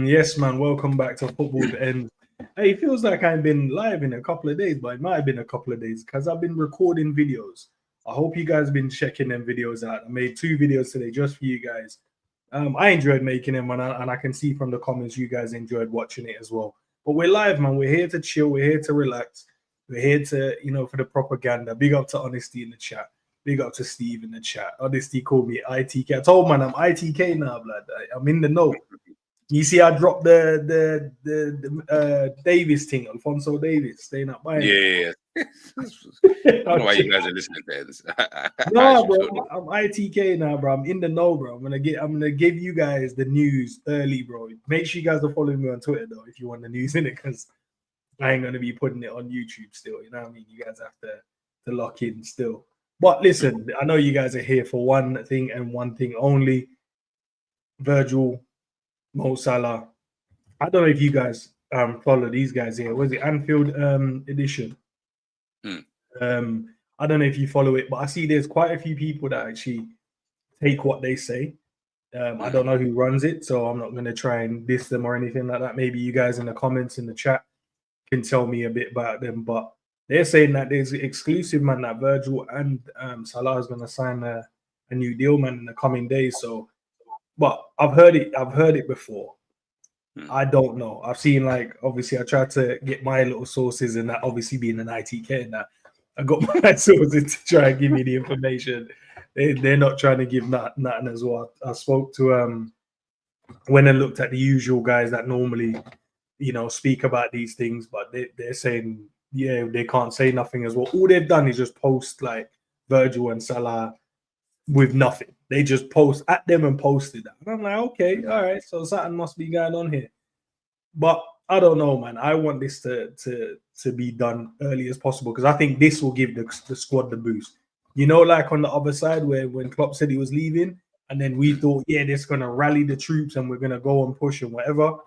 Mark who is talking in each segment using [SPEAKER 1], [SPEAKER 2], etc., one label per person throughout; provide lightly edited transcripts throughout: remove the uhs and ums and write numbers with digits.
[SPEAKER 1] Yes, man. Welcome back to Football Ends. Hey, it feels like I've been live in a couple of days, but it might have been a couple of days because I've been recording videos. I hope you guys have been checking them videos out. I made 2 videos today just for you guys. I enjoyed making them, and I can see from the comments you guys enjoyed watching it as well. But we're live, man. We're here to chill. We're here to relax. We're here to, for the propaganda. Big up to Honesty in the chat. Big up to Steve in the chat. Honesty called me ITK. I told man I'm ITK now, blood. I'm in the know. You see, I dropped the Davis thing, Alfonso Davis, staying up by
[SPEAKER 2] him. Yeah. I don't know why you guys are listening to this.
[SPEAKER 1] No, bro, I'm ITK now, bro. I'm in the know, bro. I'm gonna give you guys the news early, bro. Make sure you guys are following me on Twitter though, if you want the news in it, because I ain't gonna be putting it on YouTube still. You know what I mean? You guys have to lock in still. But listen, I know you guys are here for one thing and one thing only. Virgil, Mo Salah. I don't know if you guys follow these guys here. Was it Anfield edition? I don't know if you follow it, but I see there's quite a few people that actually take what they say. I don't know who runs it, so I'm not going to try and diss them or anything like that. Maybe you guys in the comments in the chat can tell me a bit about them, but they're saying that there's exclusive, man, that Virgil and Salah is going to sign a new deal, man, in the coming days. So, but I've heard it before. I don't know. I've seen, obviously I tried to get my little sources, and that obviously being an ITK and that I got my sources to try and give me the information. They're not trying to give nothing as well. I spoke to when I looked at the usual guys that normally, speak about these things, but they're saying, yeah, they can't say nothing as well. All they've done is just post Virgil and Salah with nothing. They just post at them and posted that. And I'm like, okay, all right, so something must be going on here. But I don't know, man. I want this to be done early as possible because I think this will give the squad the boost. Like on the other side where when Klopp said he was leaving, and then we thought, yeah, this is going to rally the troops and we're going to go and push and whatever.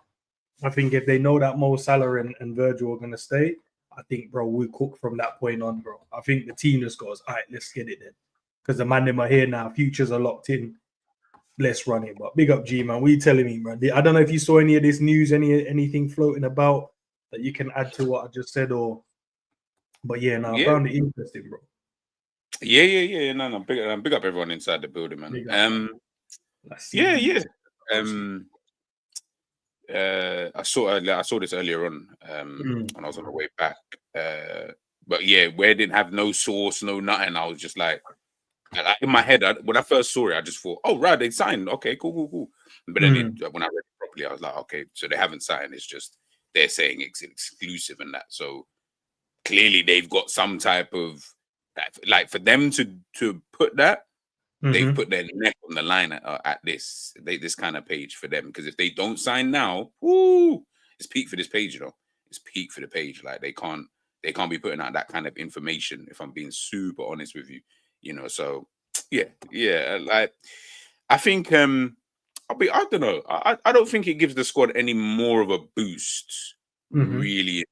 [SPEAKER 1] I think if they know that Mo Salah and Virgil are going to stay, I think, bro, we'll cook from that point on, bro. I think the team just goes, all right, let's get it then. Because the man them are here now. Futures are locked in. Let's run it. But big up, G, man. What are you telling me, man? I don't know if you saw any of this news, anything floating about that you can add to what I just said, but yeah, I found it interesting, bro.
[SPEAKER 2] Yeah. No. Big up everyone inside the building, man. I saw this earlier on when I was on the way back. But yeah, where I didn't have no source, no nothing. I was just like in my head, when I first saw it, I just thought, oh, right, they signed. Okay, cool. But then when I read it properly, I was like, okay, so they haven't signed. It's just they're saying it's exclusive and that. So clearly they've got some type of, for them to put that, they've put their neck on the line at this kind of page for them. Because if they don't sign now, it's peak for this page, It's peak for the page. They can't be putting out that kind of information, if I'm being super honest with you. So yeah. I think I don't know. I don't think it gives the squad any more of a boost. Really.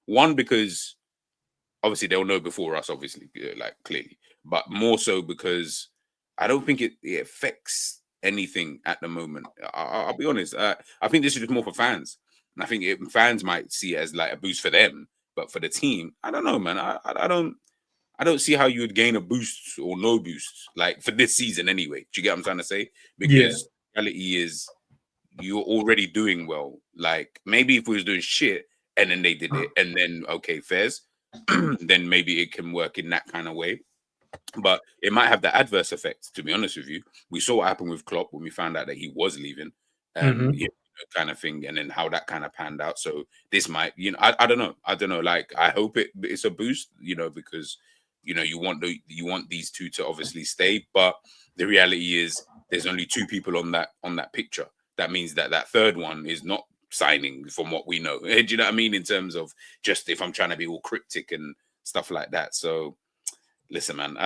[SPEAKER 2] One, because obviously they'll know before us, obviously, clearly, but more so because I don't think it affects anything at the moment. I'll be honest. I think this is just more for fans, and I think fans might see it as a boost for them, but for the team, I don't know, man. I don't see how you would gain a boost or no boost, for this season anyway. Do you get what I'm trying to say? Because reality is you're already doing well. Maybe if we was doing shit and then they did it and then, okay, fairs, then maybe it can work in that kind of way. But it might have the adverse effect, to be honest with you. We saw what happened with Klopp when we found out that he was leaving. Kind of thing, and then how that kind of panned out. So this might, I don't know. I hope it's a boost, because you want these two to obviously stay, but the reality is there's only 2 people on that picture. That means that third one is not signing, from what we know. Do you know what I mean? In terms of just if I'm trying to be all cryptic and stuff like that. So listen, man,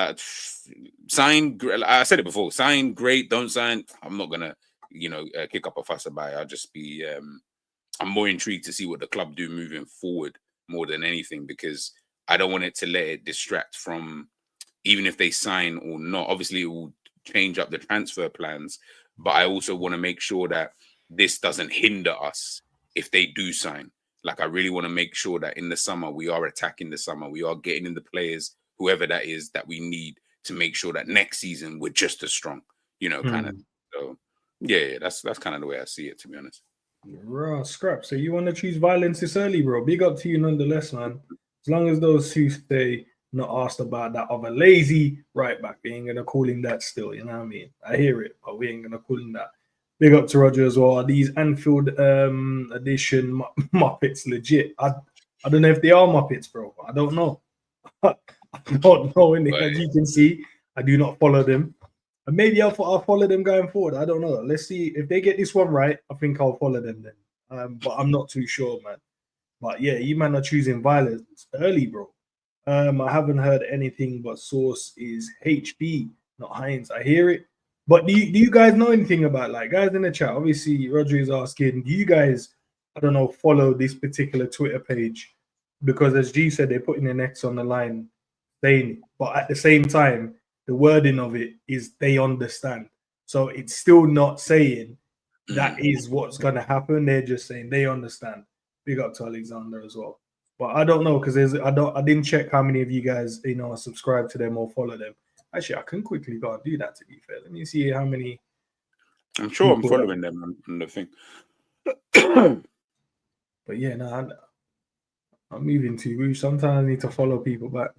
[SPEAKER 2] sign. I said it before. Sign, great. Don't sign. I'm not gonna kick up a fuss about it. I'll just be I'm more intrigued to see what the club do moving forward more than anything, because I don't want it to let it distract from, even if they sign or not. Obviously it will change up the transfer plans, but I also want to make sure that this doesn't hinder us if they do sign. Like, I really want to make sure that in the summer we are attacking the summer, we are getting in the players, whoever that is, that we need to make sure that next season we're just as strong, kind of. So yeah, that's kind of the way I see it, to be honest.
[SPEAKER 1] Raw scrap. So you want to choose violence this early, bro? Big up to you nonetheless, man. As long as those two stay not asked about that other lazy right back, we ain't gonna call him that still. You know what I mean? I hear it, but we ain't gonna call him that. Big up to Roger as well. Are these Anfield edition Muppets legit? I don't know if they are Muppets, bro. I don't know. I don't know. As you can see, I do not follow them. And maybe I'll follow them going forward. I don't know. Let's see if they get this one right. I think I'll follow them then. But I'm not too sure, man. But yeah, you man are choosing violence early, bro. I haven't heard anything, but source is HB, not Heinz. I hear it. But do you guys know anything about, like, guys in the chat? Obviously, Roger is asking, do you guys, I don't know, follow this particular Twitter page? Because as G said, they're putting their necks on the line saying it. But at the same time, the wording of it is they understand. So it's still not saying that is what's going to happen. They're just saying they understand. Big up to Alexander as well. But I don't know, because I didn't check how many of you guys subscribe to them or follow them. Actually, I can quickly go and do that, to be fair. Let me see how many.
[SPEAKER 2] I'm sure I'm following them on the thing.
[SPEAKER 1] But yeah, no, I'm moving too rude. Sometimes I need to follow people back.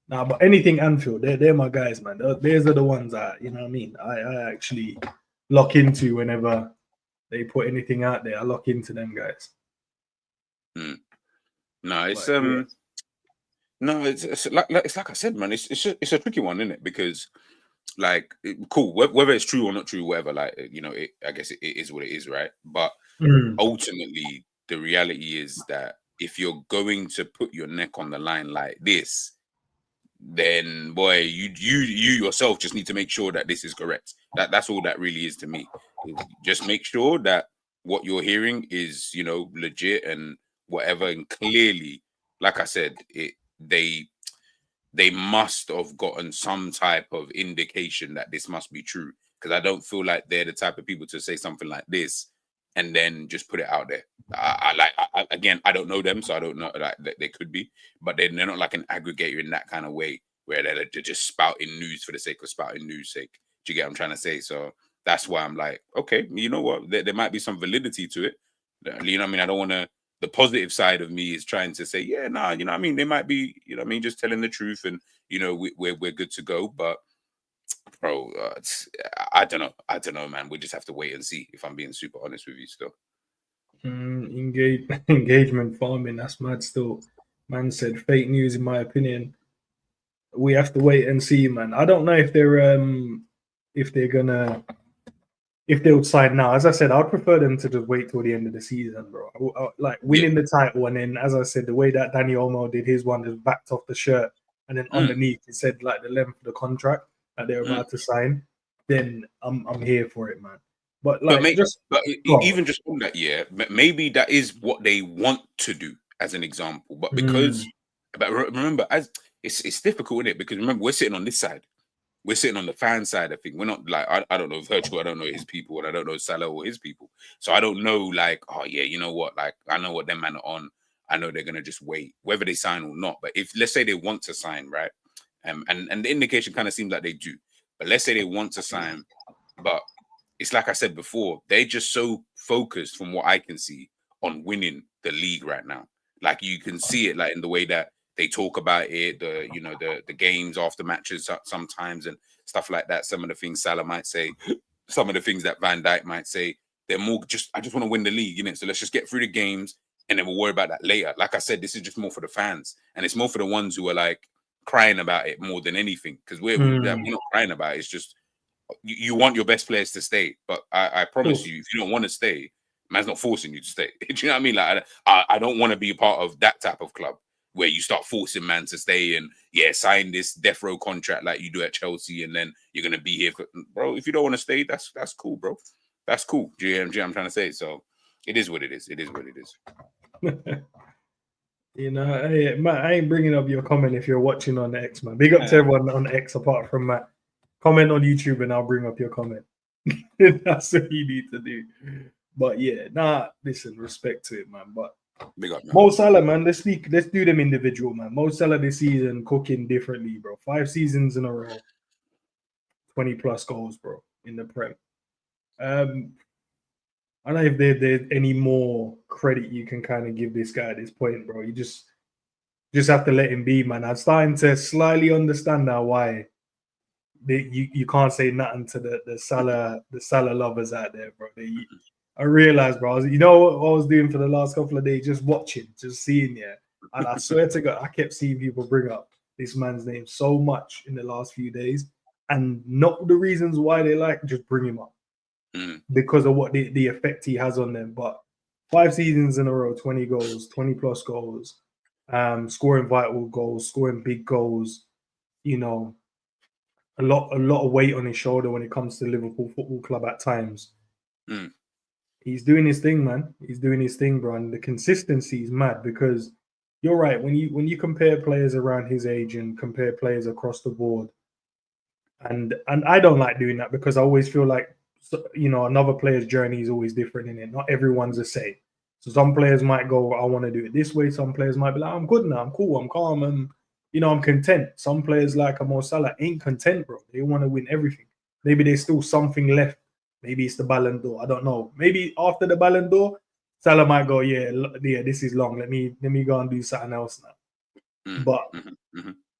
[SPEAKER 1] Nah, but anything Anfield, they're my guys, man. These are the ones that, you know what I mean, I actually lock into whenever they put anything out there. I lock into them guys.
[SPEAKER 2] No, it's no, it's like I said, man. It's a tricky one, isn't it? Because, like, cool, whether it's true or not true, whatever. Like, I guess it is what it is, right? But ultimately, the reality is that if you're going to put your neck on the line like this, then boy, you yourself just need to make sure that this is correct. That's all that really is to me. Just make sure that what you're hearing is, legit and whatever. And clearly, like I said, they must have gotten some type of indication that this must be true, because I don't feel like they're the type of people to say something like this and then just put it out there. Again, I don't know them, so I don't know, like, they could be, but they're not like an aggregator in that kind of way where they're just spouting news for the sake of spouting news sake. Do you get what I'm trying to say? So that's why I'm like, okay, you know what? There might be some validity to it. You know what I mean? I don't want to. The positive side of me is trying to say, yeah, nah, you know what I mean? They might be, you know what I mean, just telling the truth, and we're good to go. But bro, I don't know, man. We just have to wait and see, if I'm being super honest with you still.
[SPEAKER 1] Engagement farming, that's mad still. Man said fake news, in my opinion. We have to wait and see, man. I don't know if they would sign now. As I said, I'd prefer them to just wait till the end of the season, bro. Like winning the title, and then, as I said, the way that Danny Olmo did his one, just backed off the shirt, and then underneath it said like the length of the contract that they're about to sign. Then I'm here for it, man. But like,
[SPEAKER 2] even just on that, yeah, maybe that is what they want to do, as an example. But but remember, as it's difficult, isn't it? Because remember, we're sitting on this side. We're sitting on the fan side of things. We're not like, I don't know Virgil, I don't know his people, and I don't know Salah or his people. So I don't know, like, oh yeah, you know what? Like, I know what them man are on. I know they're gonna just wait, whether they sign or not. But if, let's say, they want to sign, right? And the indication kind of seems like they do. But let's say they want to sign, but it's like I said before, they're just so focused, from what I can see, on winning the league right now. Like, you can see it, like, in the way that they talk about it, the games after matches sometimes and stuff like that. Some of the things Salah might say, some of the things that Van Dijk might say, they're more just, I just want to win the league, so let's just get through the games and then we'll worry about that later. Like I said, this is just more for the fans, and it's more for the ones who are like crying about it more than anything, because we're not crying about it. It's just you want your best players to stay, but I promise you, if you don't want to stay, man's not forcing you to stay. Do you know what I mean? Like, I don't want to be a part of that type of club where you start forcing man to stay and sign this death row contract like you do at Chelsea, and then you're gonna be here, bro. If you don't want to stay, that's cool, bro. That's cool. GMG, I'm trying to say. So it is what it is. It is what it is.
[SPEAKER 1] Hey, Matt, I ain't bringing up your comment if you're watching on X, man. Big up to everyone on X apart from Matt. Comment on YouTube and I'll bring up your comment. That's what you need to do. But yeah, listen, respect to it, man. But
[SPEAKER 2] big up, man.
[SPEAKER 1] Mo Salah, man, let's do them individual, man. Mo Salah this season cooking differently, bro. 5 seasons in a row, 20 plus goals, bro, in the Prem. I don't know if there's any more credit you can kind of give this guy at this point, bro. You just have to let him be, man. I'm starting to slightly understand now why you can't say nothing to the Salah lovers out there, bro. I realized, bro, you know what I was doing for the last couple of days, just watching, just seeing, yeah. And I swear to God, I kept seeing people bring up this man's name so much in the last few days, and not the reasons why they like, just bring him up because of what the effect he has on them. But 5 seasons in a row, 20 goals, 20 plus goals, scoring vital goals, scoring big goals, you know, a lot of weight on his shoulder when it comes to Liverpool Football Club at times. He's doing his thing, man. He's doing his thing, bro. And the consistency is mad because you're right. When you compare players around his age and compare players across the board, and I don't like doing that because I always feel like, you know, another player's journey is always different in it. Not everyone's the same. So some players might go, I want to do it this way. Some players might be like, I'm good now. I'm cool. I'm calm. And, you know, I'm content. Some players like Mo Salah ain't content, bro. They want to win everything. Maybe there's still something left. Maybe it's the Ballon d'Or. I don't know. Maybe after the Ballon d'Or, Salah might go, yeah, this is long. Let me go and do something else now. But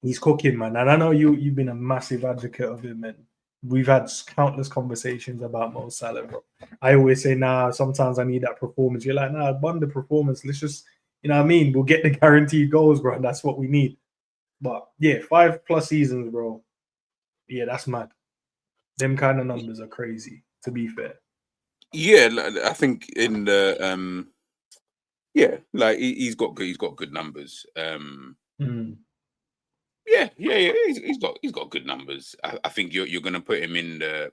[SPEAKER 1] he's cooking, man. And I know you've been a massive advocate of him, and we've had countless conversations about Mo Salah, bro. I always say, sometimes I need that performance. You're like, I won the performance. Let's just, you know what I mean? We'll get the guaranteed goals, bro. And that's what we need. But yeah, 5+ seasons, bro. Yeah, that's mad. Them kind of numbers are crazy, to be fair.
[SPEAKER 2] Yeah, I think in the like he's got good numbers. Yeah, he's got good numbers. I think you're gonna put him in the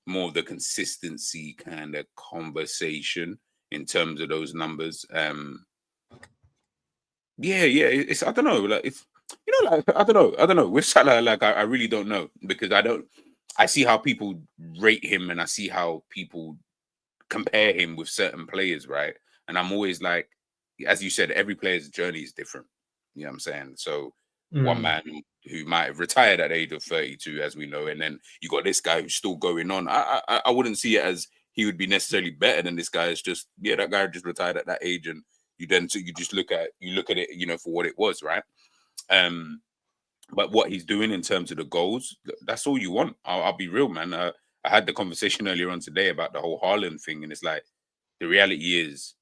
[SPEAKER 2] more of the consistency kind of conversation in terms of those numbers. It's, I don't know, like it's, you know, like I don't know with Salah, like I really don't know, because I see how people rate him and I see how people compare him with certain players, right? And I'm always like, as you said, every player's journey is different. You know what I'm saying? So one man who might have retired at the age of 32, as we know, and then you got this guy who's still going on. I wouldn't see it as he would be necessarily better than this guy. It's just, yeah, that guy just retired at that age, and you just look at it, you know, for what it was, right? But what he's doing in terms of the goals, that's all you want. I'll be real, man. I had the conversation earlier on today about the whole Haaland thing, and it's like, the reality is,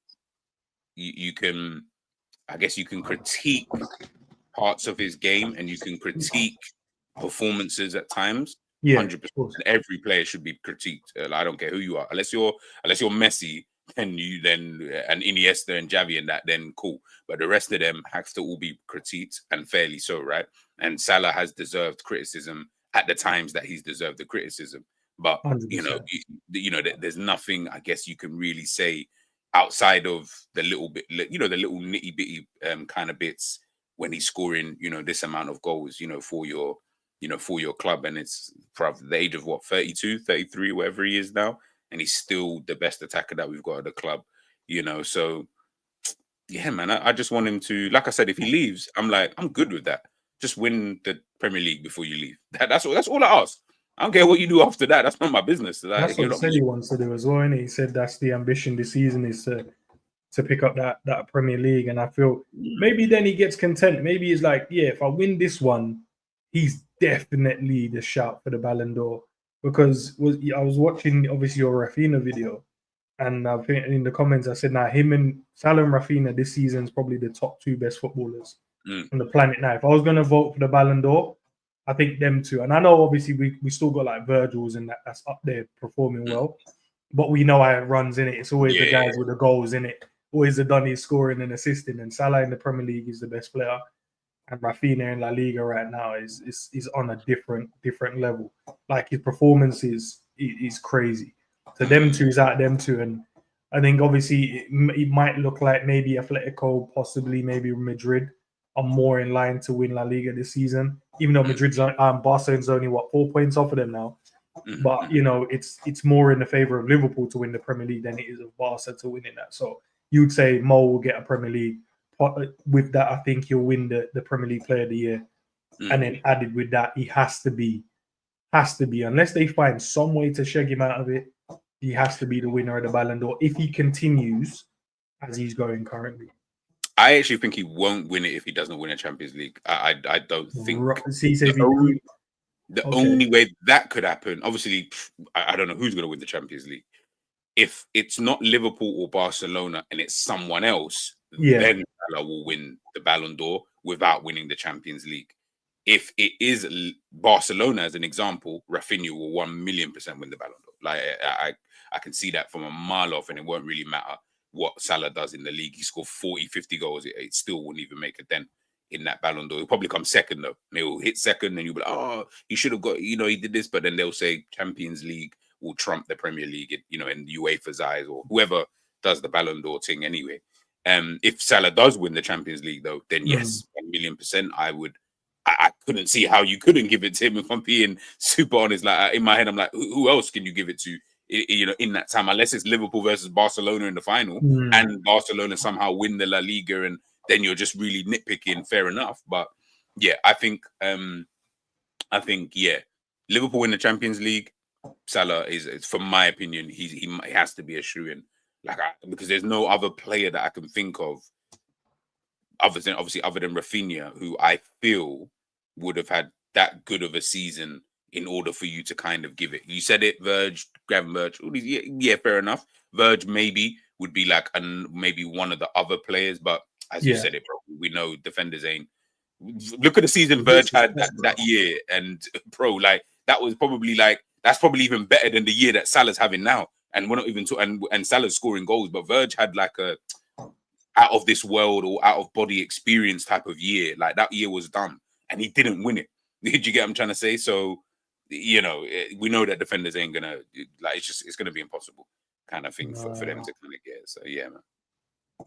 [SPEAKER 2] you can, I guess you can critique parts of his game and you can critique performances at times.
[SPEAKER 1] Yeah,
[SPEAKER 2] 100%. Every player should be critiqued. I don't care who you are, unless you're Messi, and Iniesta and Xavi and that, then cool. But the rest of them have to all be critiqued, and fairly so, right? And Salah has deserved criticism at the times that he's deserved the criticism. But
[SPEAKER 1] 100%.
[SPEAKER 2] you know, there's nothing I guess you can really say outside of the little bit, you know, the little nitty bitty kind of bits when he's scoring, you know, this amount of goals, you know, for your club, and it's probably the age of what, 32, 33, whatever he is now, and he's still the best attacker that we've got at the club, you know. So yeah, man, I just want him to, like I said, if he leaves, I'm good with that. Just win the Premier League before you leave. That's all I ask. I don't care what you do after that. That's not my business.
[SPEAKER 1] That's what he said he wants to do as well, and he said that's the ambition this season, is to pick up that Premier League. And I feel maybe then he gets content. Maybe he's like, yeah, if I win this one, he's definitely the shout for the Ballon d'Or. Because I was watching obviously your Rafinha video, and I think in the comments I said, him and Salah and Rafinha this season is probably the top 2 best footballers on the planet. Now, if I was going to vote for the Ballon d'Or, I think them two. And I know obviously we still got like Virgil's and that's up there performing well, but we know how it runs in it. It's always the guys with the goals in it, always the Donny scoring and assisting. And Salah in the Premier League is the best player, and Rafinha in La Liga right now is on a different level. Like his performance is crazy. So them two is out them two, and I think obviously it might look like maybe Atletico, possibly maybe Madrid are more in line to win La Liga this season, even though Madrid's Barcelona's only 4 points off of them now. But you know, it's more in the favor of Liverpool to win the Premier League than it is of Barca to win in that. So you'd say Mo will get a Premier League. With that, I think he'll win the Premier League Player of the Year. And then added with that, he has to be, unless they find some way to shag him out of it, he has to be the winner of the Ballon d'Or if he continues as he's going currently.
[SPEAKER 2] I actually think he won't win it if he doesn't win a Champions League. I don't think. The only way that could happen, obviously, I don't know who's going to win the Champions League. If it's not Liverpool or Barcelona and it's someone else, then Salah will win the Ballon d'Or without winning the Champions League. If it is Barcelona, as an example, Rafinha will 1,000,000% win the Ballon d'Or. Like I can see that from a mile off, and it won't really matter what Salah does in the league. He scored 40, 50 goals. It still wouldn't even make a dent in that Ballon d'Or. He'll probably come second, though. He'll hit second, and you'll be like, oh, he should have got, he did this. But then they'll say Champions League will trump the Premier League, in UEFA's eyes, or whoever does the Ballon d'Or thing anyway. If Salah does win the Champions League, though, then yes, 1,000,000%, I couldn't see how you couldn't give it to him, if I'm being super honest. Like, in my head, I'm like, who else can you give it to, in that time? Unless it's Liverpool versus Barcelona in the final, and Barcelona somehow win the La Liga, and then you're just really nitpicking. Fair enough, but yeah, I think Liverpool in the Champions League, Salah is, from my opinion, he has to be a shoo-in. Because there's no other player that I can think of, other than Rafinha, who I feel would have had that good of a season in order for you to kind of give it. You said it, Virgil, Gravenberch. Yeah, fair enough. Virgil maybe would be like maybe one of the other players, but as you said it, bro, we know defenders ain't. Look at the season Virgil had that year, and bro, like that was probably that's probably even better than the year that Salah's having now. And we're not even and Salah's scoring goals, but Virgil had like a out of this world or out of body experience type of year. Like that year was done, and he didn't win it. Did you get what I'm trying to say? So, we know that defenders ain't gonna it's gonna be impossible kind of thing for them to kind of get. So yeah,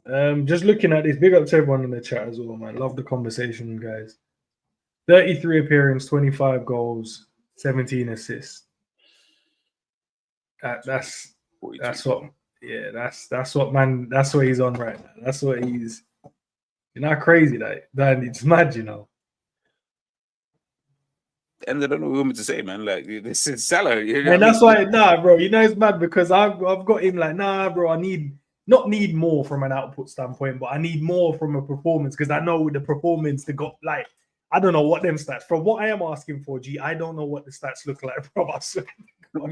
[SPEAKER 2] man.
[SPEAKER 1] Just looking at this, big up to everyone in the chat as well, man. Love the conversation, guys. 33 appearances, 25 goals, 17 assists. That's what man. That's what he's on right now. That's what he's. You're not crazy, that it's mad,
[SPEAKER 2] And I don't know what you want me to say, man. Like, this is Salah.
[SPEAKER 1] And that's why, bro. It's mad because I've got him like, bro. I not need more from an output standpoint, but I need more from a performance, because I know with the performance, I don't know what them stats. From what I am asking for, I don't know what the stats look like, bro.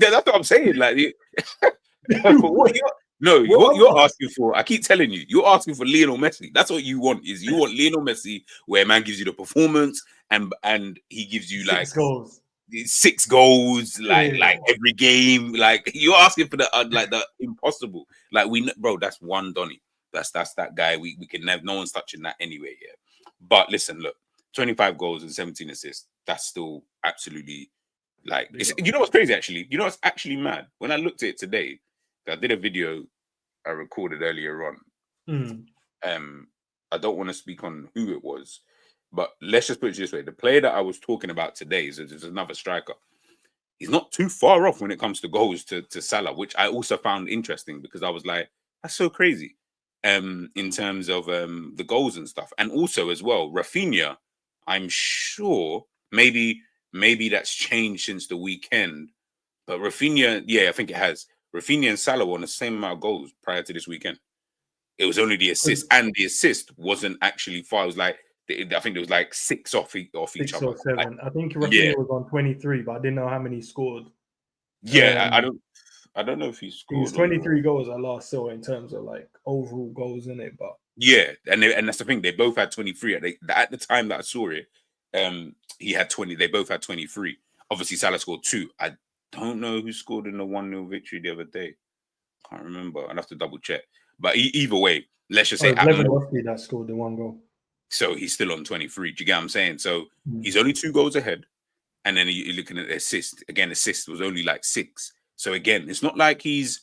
[SPEAKER 2] Yeah, that's what I'm saying. Like, what you're asking for, I keep telling you, you're asking for Lionel Messi. That's what you want. You want Lionel Messi, where man gives you the performance and he gives you six goals, like every game. Like, you're asking for the impossible. Like, bro, that's one Donny. That's that guy. We can never. No one's touching that anyway. Yeah. But listen, look, 25 goals and 17 assists. That's still absolutely. You know what's crazy, actually? You know what's actually mad? When I looked at it today, I did a video I recorded earlier on. I don't want to speak on who it was, but let's just put it this way. The player that I was talking about today is another striker. He's not too far off when it comes to goals to Salah, which I also found interesting, because I was like, that's so crazy in terms of the goals and stuff. And also as well, Rafinha, I'm sure maybe that's changed since the weekend, but Rafinha, yeah, I think it has. Rafinha and Salah were on the same amount of goals prior to this weekend. It was only the assist, and the assist wasn't actually far. It was I think it was like six off each other.
[SPEAKER 1] 6 or 7. I think Rafinha was on 23, but I didn't know how many he scored.
[SPEAKER 2] Yeah, I don't know if he scored.
[SPEAKER 1] He was 23 goals I last saw in terms of overall goals in it, but
[SPEAKER 2] yeah, and that's the thing. They both had 23 at the time that I saw it. He had 20. They both had 23. Obviously, Salah scored 2. I don't know who scored in the 1-0 victory the other day. Can't remember. I'd have to double check. But either way, let's just say
[SPEAKER 1] Lewandowski that scored the 1 goal.
[SPEAKER 2] So he's still on 23. Do you get what I'm saying? So he's only 2 goals ahead. And then you're looking at the assist. Again, assist was only 6. So again, it's not like he's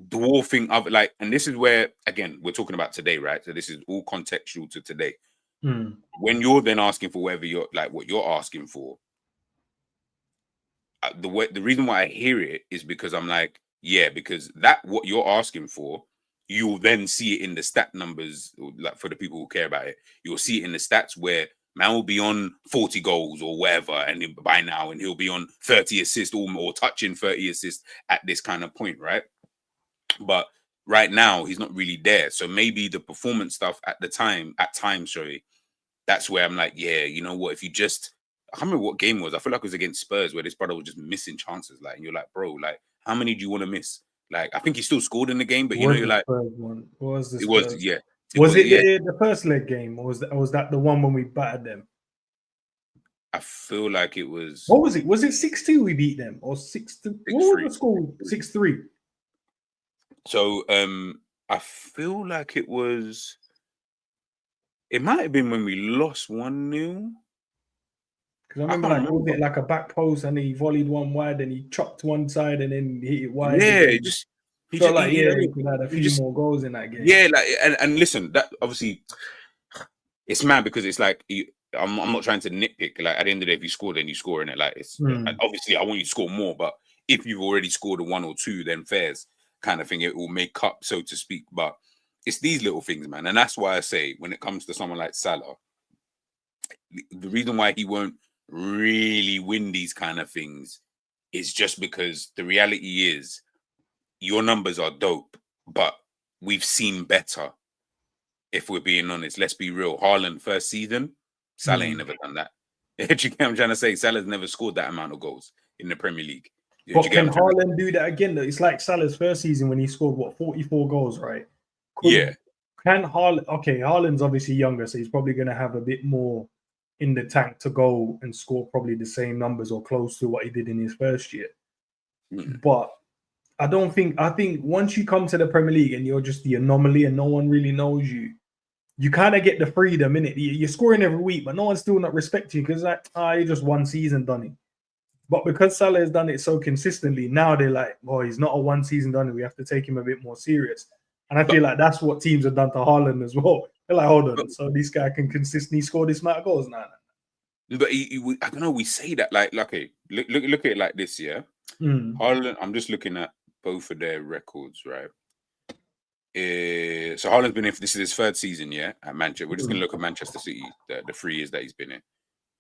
[SPEAKER 2] dwarfing other, and this is where, again, we're talking about today, right? So this is all contextual to today. When you're then asking for whatever you're what you're asking for, the reason why I hear it is because I'm like, yeah, because that what you're asking for, you'll then see it in the stat numbers, like for the people who care about it. You'll see it in the stats where man will be on 40 goals or whatever, and by now, and he'll be on 30 assists or touching 30 assists at this kind of point, right? But right now, he's not really there. So maybe the performance stuff at times, sorry, that's where I'm like, yeah, you know what? If you just, I can't remember what game it was. I feel like it was against Spurs where this brother was just missing chances. Like, and you're like, bro, like, how many do you want to miss? Like, I think he still scored in the game, but you know,
[SPEAKER 1] Was
[SPEAKER 2] you're
[SPEAKER 1] the
[SPEAKER 2] like,
[SPEAKER 1] Spurs one? What was the
[SPEAKER 2] it was,
[SPEAKER 1] Spurs?
[SPEAKER 2] yeah.
[SPEAKER 1] Was it
[SPEAKER 2] yeah.
[SPEAKER 1] the first leg game, or was that the one when we battered them?
[SPEAKER 2] I feel like it was.
[SPEAKER 1] What was it? Was it 6-2 we beat them, or 6-3? What was the score? 6-3.
[SPEAKER 2] So I feel like it was. It might have been when we lost 1-0.
[SPEAKER 1] Because I remember, was it like a back post and he volleyed one wide and he chopped one side and then hit it wide?
[SPEAKER 2] Yeah,
[SPEAKER 1] he could have a few more goals in that game.
[SPEAKER 2] Yeah, like and listen, that obviously it's mad because it's like I'm not trying to nitpick. Like at the end of the day, if you score, then you score in it. Like it's obviously I want you to score more, but if you've already scored a 1 or 2, then fairs kind of thing. It will make up, so to speak. But it's these little things, man, and that's why I say when it comes to someone like Salah, the reason why he won't really win these kind of things is just because the reality is your numbers are dope, but we've seen better. If we're being honest, let's be real. Haaland first season, Salah ain't never done that. Do you get what I'm trying to say? Salah's never scored that amount of goals in the Premier League.
[SPEAKER 1] But can Haaland do that again? Though it's like Salah's first season when he scored 44 goals, right? Can Haaland? Okay, Haaland's obviously younger, so he's probably going to have a bit more in the tank to go and score probably the same numbers or close to what he did in his first year. But I think once you come to the Premier League and you're just the anomaly and no one really knows you, you kind of get the freedom, innit? You're scoring every week, but no one's still not respecting you because like, you're just one season done it. But because Salah has done it so consistently, now they're like, oh, he's not a one season done it. We have to take him a bit more serious. And I feel like that's what teams have done to Haaland as well. They're like, hold on, so this guy can consistently score this amount of goals now.
[SPEAKER 2] But I don't know. We say that like, okay, look at it like this, yeah. Haaland. I'm just looking at both of their records, right? So Haaland's been in. This is his third season, yeah, at Manchester. We're just gonna look at Manchester City, the 3 years that he's been in,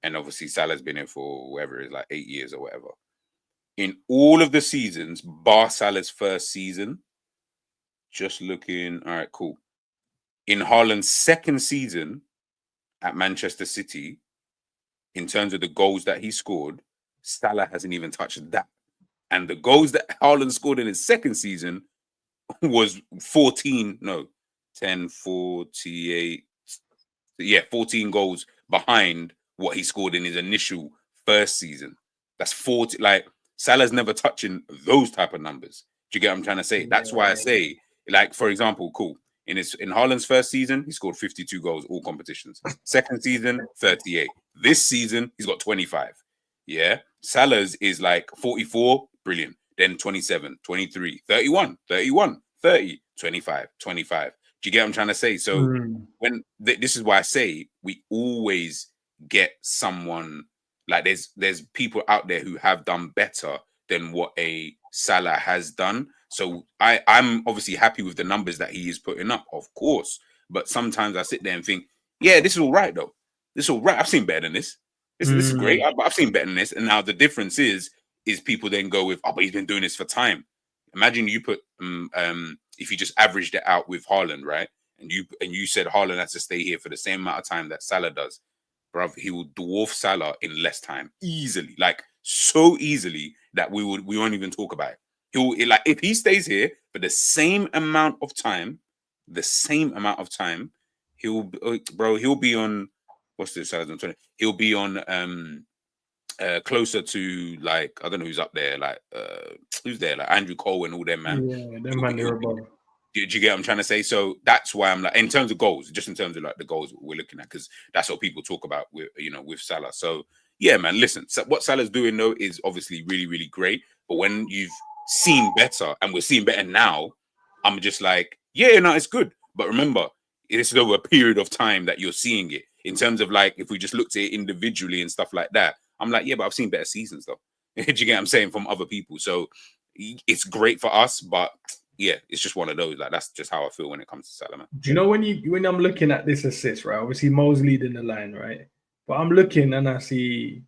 [SPEAKER 2] and obviously Salah's been in for whatever it is, like 8 years or whatever. In all of the seasons, bar Salah's first season, just looking. All right, cool. In Haaland's second season at Manchester City, in terms of the goals that he scored, Salah hasn't even touched that. And the goals that Haaland scored in his second season was 10, 48. Yeah, 14 goals behind what he scored in his initial first season. That's 40. Like, Salah's never touching those type of numbers. Do you get what I'm trying to say? That's why I say, like, for example, cool. In Haaland's first season, he scored 52 goals, all competitions. Second season, 38. This season, he's got 25. Yeah. Salah's is like 44, brilliant. Then 27, 23, 31, 31, 30, 25, 25. Do you get what I'm trying to say? So when this is why I say we always get someone like there's people out there who have done better than what a Salah has done. So I'm obviously happy with the numbers that he is putting up, of course. But sometimes I sit there and think, yeah, this is all right though. This is all right. I've seen better than this. This is great. I've seen better than this. And now the difference is people then go with, oh, but he's been doing this for time. Imagine you put if you just averaged it out with Haaland, right? And you said Haaland has to stay here for the same amount of time that Salah does, bruv, he will dwarf Salah in less time, easily, like so easily that we won't even talk about it. Like if he stays here for the same amount of time, he'll be on what's this? He'll be on closer to like I don't know who's up there, like who's there, like Andrew Cole and all them, man.
[SPEAKER 1] Yeah, them man they're above.
[SPEAKER 2] Do you get what I'm trying to say? So that's why I'm like, in terms of goals, just in terms of like the goals we're looking at, because that's what people talk about with with Salah. So yeah, man, listen, so what Salah's doing though is obviously really, really great. But when you've seen better, and we're seeing better now, I'm just like, yeah, no, it's good. But remember, it's over a period of time that you're seeing it. In terms of like, if we just looked at it individually and stuff like that, I'm like, yeah, but I've seen better seasons though. Do you get what I'm saying? From other people. So it's great for us, but yeah, it's just one of those. Like, that's just how I feel when it comes to Salah, man.
[SPEAKER 1] Do you know when I'm looking at this assist, right? Obviously, Mo's leading the line, right? But I'm looking and I see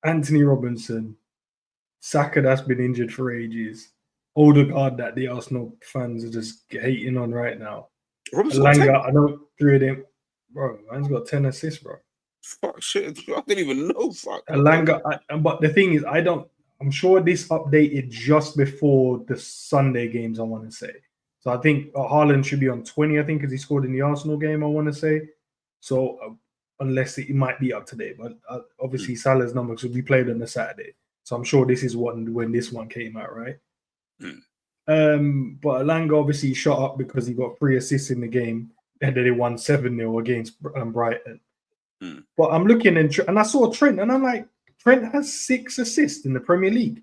[SPEAKER 1] Anthony Robinson, Saka that's been injured for ages, Odegaard that the Arsenal fans are just hating on right now. Elanga, I know 3 of them. Bro, man's got 10 assists, bro.
[SPEAKER 2] Fuck shit, I didn't even know. Fuck.
[SPEAKER 1] Elanga, but the thing is, I'm sure this updated just before the Sunday games, I want to say. So I think Haaland should be on 20, I think, because he scored in the Arsenal game, I want to say. So unless it might be up to date, but obviously Salah's number should be played on the Saturday. So I'm sure this is when this one came out, right? But Elanga obviously shot up because he got 3 assists in the game, and then they won 7-0 against Brighton. But I'm looking and I saw Trent, and I'm like, Trent has 6 assists in the Premier League.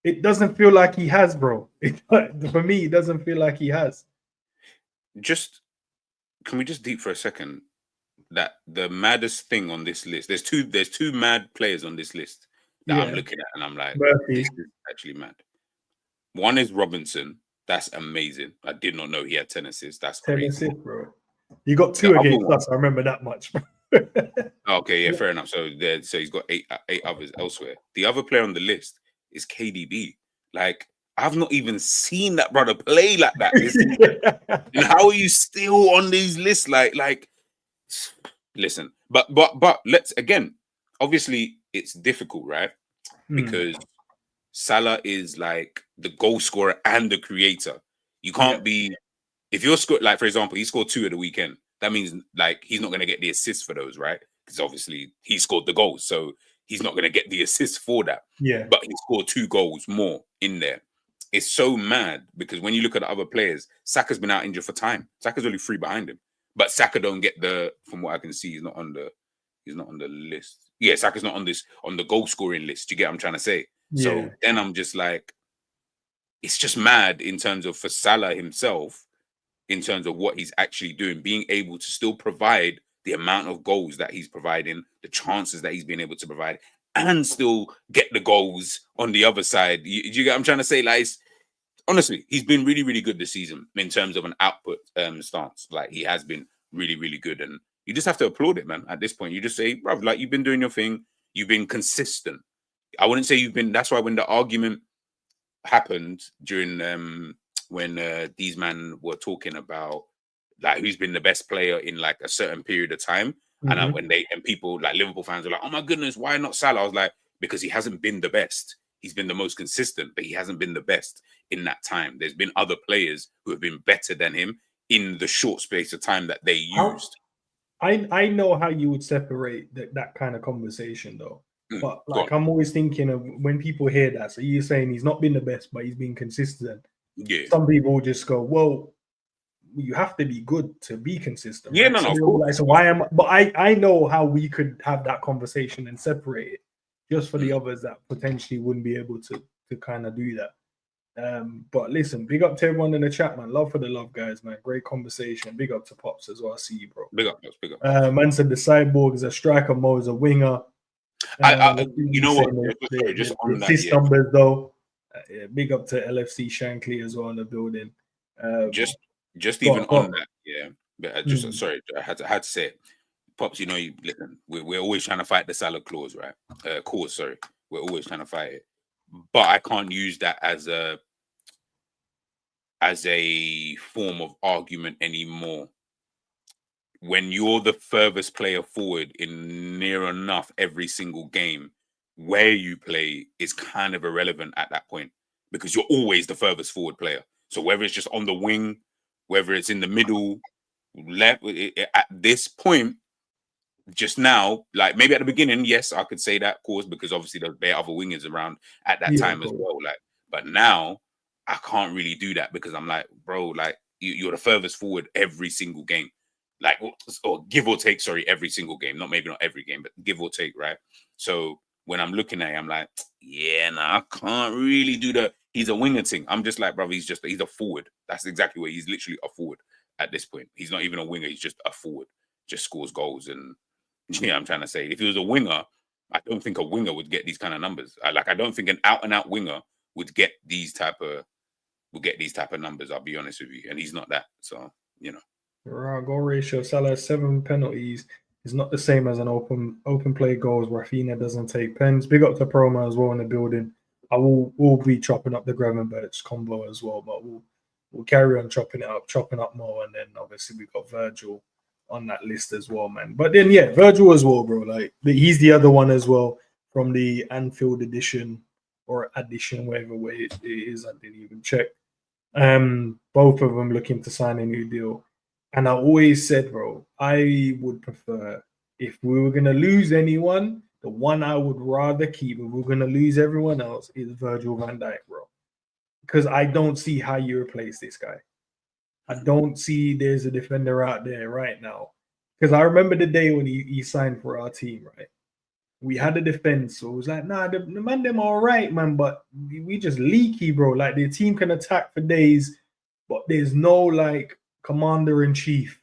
[SPEAKER 1] It doesn't feel like he has, bro. For me, it doesn't feel like he has.
[SPEAKER 2] Can we just deep for a second that the maddest thing on this list? There's two mad players on this list that I'm looking at, and I'm like, this is actually mad. One is Robinson. That's amazing. I did not know he had 10 assists. That's 10 crazy,
[SPEAKER 1] assists, bro. You got 2 against us. I remember that much.
[SPEAKER 2] Okay, yeah, fair enough. So he's got 8 others elsewhere. The other player on the list is KDB. Like, I've not even seen that brother play like that. And how are you still on these lists? Like, listen, but let's again. Obviously, it's difficult, right? Because Salah is like the goal scorer and the creator. You can't be. If you're scored, like, for example, he scored 2 at the weekend. That means, like, he's not going to get the assists for those, right? Because obviously he scored the goals, so he's not going to get the assists for that.
[SPEAKER 1] Yeah.
[SPEAKER 2] But he scored 2 goals more in there. It's so mad because when you look at the other players, Saka's been out injured for time. Saka's only 3 behind him, but Saka don't get from what I can see, he's not on the list. Yeah, Saka's not on the goal scoring list. You get what I'm trying to say? Yeah. So then I'm just like, it's just mad in terms of for Salah himself. In terms of what he's actually doing, being able to still provide the amount of goals that he's providing, the chances that he's been able to provide, and still get the goals on the other side. You get what I'm trying to say? Like, honestly, he's been really, really good this season in terms of an output stance. Like, he has been really, really good. And you just have to applaud it, man. At this point, you just say, bro, like, you've been doing your thing. You've been consistent. I wouldn't say that's why when the argument happened during when these men were talking about like who's been the best player in like a certain period of time, and when people like Liverpool fans were like, oh my goodness, why not Salah? I was like, because he hasn't been the best. He's been the most consistent, but he hasn't been the best in that time. There's been other players who have been better than him in the short space of time that they used.
[SPEAKER 1] I know how you would separate that kind of conversation though. But like, I'm always thinking of when people hear that. So you're saying he's not been the best, but he's been consistent. Yeah. Some people will just go, well, you have to be good to be consistent.
[SPEAKER 2] Yeah, right? No.
[SPEAKER 1] Like, so why am I? But I know how we could have that conversation and separate it just for the others that potentially wouldn't be able to kind of do that. But listen, big up to everyone in the chat, man. Love for the love, guys, man. Great conversation. Big up to Pops as well. I see you, bro.
[SPEAKER 2] Big up, Pops. Big up.
[SPEAKER 1] Man said the Cyborg is a striker, Mo is a winger.
[SPEAKER 2] You know what? Just on that,
[SPEAKER 1] numbers though. Big up to LFC Shankly as well in the building.
[SPEAKER 2] Just even on that, yeah. But I just sorry, I had to say it. Pops, you know, listen, we're always trying to fight the Salah clause, right? Cause, sorry, we're always trying to fight it, but I can't use that as a form of argument anymore. When you're the furthest player forward in near enough every single game, where you play is kind of irrelevant at that point because you're always the furthest forward player. So whether it's just on the wing, whether it's in the middle, left, at this point, just now, like maybe at the beginning, yes, I could say that, of course, because obviously there are other wingers around at that time as well. Like, but now I can't really do that because I'm like, bro, like you're the furthest forward every single game. Like, or give or take, sorry, every single game. Maybe not every game, but give or take, right? So when I'm looking at it, I'm like, yeah, I can't really do that. He's a winger thing. I'm just like, brother, he's a forward. That's exactly what he's literally a forward at this point. He's not even a winger. He's just a forward. Just scores goals. And yeah, I'm trying to say, if he was a winger, I don't think a winger would get these kind of numbers. I don't think an out-and-out winger would get these type of numbers. I'll be honest with you, and he's not that. So
[SPEAKER 1] Goal ratio. Salah has 7 penalties. Is not the same as an open play goals. Rafinha doesn't take pens. Big up to Promo as well in the building. I will be chopping up the Gravenberch combo as well, but we'll carry on chopping up more, and then obviously we got Virgil on that list as well, man. But then Virgil as well, bro. Like he's the other one as well from the Anfield edition or addition, whatever way it is. I didn't even check. Both of them looking to sign a new deal. And I always said, bro, I would prefer, if we were going to lose anyone, the one I would rather keep, if we're going to lose everyone else, is Virgil van Dijk, bro. Because I don't see how you replace this guy. I don't see there's a defender out there right now. Because I remember the day when he signed for our team, right? We had a defense, so it was like, nah, the man, them all right, man, but we just leaky, bro. Like, the team can attack for days, but there's no, like, commander-in-chief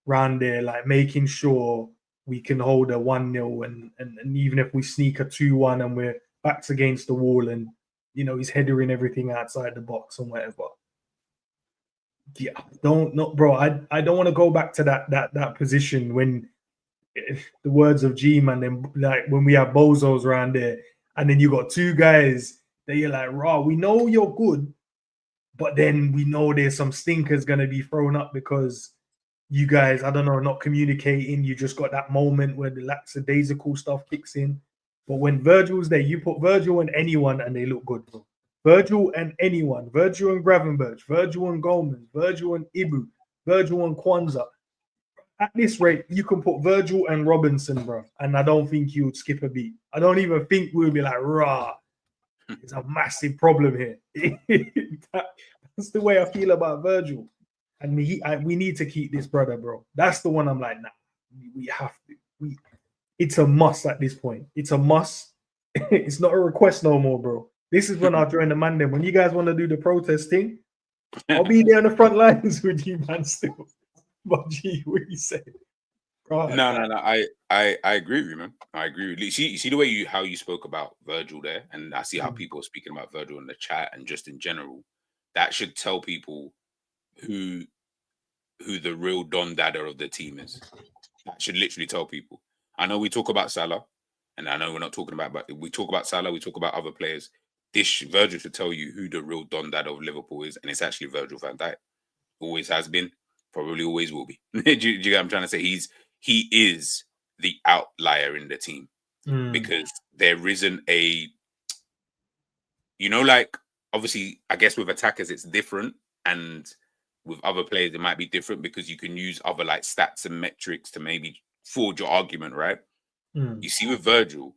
[SPEAKER 1] round there, like, making sure we can hold a 1-0 and even if we sneak a 2-1 and we're backs against the wall and, he's headering everything outside the box and whatever. Yeah, bro. I don't want to go back to that position when the words of G-Man, then like when we have bozos around there, and then you got two guys that you're like, raw, we know you're good, but then we know there's some stinkers gonna be thrown up because you guys, I don't know, not communicating. You just got that moment where the lackadaisical stuff kicks in. But when Virgil's there, you put Virgil and anyone and they look good, bro. Virgil and anyone, Virgil and Gravenberch, Virgil and Goldman, Virgil and Ibu, Virgil and Kwanzaa. At this rate, you can put Virgil and Robinson, bro, and I don't think you would skip a beat. I don't even think we would be like, rah, it's a massive problem here. That's the way I feel about Virgil. And we need to keep this brother, bro. That's the one I'm like, nah, we have to. It's a must at this point. It's a must. It's not a request no more, bro. This is when I'll join the man then. When you guys want to do the protest thing, I'll be there on the front lines with you, man, still. But gee, what you say?
[SPEAKER 2] No. I agree with you, man. I agree with you. See the way how you spoke about Virgil there, and I see how people are speaking about Virgil in the chat and just in general. That should tell people who the real Don Dada of the team is. That should literally tell people. I know we talk about Salah, and I know we're not talking about, but we talk about Salah, we talk about other players. This Virgil should tell you who the real Don Dada of Liverpool is, and it's actually Virgil van Dijk. Always has been, probably always will be. do you get what I'm trying to say? He is the outlier in the team because there isn't a, like, obviously, I guess with attackers it's different, and with other players it might be different because you can use other like stats and metrics to maybe forge your argument, right? You see with Virgil,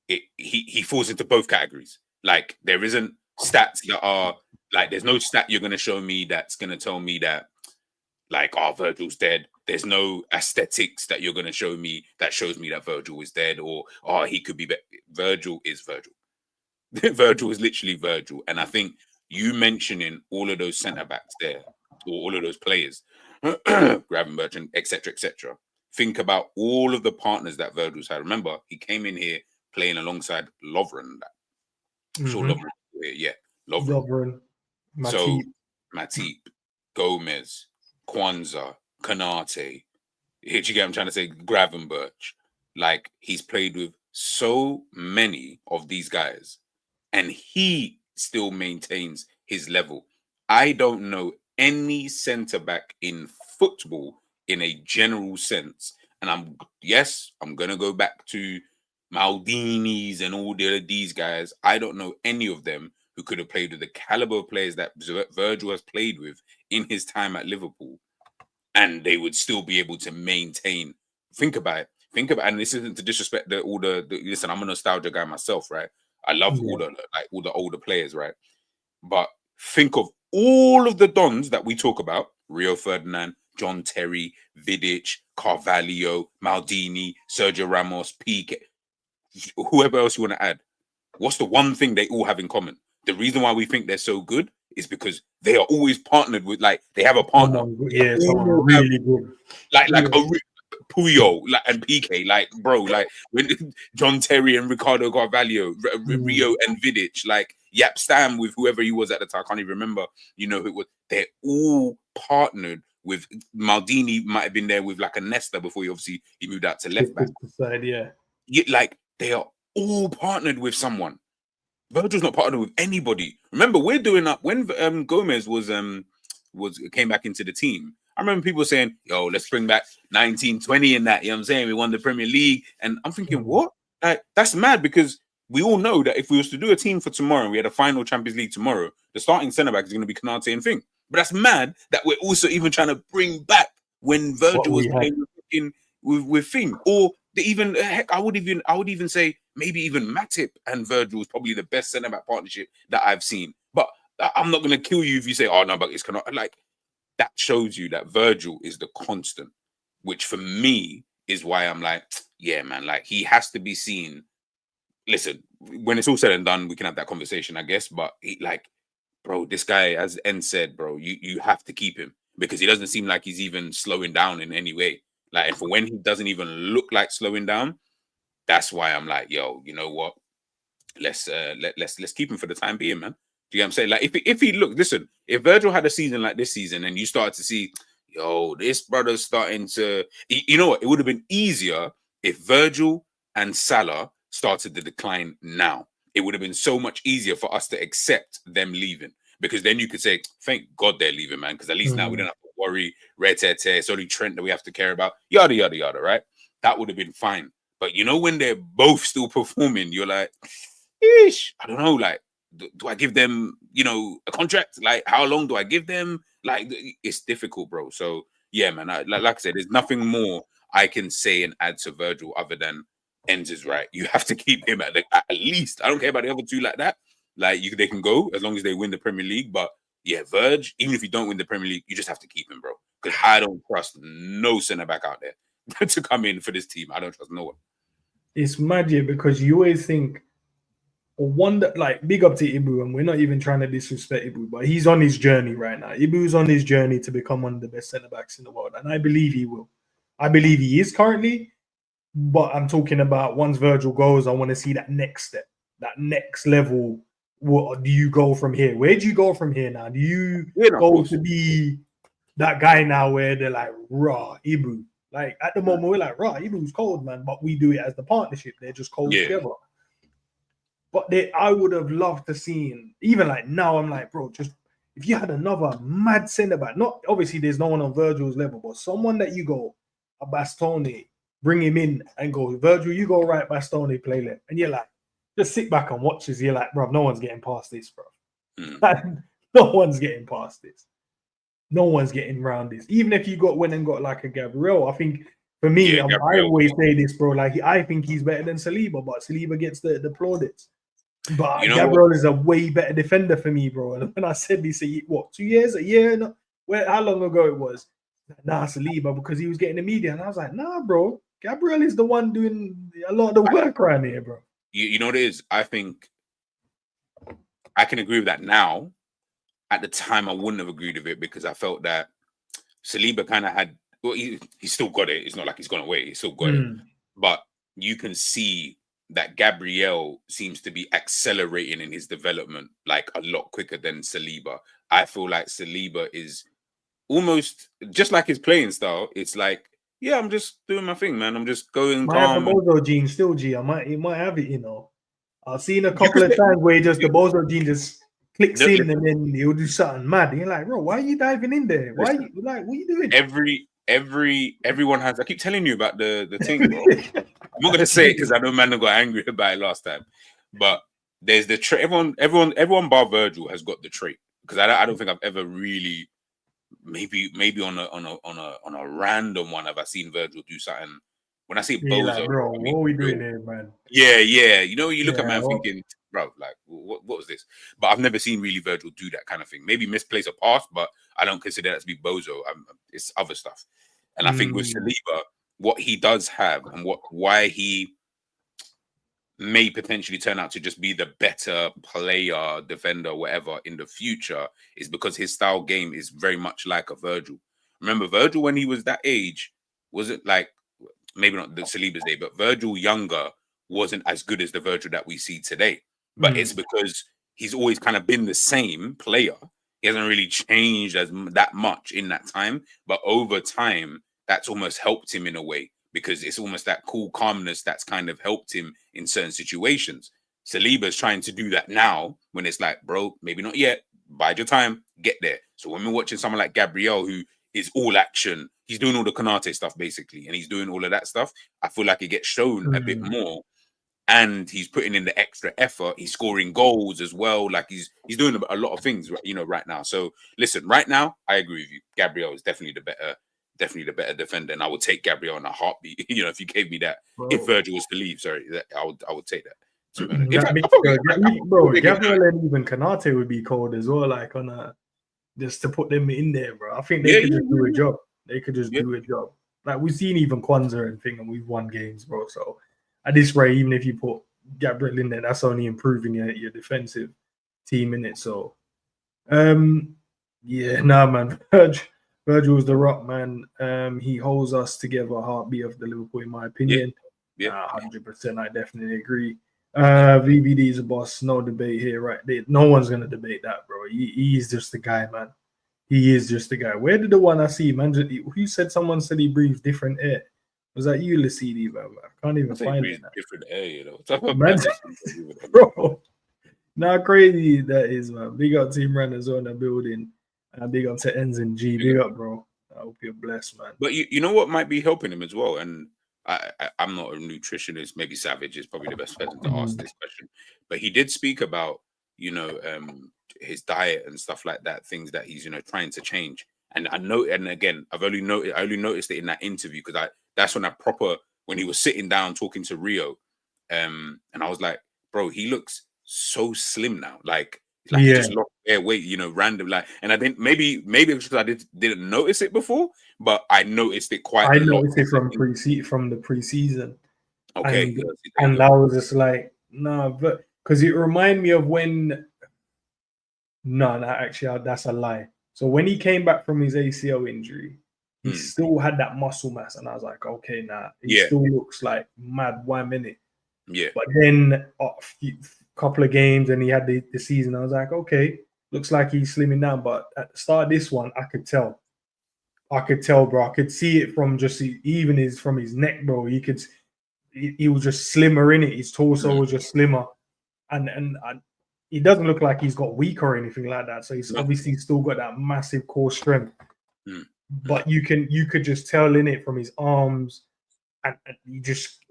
[SPEAKER 2] he falls into both categories. Like, there isn't stats that are like, there's no stat you're going to show me that's going to tell me that, like, Virgil's dead. There's no aesthetics that you're going to show me that shows me that Virgil is dead, or he could be better. Virgil is Virgil. Virgil is literally Virgil. And I think you mentioning all of those centre backs there, or all of those players, Gravenberch and etc. Think about all of the partners that Virgil's had. Remember, he came in here playing alongside Lovren. Sure, Lovren. Yeah, Lovren. So Matip, Gomez, Kwanzaa, Kanate. Here you get, I'm trying to say, Gravenberch. Like, he's played with so many of these guys, and he still maintains his level. I don't know any centre back in football in a general sense, and I'm gonna go back to Maldini's and all these guys. I don't know any of them who could have played with the caliber of players that Virgil has played with in his time at Liverpool, and they would still be able to maintain. Think about it, and this isn't to disrespect listen, I'm a nostalgia guy myself, right? I love all the older players, right? But think of all of the Dons that we talk about: Rio Ferdinand, John Terry, Vidic, Carvalho, Maldini, Sergio Ramos, Piqué, whoever else you want to add. What's the one thing they all have in common? The reason why we think they're so good is because they are always partnered with, like, they have a partner.
[SPEAKER 1] Someone really good.
[SPEAKER 2] Puyol and PK, like bro, like when John Terry and Ricardo Carvalho, Rio and Vidic, like Yap Stam with whoever he was at the time, I can't even remember. You know who it was. They're all partnered with Maldini. Might have been there with like a Nesta before he moved out to left back.
[SPEAKER 1] Side, yeah,
[SPEAKER 2] like they are all partnered with someone. Virgil's not partnered with anybody. Remember, we're doing up when Gomez came back into the team. I remember people saying, "Yo, let's bring back 1920 and that." You know what I'm saying? We won the Premier League, and I'm thinking, what? Like that's mad because we all know that if we was to do a team for tomorrow, and we had a final Champions League tomorrow, the starting centre back is going to be Konate and Fink. But that's mad that we're also even trying to bring back when Virgil was playing with Fink, or even heck, I would even say maybe even Matip and Virgil is probably the best centre back partnership that I've seen. But I'm not going to kill you if you say, "Oh no, but it's Konate." Like. That shows you that Virgil is the constant, which for me is why I'm like, yeah, man, like he has to be seen. Listen, when it's all said and done, we can have that conversation, I guess. But bro, this guy, as N said, bro, you have to keep him because he doesn't seem like he's even slowing down in any way. Like, and for when he doesn't even look like slowing down, that's why I'm like, yo, you know what? Let's keep him for the time being, man. Do you know what I'm saying? Like, if he look, listen, if Virgil had a season like this season and you start to see, yo, this brother's starting to, you know what? It would have been easier if Virgil and Salah started to decline now. It would have been so much easier for us to accept them leaving because then you could say, thank God they're leaving, man, because at least now we don't have to worry, it's only Trent that we have to care about, yada, yada, yada, right? That would have been fine. But you know, when they're both still performing, you're like, ish, I don't know, like, do I give them, a contract? Like, how long do I give them? Like, it's difficult, bro. So, yeah, man, like I said, there's nothing more I can say and add to Virgil other than Enz is right. You have to keep him at least. I don't care about the other two like that. Like, they can go as long as they win the Premier League. But, yeah, Virg, even if you don't win the Premier League, you just have to keep him, bro. Because I don't trust no centre-back out there to come in for this team. I don't trust no one.
[SPEAKER 1] It's magic because you always think, like, big up to Ibu, and we're not even trying to disrespect Ibu, but he's on his journey right now. Ibu's on his journey to become one of the best centre backs in the world, and I believe he will. I believe he is currently, but I'm talking about once Virgil goes, I want to see that next step, that next level. What do you go from here? Where do you go from here now? Do you go to be that guy now where they're like, raw, Ibu? Like, at the moment, we're like, raw, Ibu's cold, man, but we do it as the partnership. They're just cold together. But I would have loved to see, even like now, I'm like, bro, just if you had another mad centre back, not obviously there's no one on Virgil's level, but someone that you go, a Bastoni, bring him in and go, Virgil, you go right, Bastoni, play left. And you're like, just sit back and watch this. You're like, bro, no one's getting past this, bro. No one's getting past this. No one's getting around this. Even if you went and got like a Gabriel, I think for me, I always say this, bro, like I think he's better than Saliba, but Saliba gets the plaudits. But Gabriel is a way better defender for me, bro. And when I said this, what, 2 years, a year? No, how long ago it was? Nah, Saliba, because he was getting the media. And I was like, nah, bro. Gabriel is the one doing a lot of the work around here, bro.
[SPEAKER 2] You know what it is? I think I can agree with that now. At the time, I wouldn't have agreed with it because I felt that Saliba kind of had, well, he still got it. It's not like he's gone away. He still got it. But you can see that Gabriel seems to be accelerating in his development like a lot quicker than Saliba. I feel like Saliba is almost just like his playing style. It's like, yeah, I'm just doing my thing, man. I'm just going calm.
[SPEAKER 1] The Bozo gene still, G. He might have it, I've seen a couple of times where the Bozo gene just clicks in and then he'll do something mad. And you're like, bro, why are you diving in there? Why are you like, what are you doing?
[SPEAKER 2] Everyone has. I keep telling you about the thing, bro. I'm not gonna say it because I know man got angry about it last time. But there's the trait. Everyone bar Virgil has got the trait because I don't think I've ever really, maybe on a random one have I seen Virgil do something. When I say Bozo,
[SPEAKER 1] like, bro, what are we doing here, man?
[SPEAKER 2] Yeah. You look at man thinking, bro, like, what was this? But I've never seen really Virgil do that kind of thing. Maybe misplace a pass, but I don't consider that to be Bozo. It's other stuff. And I think with Saliba, what he does have and why he may potentially turn out to just be the better player, defender, whatever in the future is because his style game is very much like a Virgil. Remember, Virgil, when he was that age, was it like, maybe not the Saliba's day, but Virgil younger wasn't as good as the Virgil that we see today. But it's because he's always kind of been the same player. He hasn't really changed that much in that time. But over time, that's almost helped him in a way, because it's almost that cool calmness that's kind of helped him in certain situations. Saliba's trying to do that now when it's like, bro, maybe not yet. Bide your time, get there. So when we're watching someone like Gabriel, who is all action, he's doing all the Konate stuff basically, and he's doing all of that stuff, I feel like it gets shown a bit more. And he's putting in the extra effort. He's scoring goals as well. Like he's doing a lot of things, you know, right now. So listen, right now, I agree with you. Gabriel is definitely the better defender, and I would take Gabriel in a heartbeat. You know, if you gave me that, if Virgil was to leave, I would take that.
[SPEAKER 1] Gabriel and even Konate would be cold as well. Like just to put them in there, bro. I think they could just do a job. They could just do a job. Like we've seen even Kwanzaa and thing, and we've won games, bro. So at this rate, even if you put Gabriel in there, that's only improving your defensive team in it. So, man. Virgil's the rock, man. He holds us together, heartbeat of the Liverpool, in my opinion. 100%. I definitely agree. VVD's a boss. No debate here, right? No one's gonna debate that, bro. He is just the guy, man. He is just the guy. Where did the one I see, man? Who said someone said he breathes different air? Was that you, Lasidi, man? I can't even find it.
[SPEAKER 2] Different air, you know.
[SPEAKER 1] Man, bro, now crazy that is, man. Big up Team Runners on the building. Big up to Enz and G. Big up, bro. I hope you're blessed, man.
[SPEAKER 2] But you know what might be helping him as well, and I'm not a nutritionist. Maybe Savage is probably the best person to ask this question. But he did speak about, you know, his diet and stuff like that, things that he's, you know, trying to change. And I know, and again, I only noticed it in that interview, because that's when he was sitting down talking to Rio, and I was like, bro, he looks so slim now, like he just lost their weight, you know, random, like. And I think maybe it's because I didn't notice it before, but I noticed it quite a lot.
[SPEAKER 1] I noticed it from the preseason.
[SPEAKER 2] Okay,
[SPEAKER 1] and I was just like, nah, but because it reminded me of when. No, actually, that's a lie. So when he came back from his ACL injury, he still had that muscle mass, and I was like, okay, nah, he still looks like mad 1 minute.
[SPEAKER 2] Yeah.
[SPEAKER 1] But then a couple of games, and he had the season. I was like, okay, looks like he's slimming down. But at the start of this one, I could tell, bro. I could see it from just from his neck, bro. He was just slimmer in it. His torso was just slimmer, and he doesn't look like he's got weak or anything like that. So he's obviously still got that massive core strength. But you could just tell in it from his arms,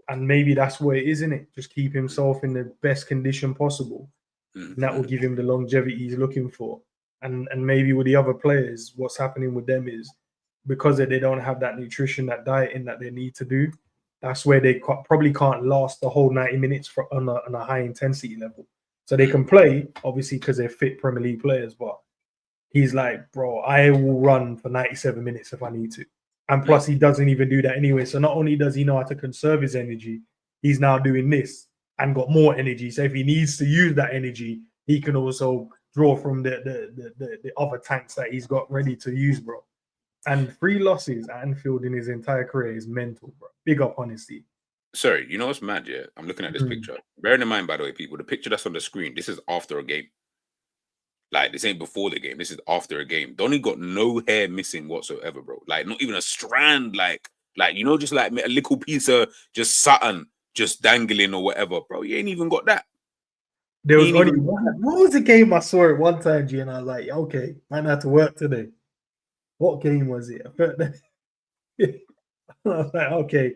[SPEAKER 1] and maybe that's where it is, in it. Just keep himself in the best condition possible, and that will give him the longevity he's looking for. And maybe with the other players, what's happening with them is because they don't have that nutrition, that dieting that they need to do. That's where they probably can't last the whole 90 minutes on a high intensity level. So they can play, obviously, because they're fit Premier League players. But he's like, bro, I will run for 97 minutes if I need to. And plus, he doesn't even do that anyway. So not only does he know how to conserve his energy, he's now doing this and got more energy. So if he needs to use that energy, he can also draw from the other tanks that he's got ready to use, bro. And 3 losses at Anfield in his entire career is mental, bro. Big up, honesty.
[SPEAKER 2] Sorry, you know what's mad? Yeah, I'm looking at this picture. Bearing in mind, by the way, people, the picture that's on the screen, this is after a game. Like, this ain't before the game. This is after a game. Donny got no hair missing whatsoever, bro. Like, not even a strand. Like you know, just like a little piece of just something just dangling or whatever, bro. You ain't even got that.
[SPEAKER 1] There was only what was the game I saw it one time, G, and I was like, okay, might have to work today. What game was it? I was like, okay.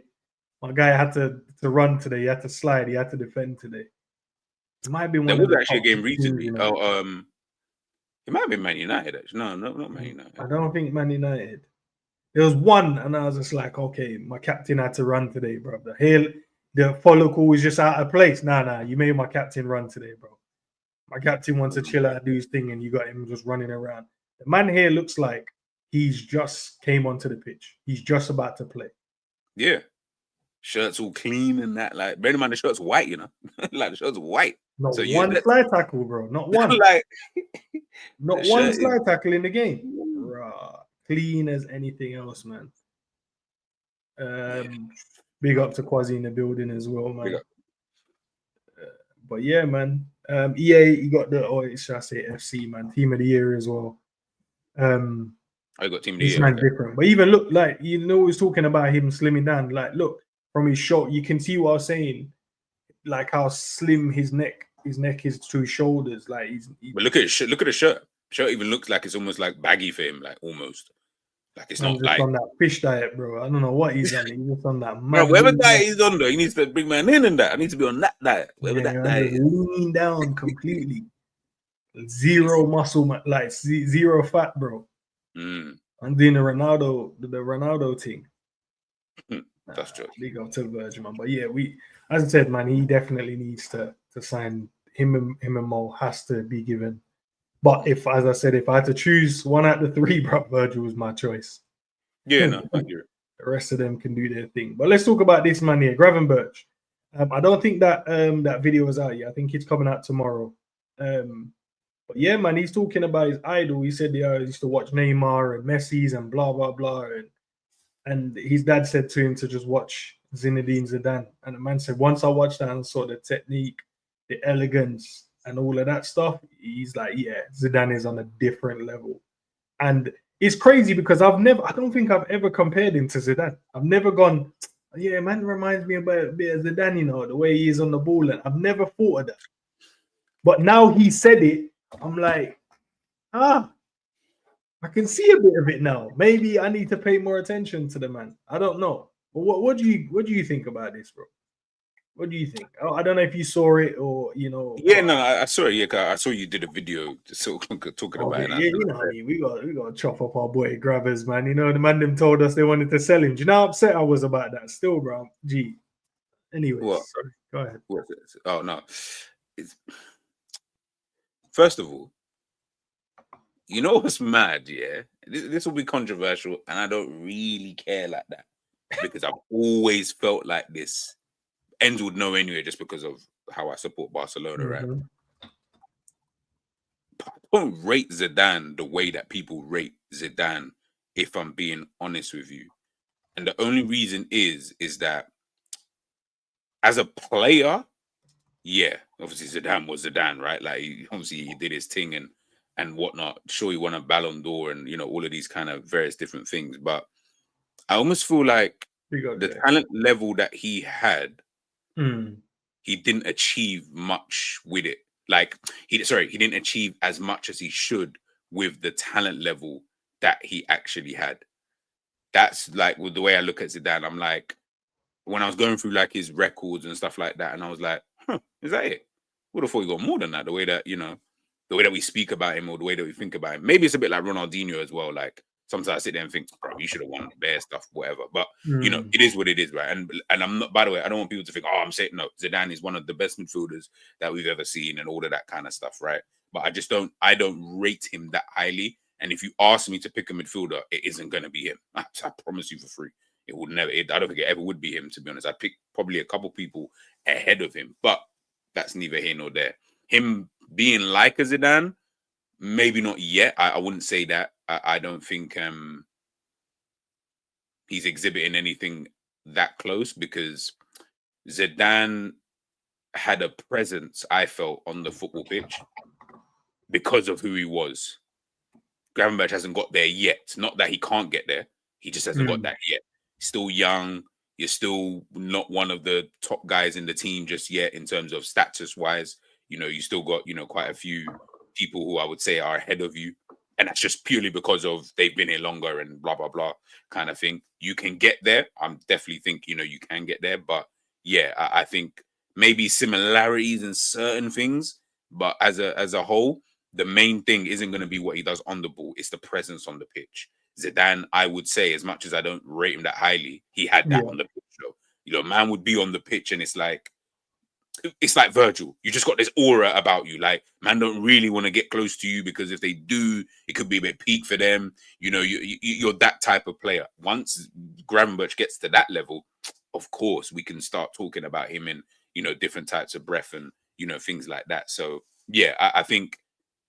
[SPEAKER 1] My guy had to run today. He had to slide. He had to defend today. It might be one.
[SPEAKER 2] There was actually a game recently. You know? It might have been Man United. Actually, no, not Man United.
[SPEAKER 1] I don't think Man United. There was one, and I was just like, okay, my captain had to run today, bro. The follow was just out of place. Nah, you made my captain run today, bro. My captain wants to chill out and do his thing, and you got him just running around. The man here looks like he's just came onto the pitch. He's just about to play.
[SPEAKER 2] Yeah. Shirt's all clean and that. Like, bear in mind, the shirt's white, you know? Like, the shirt's white.
[SPEAKER 1] Not so one slide tackle, bro. Not one. Not one slide tackle in the game. Clean as anything else, man. Big up to Quasi in the building as well, man.
[SPEAKER 2] Big up.
[SPEAKER 1] But yeah, man. EA, you got the, or should I say FC, man, team of the year as well.
[SPEAKER 2] I got team of the
[SPEAKER 1] This
[SPEAKER 2] year.
[SPEAKER 1] man's different. But even look, like, you know, he's talking about him slimming down. Like, look, from his shot, you can see what I was saying. Like how slim his neck is to his shoulders. Like
[SPEAKER 2] but look at the shirt. Shirt even looks like it's almost like baggy for him, like almost. Like it's not
[SPEAKER 1] just
[SPEAKER 2] like
[SPEAKER 1] on that fish diet, bro. I don't know what he's on. He's just on that.
[SPEAKER 2] Bro, whatever diet he's on, though, he needs to bring man in that. I need to be on that diet. Whatever that diet is.
[SPEAKER 1] Lean down completely. Zero muscle, like zero fat, bro. I'm doing the Ronaldo thing.
[SPEAKER 2] That's true.
[SPEAKER 1] Big up to Virgil, man. But yeah, as I said, man, he definitely needs to sign. Him and Mo has to be given. But if, as I said, if I had to choose one out of the three, bro, Virgil was my choice.
[SPEAKER 2] Yeah, no, I hear it.
[SPEAKER 1] The rest of them can do their thing. But let's talk about this man here, Gravenberch. I don't think that that video is out yet. I think it's coming out tomorrow. But yeah, man, he's talking about his idol. He said he used to watch Neymar and Messi's and blah blah blah, and his dad said to him to just watch Zinedine Zidane. And the man said, once I watched that and saw the technique, the elegance, and all of that stuff, he's like, yeah, Zidane is on a different level. And it's crazy because I don't think I've ever compared him to Zidane. I've never gone, yeah, man, reminds me about a bit of Zidane, you know, the way he is on the ball. And I've never thought of that. But now he said it, I'm like, I can see a bit of it now. Maybe I need to pay more attention to the man. I don't know. But what do you think about this, bro? What do you think? I don't know if you saw it or, you know.
[SPEAKER 2] Yeah, no, I saw it. Yeah, I saw you did a video talking about it.
[SPEAKER 1] Yeah, you know what I mean? We got to chop up our boy Grabbers, man. You know, the man them told us they wanted to sell him. Do you know how upset I was about that? Still, bro. Gee. Anyway, sorry. Go ahead.
[SPEAKER 2] Oh, no. First of all, you know what's mad, yeah? This will be controversial, and I don't really care like that because I've always felt like this. Ends would know anyway, just because of how I support Barcelona, right? But I don't rate Zidane the way that people rate Zidane, if I'm being honest with you. And the only reason is that as a player, yeah, obviously Zidane was Zidane, right? Like, obviously he did his thing and whatnot. Sure, he won a Ballon d'Or and, you know, all of these kind of various different things. But I almost feel like the talent level that he had, he didn't achieve much with it. Like, he didn't achieve as much as he should with the talent level that he actually had. That's like with the way I look at Zidane. I'm like, when I was going through like his records and stuff like that, and I was like, is that it? Would have thought he got more than that. The way that, you know, the way that we speak about him or the way that we think about him. Maybe it's a bit like Ronaldinho as well. Like, sometimes I sit there and think, bro, you should have won the bare stuff, whatever. But, you know, it is what it is, right? And I'm not, by the way, I don't want people to think, I'm saying, no, Zidane is one of the best midfielders that we've ever seen and all of that kind of stuff, right? But I don't rate him that highly. And if you ask me to pick a midfielder, it isn't going to be him. I promise you for free. It would never, I don't think it ever would be him, to be honest. I'd pick probably a couple people ahead of him, but that's neither here nor there. Him being like a Zidane, maybe not yet. I wouldn't say that. I don't think he's exhibiting anything that close, because Zidane had a presence, I felt, on the football pitch because of who he was. Gravenberch hasn't got there yet. Not that he can't get there. He just hasn't got that yet. He's still young. You're still not one of the top guys in the team just yet in terms of status-wise. You know, you still got, you know, quite a few people who I would say are ahead of you. And that's just purely because of they've been here longer and blah, blah, blah kind of thing. You can get there. I definitely think, you know, you can get there. But yeah, I think maybe similarities in certain things. But as a whole, the main thing isn't going to be what he does on the ball. It's the presence on the pitch. Zidane, I would say, as much as I don't rate him that highly, he had that on the pitch, though. You know, man would be on the pitch and it's like Virgil. You just got this aura about you. Like, man don't really want to get close to you because if they do, it could be a bit peak for them. You know, you're that type of player. Once Gravenberch gets to that level, of course, we can start talking about him in, you know, different types of breath and, you know, things like that. So, yeah, I think,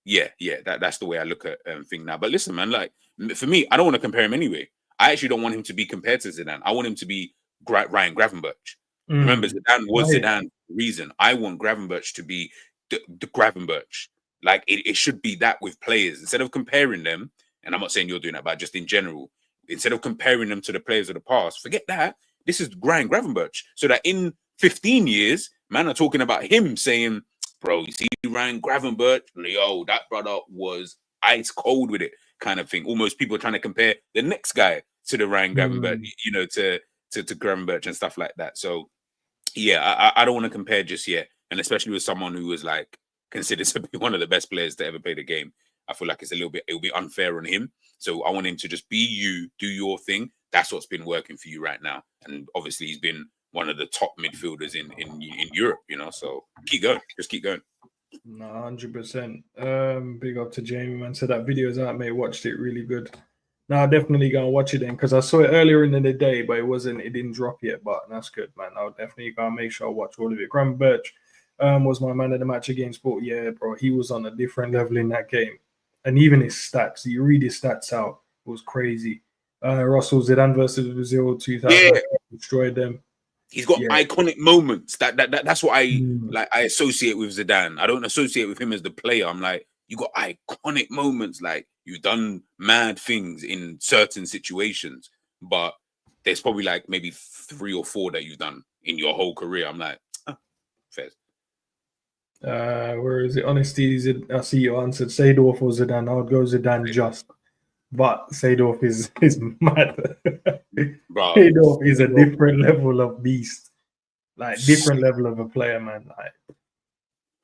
[SPEAKER 2] that's the way I look at things now. But listen, man, like, for me, I don't want to compare him anyway. I actually don't want him to be compared to Zidane. I want him to be Ryan Gravenberch. Remember, Zidane was Zidane's reason. I want Gravenberch to be the Gravenberch. Like it should be that with players. Instead of comparing them, and I'm not saying you're doing that, but just in general, instead of comparing them to the players of the past, forget that. This is Ryan Gravenberch. So that in 15 years, man are talking about him saying, bro, you see Ryan Gravenberch? Yo, that brother was ice cold with it, kind of thing. Almost people trying to compare the next guy to the Ryan Gravenberch, you know, to Gravenberch and stuff like that. So yeah, I don't want to compare just yet. And especially with someone who was like considered to be one of the best players to ever play the game. I feel like it'll be unfair on him. So I want him to just be you, do your thing. That's what's been working for you right now. And obviously he's been one of the top midfielders in Europe, you know. So keep going. Just keep going.
[SPEAKER 1] No, 100%. Big up to Jamie, man. So that video's out, mate. Watched it, really good. No, I'll definitely go and watch it then, because I saw it earlier in the day, but it didn't drop yet. But that's good, man. I'll definitely go and make sure I watch all of it. Gravenberch was my man of the match against Sport. Yeah, bro, he was on a different level in that game. And even his stats, you read his stats out, it was crazy. Russell Zidane versus Brazil 2000, destroyed them.
[SPEAKER 2] He's got iconic moments. That's what I like. I associate with Zidane. I don't associate with him as the player. I'm like, you got iconic moments. Like you've done mad things in certain situations, but there's probably like maybe 3 or 4 that you've done in your whole career. I'm like, fair.
[SPEAKER 1] Where is it? Honesty, I see you answered Seedorf or Zidane. I would go Zidane just. But Seedorf is mad. Bro, Seedorf is a different level of beast. Like different level of a player, man. Like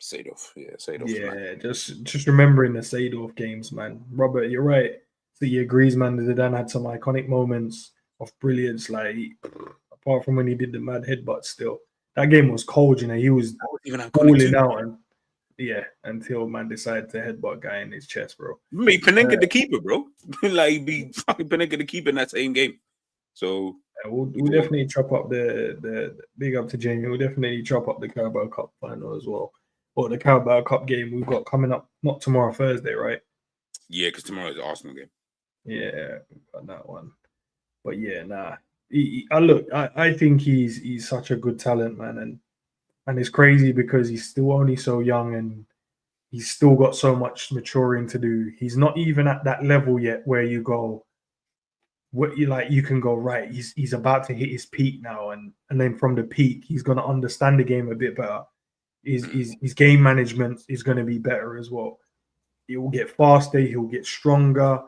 [SPEAKER 2] Seedorf.
[SPEAKER 1] Yeah, just remembering the Seedorf games, man. Robert, you're right. So he agrees, man. Zidane had some iconic moments of brilliance. Like apart from when he did the mad headbutt, still that game was cold. You know, he was falling out, and until man decided to headbutt guy in his chest, bro.
[SPEAKER 2] He Panenka the keeper, bro. Like he be fucking Panenka the keeper in that same game. So
[SPEAKER 1] we'll definitely chop up the big up to Jamie. We'll definitely chop up the Carabao Cup final as well, or the Carabao Cup game we've got coming up. Not tomorrow, Thursday, right?
[SPEAKER 2] Yeah, because tomorrow is the Arsenal game.
[SPEAKER 1] Yeah, we've got that one. But yeah, nah. I think he's such a good talent, man, and it's crazy because he's still only so young and he's still got so much maturing to do. He's not even at that level yet where you go, you can go, right, he's about to hit his peak now, and then from the peak he's going to understand the game a bit better. His game management is going to be better as well. He will get faster, he'll get stronger.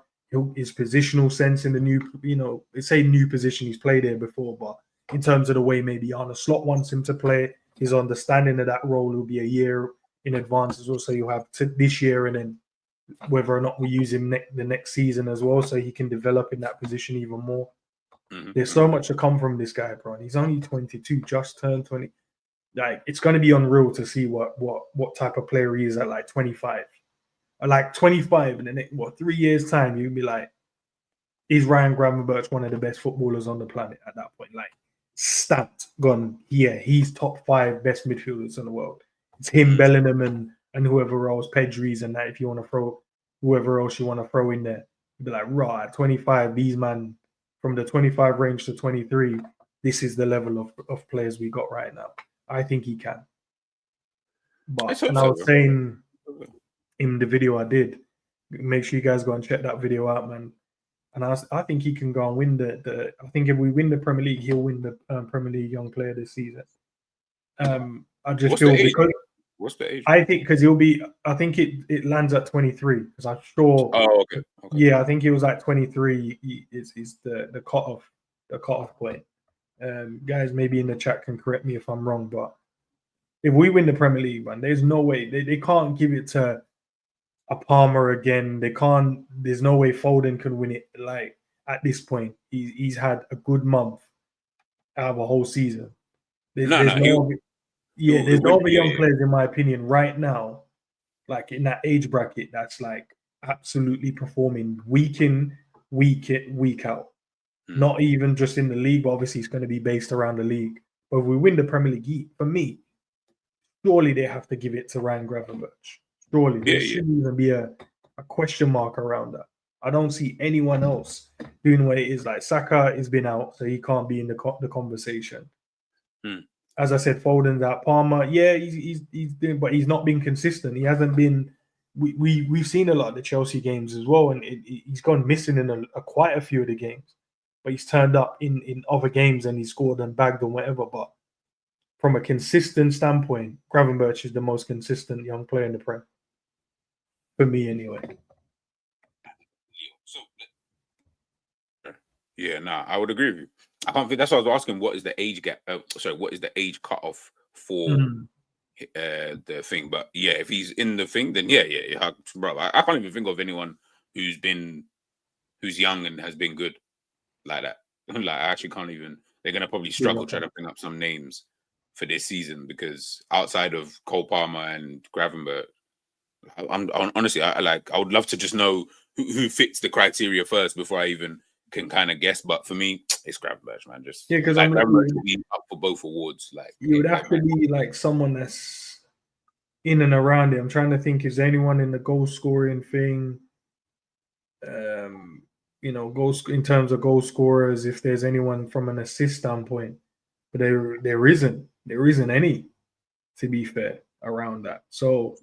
[SPEAKER 1] His positional sense in the new, say new position, he's played there before, but in terms of the way maybe Arne Slot wants him to play, his understanding of that role will be a year in advance as well. So you'll have this year, and then whether or not we use him the next season as well, so he can develop in that position even more. There's so much to come from this guy, bro. He's only 22, just turned 20. Like it's going to be unreal to see what type of player he is at like 25. Like 25 in the next 3 years time, you'd be like, is Ryan Gravenberch one of the best footballers on the planet at that point? Like stamped, gone. Yeah, he's top 5 best midfielders in the world. It's him, Bellingham, and whoever else, Pedri's, and that. If you want to throw whoever else you want to throw in there, you'd be like, raw at 25. These man from the 25 range to 23. This is the level of players we got right now. I think he can. But I was saying in the video I did, make sure you guys go and check that video out, man. And I think he can go and win I think if we win the Premier League, he'll win the Premier League Young Player this season. I just feel because
[SPEAKER 2] what's the age?
[SPEAKER 1] I think because he'll be. I think it lands at 23 because I'm sure.
[SPEAKER 2] Oh, okay.
[SPEAKER 1] Yeah, I think he was at 23. Is the cutoff point. Guys, maybe in the chat can correct me if I'm wrong, but if we win the Premier League, man, there's no way they can't give it to a Palmer again. They can't. There's no way Foden can win it. Like at this point, he's had a good month out of a whole season. There's no other young players, in my opinion, right now, like in that age bracket, that's like absolutely performing week in, week out. Not even just in the league, but obviously it's going to be based around the league. But if we win the Premier League, for me, surely they have to give it to Ryan Gravenberch. Surely there shouldn't even be a question mark around that. I don't see anyone else doing what it is. Like Saka has been out, so he can't be in the conversation. As I said, Foden's out. Palmer, yeah, he's doing, but he's not been consistent. He hasn't been. We've seen a lot of the Chelsea games as well, and he's gone missing in quite a few of the games. But he's turned up in other games and he scored and bagged and whatever. But from a consistent standpoint, Gravenberch is the most consistent young player in the Prem. For me, anyway.
[SPEAKER 2] Yeah, I would agree with you. I can't think. That's why I was asking. What is the age gap? What is the age cutoff for the thing? But yeah, if he's in the thing, then yeah. Bro, I can't even think of anyone who's young and has been good like that. Like I actually can't even. They're gonna probably struggle trying to bring up some names for this season because outside of Cole Palmer and Gravenberch, I'm honestly, I would love to just know who fits the criteria first before I even can kind of guess. But for me, it's Gravenberch, man. Just
[SPEAKER 1] because
[SPEAKER 2] like Gravenberch will be up for both awards. Like
[SPEAKER 1] you would have to be like someone that's in and around it. I'm trying to think, is there anyone in the goal scoring thing? Goals in terms of goal scorers, if there's anyone from an assist standpoint, but there isn't any, to be fair, around that. So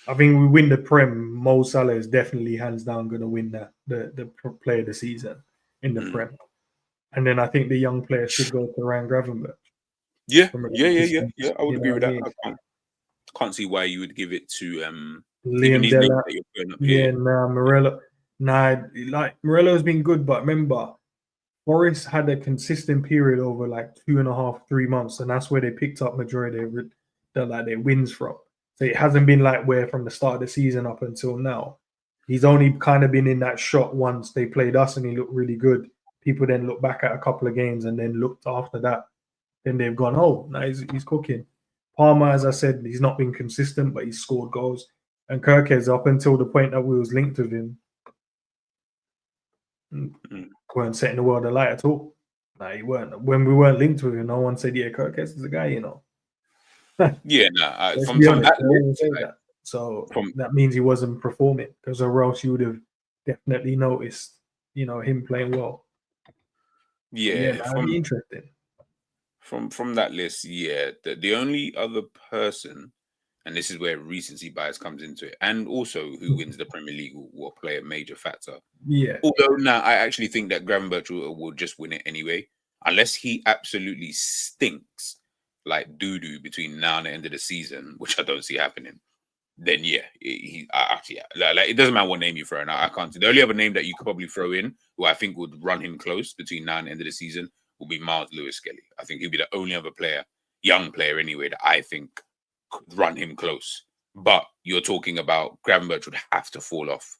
[SPEAKER 1] I think we win the Prem. Mo Salah is definitely hands down going to win the player of the season in the Prem, and then I think the young player should go to Ryan Gravenberch.
[SPEAKER 2] Yeah. I would agree with that. I can't see why you would give it to
[SPEAKER 1] Liam Della. Morello. Morello's been good, but remember, Forest had a consistent period over like 2.5-3 months, and that's where they picked up majority of their wins from. So it hasn't been like where from the start of the season up until now. He's only kind of been in that shot once they played us, and he looked really good. People then look back at a couple of games and then looked after that. Then they've gone, oh, now he's cooking. Palmer, as I said, he's not been consistent, but he's scored goals. And Kirkes, up until the point that we was linked with him, weren't setting the world alight at all. Nah, he weren't. When we weren't linked with him, no one said, yeah, Kirkes is a guy,
[SPEAKER 2] Yeah,
[SPEAKER 1] from that. So that means he wasn't performing, because or else you would have definitely noticed, him playing well.
[SPEAKER 2] Yeah,
[SPEAKER 1] that'd be interesting.
[SPEAKER 2] From that list, the only other person, and this is where recency bias comes into it, and also who wins the Premier League will play a major factor.
[SPEAKER 1] Yeah.
[SPEAKER 2] Although now I actually think that Gravenberch will just win it anyway, unless he absolutely stinks like doo-doo between now and the end of the season, which I don't see happening. Then it doesn't matter what name you throw in. I can't see. The only other name that you could probably throw in, who I think would run him close between now and the end of the season, will be Miles Lewis-Skelly. I think he'll be the only other player, young player anyway, that I think could run him close. But you're talking about Gravenberch would have to fall off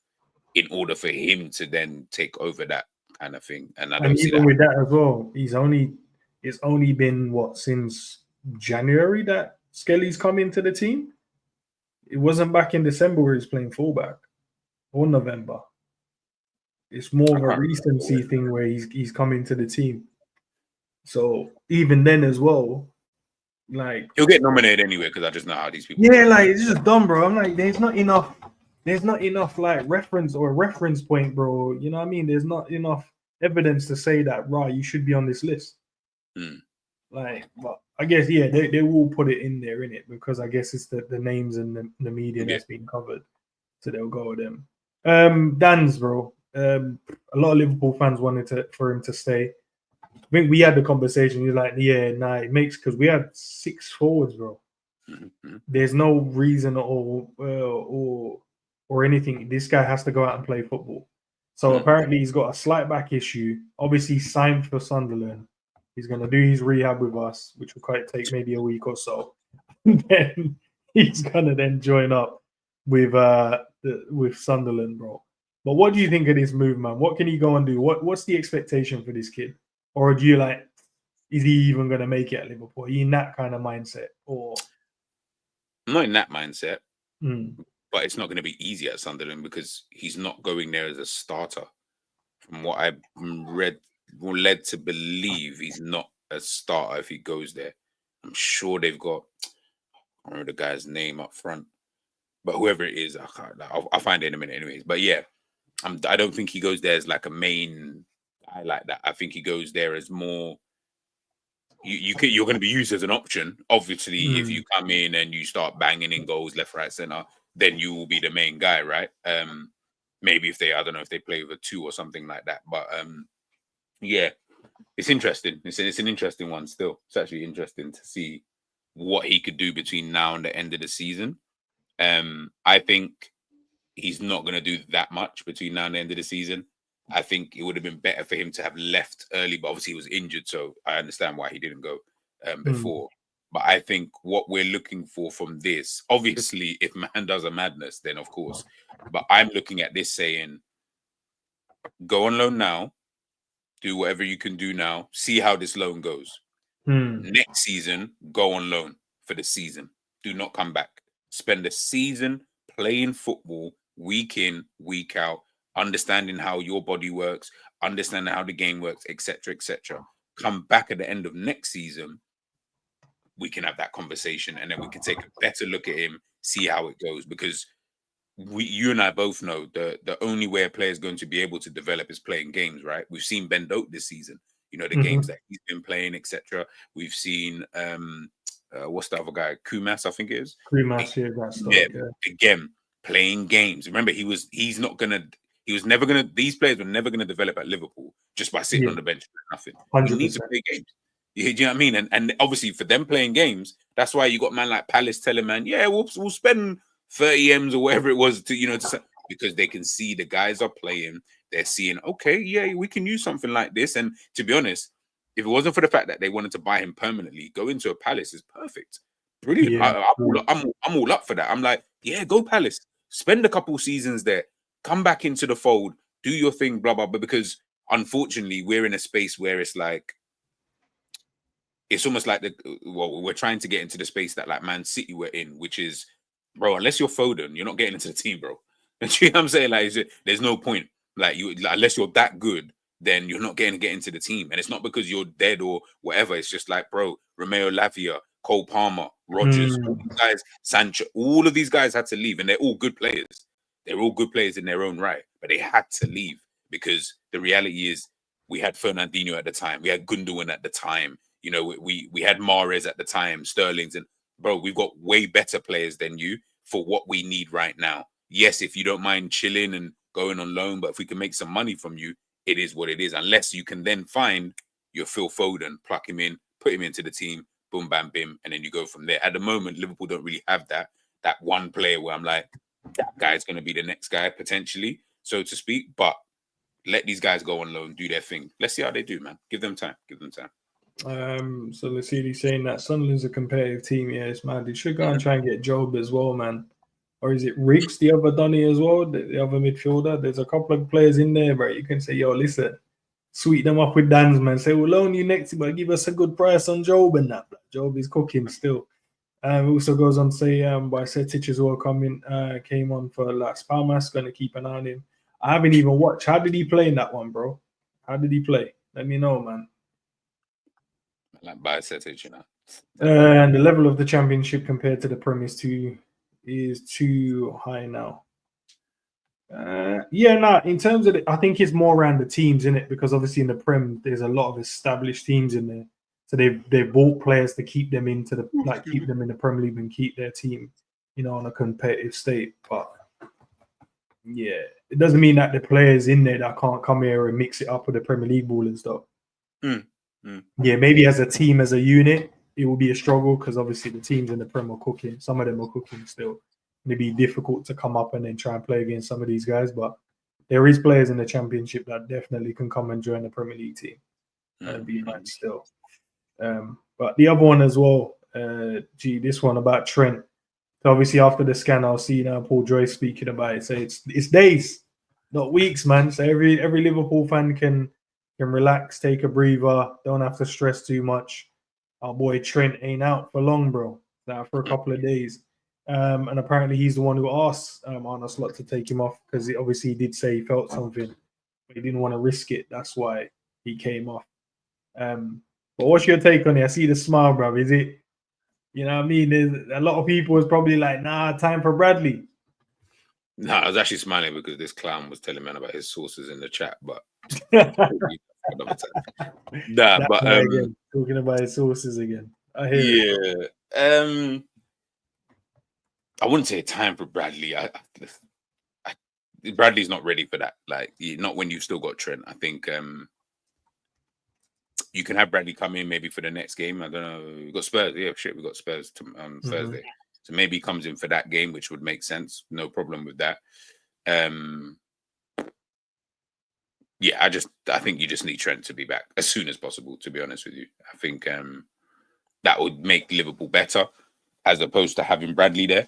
[SPEAKER 2] in order for him to then take over that kind of thing. And I don't see that.
[SPEAKER 1] With that as well, it's only been since January that Skelly's come into the team. It wasn't back in December where he's playing fullback, or November. It's more of a recency thing where he's come into the team. So even then as well, like
[SPEAKER 2] he'll get nominated anyway, because I just know how these people.
[SPEAKER 1] Yeah, like it's just dumb, bro. I'm like, there's not enough like reference point, bro. You know what I mean? There's not enough evidence to say that right, you should be on this list. Like, but I guess they will put it in there, innit? Because I guess it's the names and the media that's been covered, so they'll go with them. Dan's, bro. A lot of Liverpool fans wanted for him to stay. I think we had the conversation. You're like, it makes, because we had 6 forwards, bro. There's no reason or anything. This guy has to go out and play football. So apparently he's got a slight back issue. Obviously, he signed for Sunderland. He's going to do his rehab with us, which will quite take maybe a week or so. Then he's going to then join up with Sunderland, bro. But what do you think of this move, man? What can he go and do? What's the expectation for this kid? Or do you like, is he even going to make it at Liverpool? Are you in that kind of mindset? Or
[SPEAKER 2] I'm not in that mindset, but it's not going to be easy at Sunderland because he's not going there as a starter. From what I've led to believe, he's not a starter if he goes there. I'm sure they've got, I don't remember the guy's name up front, but whoever it is, I'll find it in a minute anyways. But yeah, I don't think he goes there as like a main guy like that. I think he goes there as more. You're going to be used as an option. Obviously, if you come in and you start banging in goals left, right, center, then you will be the main guy, right? Maybe if I don't know if they play with a 2 or something like that. But yeah, it's interesting. It's an interesting one still. It's actually interesting to see what he could do between now and the end of the season. I think he's not going to do that much between now and the end of the season. I think it would have been better for him to have left early, but obviously he was injured, so I understand why he didn't go before. But I think what we're looking for from this, obviously, if man does a madness, then of course. But I'm looking at this saying, go on loan now, do whatever you can do now, see how this loan goes. Next season, go on loan for the season. Do not come back. Spend the season playing football week in, week out, understanding how your body works, understanding how the game works, etc., etc. Come back at the end of next season, we can have that conversation, and then we can take a better look at him, see how it goes. Because you and I both know the only way a player is going to be able to develop is playing games, right? We've seen Ben Doak this season. You know, the games that he's been playing, etc. We've seen what's the other guy? Kumas, I think it is.
[SPEAKER 1] Kumas,
[SPEAKER 2] again, playing games. Remember, he's never gonna. These players were never gonna develop at Liverpool just by sitting on the bench doing nothing.
[SPEAKER 1] 100%.
[SPEAKER 2] You need to play games. Do you know what I mean? And obviously for them playing games, that's why you got man like Palace telling man, yeah, we'll spend 30 M's or whatever it was to because they can see the guys are playing. They're seeing, okay, yeah, we can use something like this. And to be honest, if it wasn't for the fact that they wanted to buy him permanently, go into a Palace is perfect. Brilliant. Yeah. I'm all up for that. I'm like, yeah, go Palace. Spend a couple seasons there. Come back into the fold. Do your thing, blah, blah, blah. Because unfortunately, we're in a space where it's like, it's almost like we're trying to get into the space that like Man City were in, which is, bro, unless you're Foden, you're not getting into the team, bro. You know what I'm saying? Like, there's no point. Unless you're that good, then you're not getting to get into the team. And it's not because you're dead or whatever. It's just like, bro, Romeo Lavia, Cole Palmer, Rodgers, all these guys, Sancho, all of these guys had to leave. And they're all good players. They're all good players in their own right. But they had to leave because the reality is we had Fernandinho at the time. We had Gundogan at the time. You know, we had Mahrez at the time, Sterling's. And, bro, we've got way better players than you for what we need right now. Yes, if you don't mind chilling and going on loan, but if we can make some money from you, it is what it is. Unless you can then find your Phil Foden, pluck him in, put him into the team, boom, bam, bim, and then you go from there. At the moment, Liverpool don't really have that one player where I'm like, that guy's going to be the next guy potentially, so to speak. But let these guys go on loan, do their thing. Let's see how they do, man. Give them time.
[SPEAKER 1] So let's see. He's saying that Sunderland's a competitive team. Yes, man. They should go and try and get Job as well, man. Or is it Riggs, the other Donny as well, the other midfielder? There's a couple of players in there, bro. You can say, yo, listen, sweet them up with Dan's, man. Say, we'll loan you next, but give us a good price on Job and that. Job is cooking still. Also goes on to say, Bajcetic as well came on for Las Palmas, going to keep an eye on him. I haven't even watched. How did he play in that one, bro? How did he play? Let me know, man.
[SPEAKER 2] Like Bajcetic, you know.
[SPEAKER 1] And the level of the championship compared to the Prem is too high now. In terms of I think it's more around the teams in it, because obviously in the Prem there's a lot of established teams in there, so they've bought players to keep them keep them in the Premier League and keep their team, you know, on a competitive state. But yeah, it doesn't mean that the players in there that can't come here and mix it up with the Premier League ball and stuff. Yeah, maybe as a team, as a unit, it will be a struggle because obviously the teams in the Prem are cooking. Some of them are cooking still. It'd be difficult to come up and then try and play against some of these guys, but there is players in the Championship that definitely can come and join the Premier League team and be fine still. But the other one as well, this one about Trent. So obviously after the scan, I'll see now Paul Joyce speaking about it. So it's days, not weeks, man. So every Liverpool fan can relax, take a breather, don't have to stress too much. Our boy Trent ain't out for long, bro. Out for a couple of days. And apparently he's the one who asked Arne Slot to take him off, because obviously he did say he felt something, but he didn't want to risk it. That's why he came off. But what's your take on it? I see the smile, bro. Is it, you know what I mean? There's a lot of people is probably like, nah, time for Bradley.
[SPEAKER 2] No, I was actually smiling because this clown was telling man about his sources in the chat, but another time. Nah,
[SPEAKER 1] That
[SPEAKER 2] but
[SPEAKER 1] guy again, talking about his sources again. I hear it.
[SPEAKER 2] yeah. I wouldn't say time for Bradley. Bradley's not ready for that. Like, not when you've still got Trent. I think you can have Bradley come in maybe for the next game. I don't know. We got Spurs. Yeah, shit, we got Spurs Thursday. So maybe he comes in for that game, which would make sense. No problem with that. Yeah, I think you just need Trent to be back as soon as possible, to be honest with you. I think that would make Liverpool better as opposed to having Bradley there.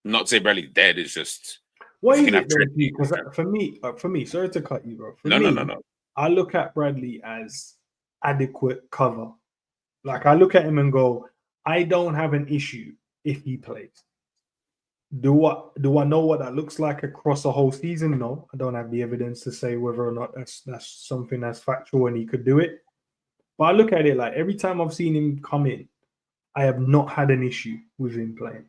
[SPEAKER 2] Not to say Bradley's dead, it's just
[SPEAKER 1] what is it though? Because for me, sorry to cut you, bro.
[SPEAKER 2] No.
[SPEAKER 1] I look at Bradley as adequate cover. Like, I look at him and go, I don't have an issue if he plays. Do I know what that looks like across a whole season? No, I don't have the evidence to say whether or not that's something that's factual and he could do it. But I look at it like every time I've seen him come in, I have not had an issue with him playing.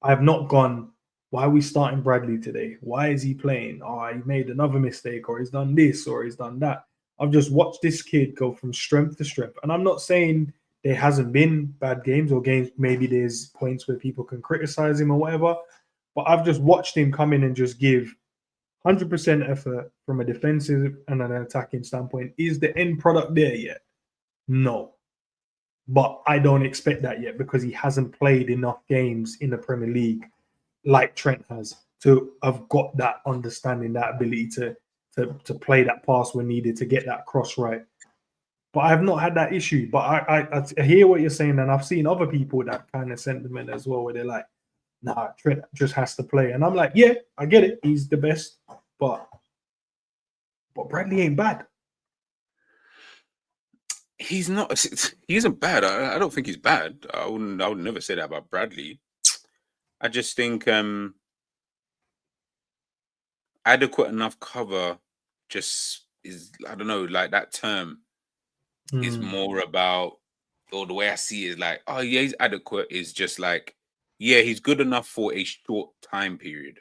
[SPEAKER 1] I have not gone, why are we starting Bradley today? Why is he playing? Oh, he made another mistake, or he's done this, or he's done that. I've just watched this kid go from strength to strength. And I'm not saying there hasn't been bad games or games, maybe there's points where people can criticize him or whatever. But I've just watched him come in and just give 100% effort from a defensive and an attacking standpoint. Is the end product there yet? No. But I don't expect that yet because he hasn't played enough games in the Premier League like Trent has to have got that understanding, that ability to play that pass when needed, to get that cross right. But I have not had that issue. But I hear what you're saying, and I've seen other people that kind of sentiment as well, where they're like, nah, Trent just has to play. And I'm like, yeah, I get it. He's the best. But Bradley ain't bad.
[SPEAKER 2] He's not. He isn't bad. I don't think he's bad. I would never say that about Bradley. I just think adequate enough cover just is, I don't know, like that term is more about, or the way I see it is like, oh yeah, he's adequate is just like, yeah, he's good enough for a short time period.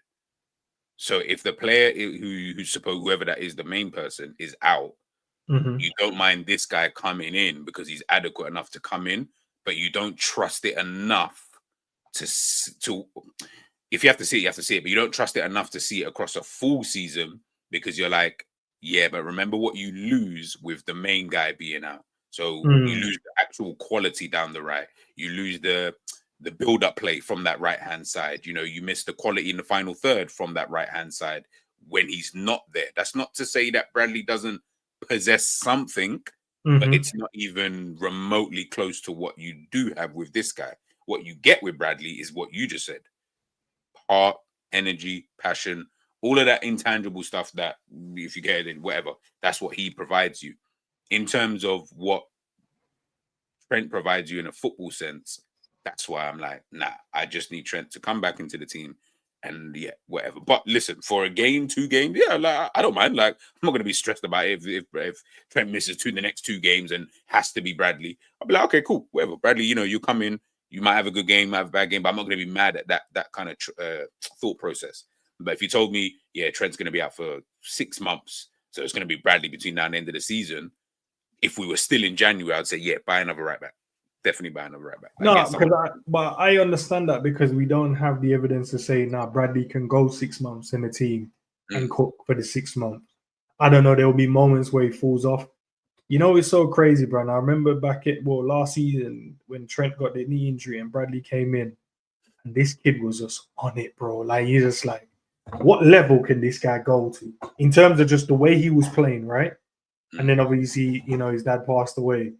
[SPEAKER 2] So if the player who's supposed, whoever that is, the main person is out, you don't mind this guy coming in because he's adequate enough to come in, but you don't trust it enough to if you have to see it, you have to see it, but you don't trust it enough to see it across a full season because you're like, yeah, but remember what you lose with the main guy being out. So you lose the actual quality down the right. You lose the build-up play from that right-hand side. You know, you miss the quality in the final third from that right-hand side when he's not there. That's not to say that Bradley doesn't possess something, but it's not even remotely close to what you do have with this guy. What you get with Bradley is what you just said. Heart, energy, passion, all of that intangible stuff that if you get it, whatever, that's what he provides you. In terms of what Trent provides you in a football sense, that's why I'm like, nah, I just need Trent to come back into the team and yeah, whatever. But listen, for a game, 2 games, yeah, like, I don't mind. Like, I'm not going to be stressed about it if Trent misses the next 2 games and has to be Bradley. I'll be like, okay, cool, whatever. Bradley, you know, you come in, you might have a good game, might have a bad game, but I'm not going to be mad at that kind of thought process. But if you told me, yeah, Trent's going to be out for 6 months, so it's going to be Bradley between now and the end of the season, if we were still in January, I'd say, yeah, buy another right back. Definitely buy another right back.
[SPEAKER 1] But I understand that because we don't have the evidence to say, now Bradley can go 6 months in the team and cook for the 6 months. I don't know. There will be moments where he falls off. You know, it's so crazy, bro. And I remember back at last season when Trent got the knee injury and Bradley came in, and this kid was just on it, bro. Like, he's just like, what level can this guy go to in terms of just the way he was playing, right? And then obviously, you know, his dad passed away.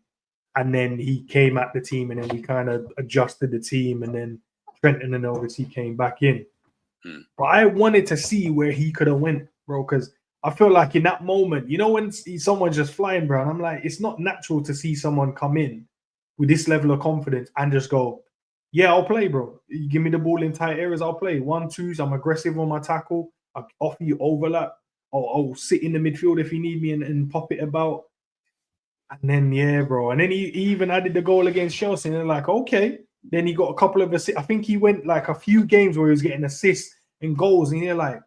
[SPEAKER 1] And then he came at the team and then we kind of adjusted the team. And then Trent and then obviously came back in. But I wanted to see where he could have went, bro, because I feel like in that moment, you know, when someone's just flying, bro, and I'm like, it's not natural to see someone come in with this level of confidence and just go, yeah, I'll play, bro. You give me the ball in tight areas, I'll play. 1-2s, I'm aggressive on my tackle. I'll offer you overlap. I'll sit in the midfield if you need me and pop it about. And then, yeah, bro. And then he even added the goal against Chelsea. And they're like, okay, Then he got a couple of assists. I think he went like a few games where he was getting assists and goals, and you're like,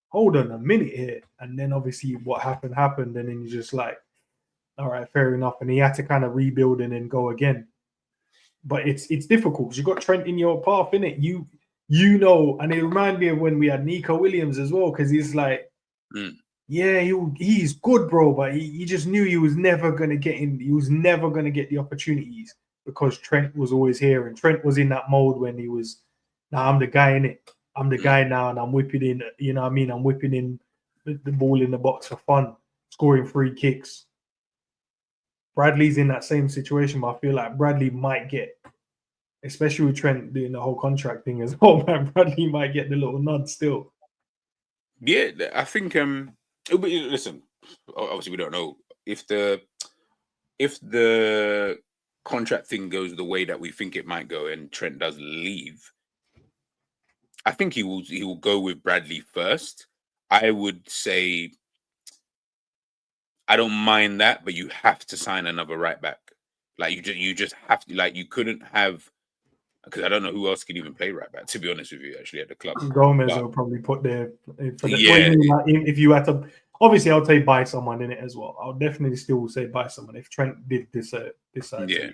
[SPEAKER 1] hold on a minute here. And then obviously what happened, and then you're just like, all right, fair enough. And he had to kind of rebuild and then go again. But it's difficult because you got Trent in your path, innit? You know, and it reminded me of when we had Nico Williams as well, because he's like, yeah, he's good, bro, but he just knew he was never gonna get in. He was never gonna get the opportunities because Trent was always here, and Trent was in that mode when he was, nah, I'm the guy in it. I'm the guy now, and I'm whipping in. You know what I mean? I'm whipping in the ball in the box for fun, scoring free kicks. Bradley's in that same situation, but I feel like Bradley might get, especially with Trent doing the whole contract thing as well, man. Bradley might get the little nod still.
[SPEAKER 2] Yeah, I think. Listen, obviously we don't know if the contract thing goes the way that we think it might go, and Trent does leave. I think he will go with Bradley first. I would say I don't mind that, but you have to sign another right back. Like you just have to. Like you couldn't have, because I don't know who else can even play right back. To be honest with you, actually at the club,
[SPEAKER 1] Gomez will probably put there for the.
[SPEAKER 2] Yeah,
[SPEAKER 1] if you had to, obviously I'll say buy someone in it as well. I'll definitely still say buy someone if Trent did decide.
[SPEAKER 2] Yeah,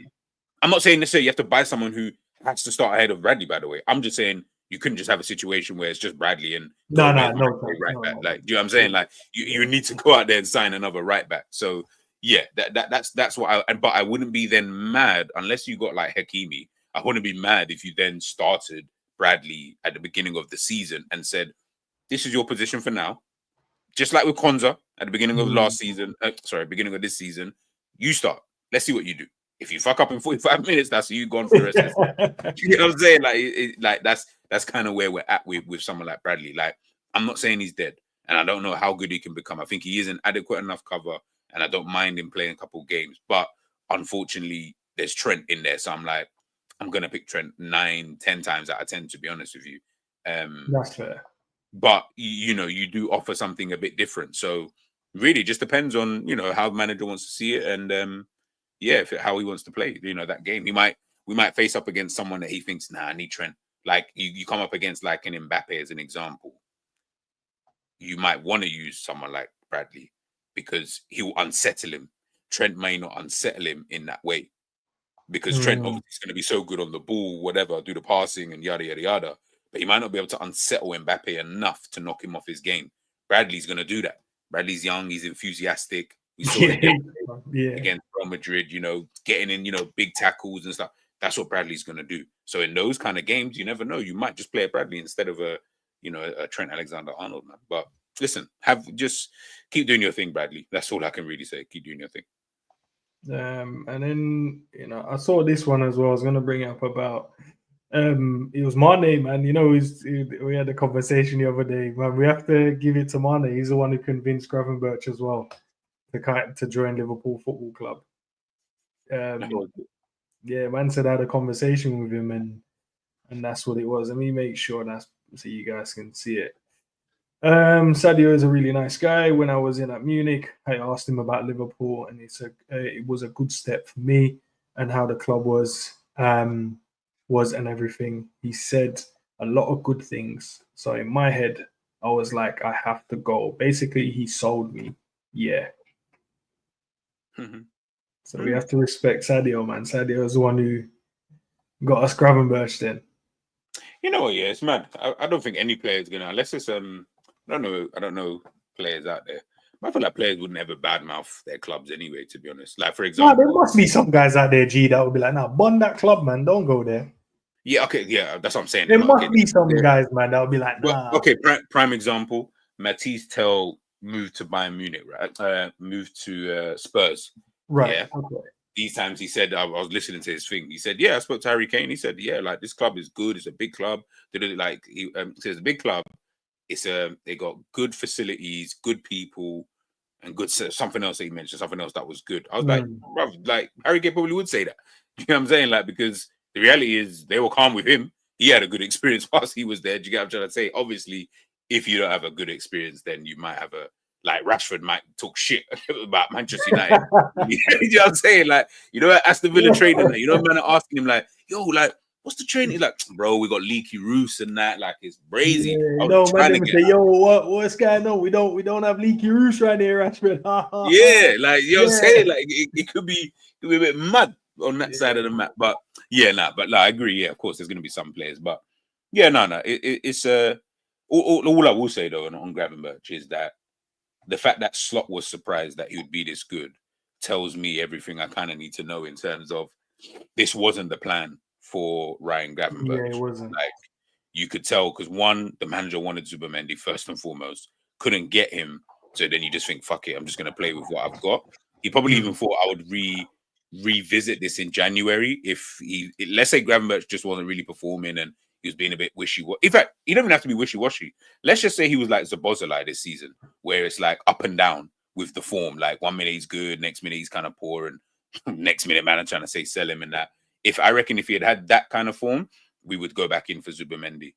[SPEAKER 2] I'm not saying necessarily you have to buy someone who has to start ahead of Bradley. By the way, I'm just saying you couldn't just have a situation where it's just Bradley and
[SPEAKER 1] no,
[SPEAKER 2] right
[SPEAKER 1] no,
[SPEAKER 2] back. Like, do you know what I'm saying? Like, you need to go out there and sign another right back. So yeah, that's what but I wouldn't be then mad unless you got like Hakimi. I wouldn't be mad if you then started Bradley at the beginning of the season and said, "This is your position for now." Just like with Konza at the beginning of last season, beginning of this season, you start. Let's see what you do. If you fuck up in 45 minutes, that's you gone for the rest of the season. You know what I'm saying? Like that's kind of where we're at with someone like Bradley. Like, I'm not saying he's dead, and I don't know how good he can become. I think he is an adequate enough cover, and I don't mind him playing a couple of games. But unfortunately, there's Trent in there, so I'm like, I'm gonna pick Trent 9, 10 times out of 10, to be honest with you.
[SPEAKER 1] That's fair.
[SPEAKER 2] But you do offer something a bit different. So really, just depends on how the manager wants to see it, and how he wants to play. That game. We might face up against someone that he thinks, nah, I need Trent. Like you come up against like an Mbappe as an example. You might want to use someone like Bradley because he will unsettle him. Trent may not unsettle him in that way because Trent obviously is going to be so good on the ball, whatever, do the passing and yada yada yada. But he might not be able to unsettle Mbappe enough to knock him off his game. Bradley's going to do that. Bradley's young. He's enthusiastic. We saw it against Real Madrid, getting in, big tackles and stuff. That's what Bradley's going to do. So in those kind of games, you never know. You might just play a Bradley instead of a Trent Alexander-Arnold, man. But listen, just keep doing your thing, Bradley. That's all I can really say. Keep doing your thing.
[SPEAKER 1] And then I saw this one as well. I was going to bring up about it was Mane, man. We had a conversation the other day, man. We have to give it to Mane. He's the one who convinced Gravenberch as well to join Liverpool Football Club. Yeah, man said I had a conversation with him, and that's what it was. Let me make sure so you guys can see it. Sadio is a really nice guy. When I was at Munich, I asked him about Liverpool, and it was a good step for me and how the club was and everything. He said a lot of good things. So in my head, I was like, I have to go. Basically, he sold me. Yeah. So we have to respect Sadio, man. Sadio is the one who got us Gravenberch then.
[SPEAKER 2] You know what? Yeah, it's mad. I don't think any player is gonna, unless it's I don't know players out there. I feel like players would never badmouth their clubs anyway. To be honest, like for example,
[SPEAKER 1] there must be some guys out there, G, that would be like, "Nah, bun that club, man. Don't go there."
[SPEAKER 2] Yeah, okay, yeah, that's what I'm saying.
[SPEAKER 1] There must be some guys, man, that would be like, "Nah."
[SPEAKER 2] Well, okay, prime example: Matisse Tel moved to Bayern Munich, right? Moved to Spurs,
[SPEAKER 1] right?
[SPEAKER 2] Yeah.
[SPEAKER 1] Okay.
[SPEAKER 2] These times he said, I was listening to his thing. He said, "Yeah, I spoke to Harry Kane." He said, "Yeah, like this club is good. It's a big club. Like he says, a big club. They got good facilities, good people, and good something else that he mentioned. Something else that was good." I was like, bruv, like Harry Kane probably would say that. You know what I'm saying? Like, because the reality is they were calm with him. He had a good experience whilst he was there. Do you get what I'm trying to say? Obviously, if you don't have a good experience, then you might have a like Rashford might talk shit about Manchester United. You know what I'm saying? Like, you know, Aston Villa training, you know, man are asking him like, yo, like, what's the training? He's like, bro, we got leaky roofs and that, like it's crazy.
[SPEAKER 1] Yeah, no, man, them say, yo, what's going on? We don't have leaky roofs right here, Rashford.
[SPEAKER 2] Yeah, like you know what I'm saying? Like it could be a bit mad on that side of the map. But I agree. Yeah, of course, there's gonna be some players, but yeah, no. It's all I will say though on Gravenberch is that the fact that Slot was surprised that he would be this good tells me everything I kind of need to know in terms of this wasn't the plan for Ryan Gravenberch.
[SPEAKER 1] Yeah, it wasn't.
[SPEAKER 2] Like you could tell because one, the manager wanted Zubamendi first and foremost, couldn't get him. So then you just think, fuck it, I'm just gonna play with what I've got. He probably even thought I would revisit this in January if let's say Gravenberch just wasn't really performing and he was being a bit wishy-washy. In fact, he don't even have to be wishy-washy. Let's just say he was like Zabozalai this season, where it's like up and down with the form. Like 1 minute he's good, next minute he's kind of poor, and next minute man, I'm trying to say sell him and that. If he had had that kind of form, we would go back in for Zubamendi.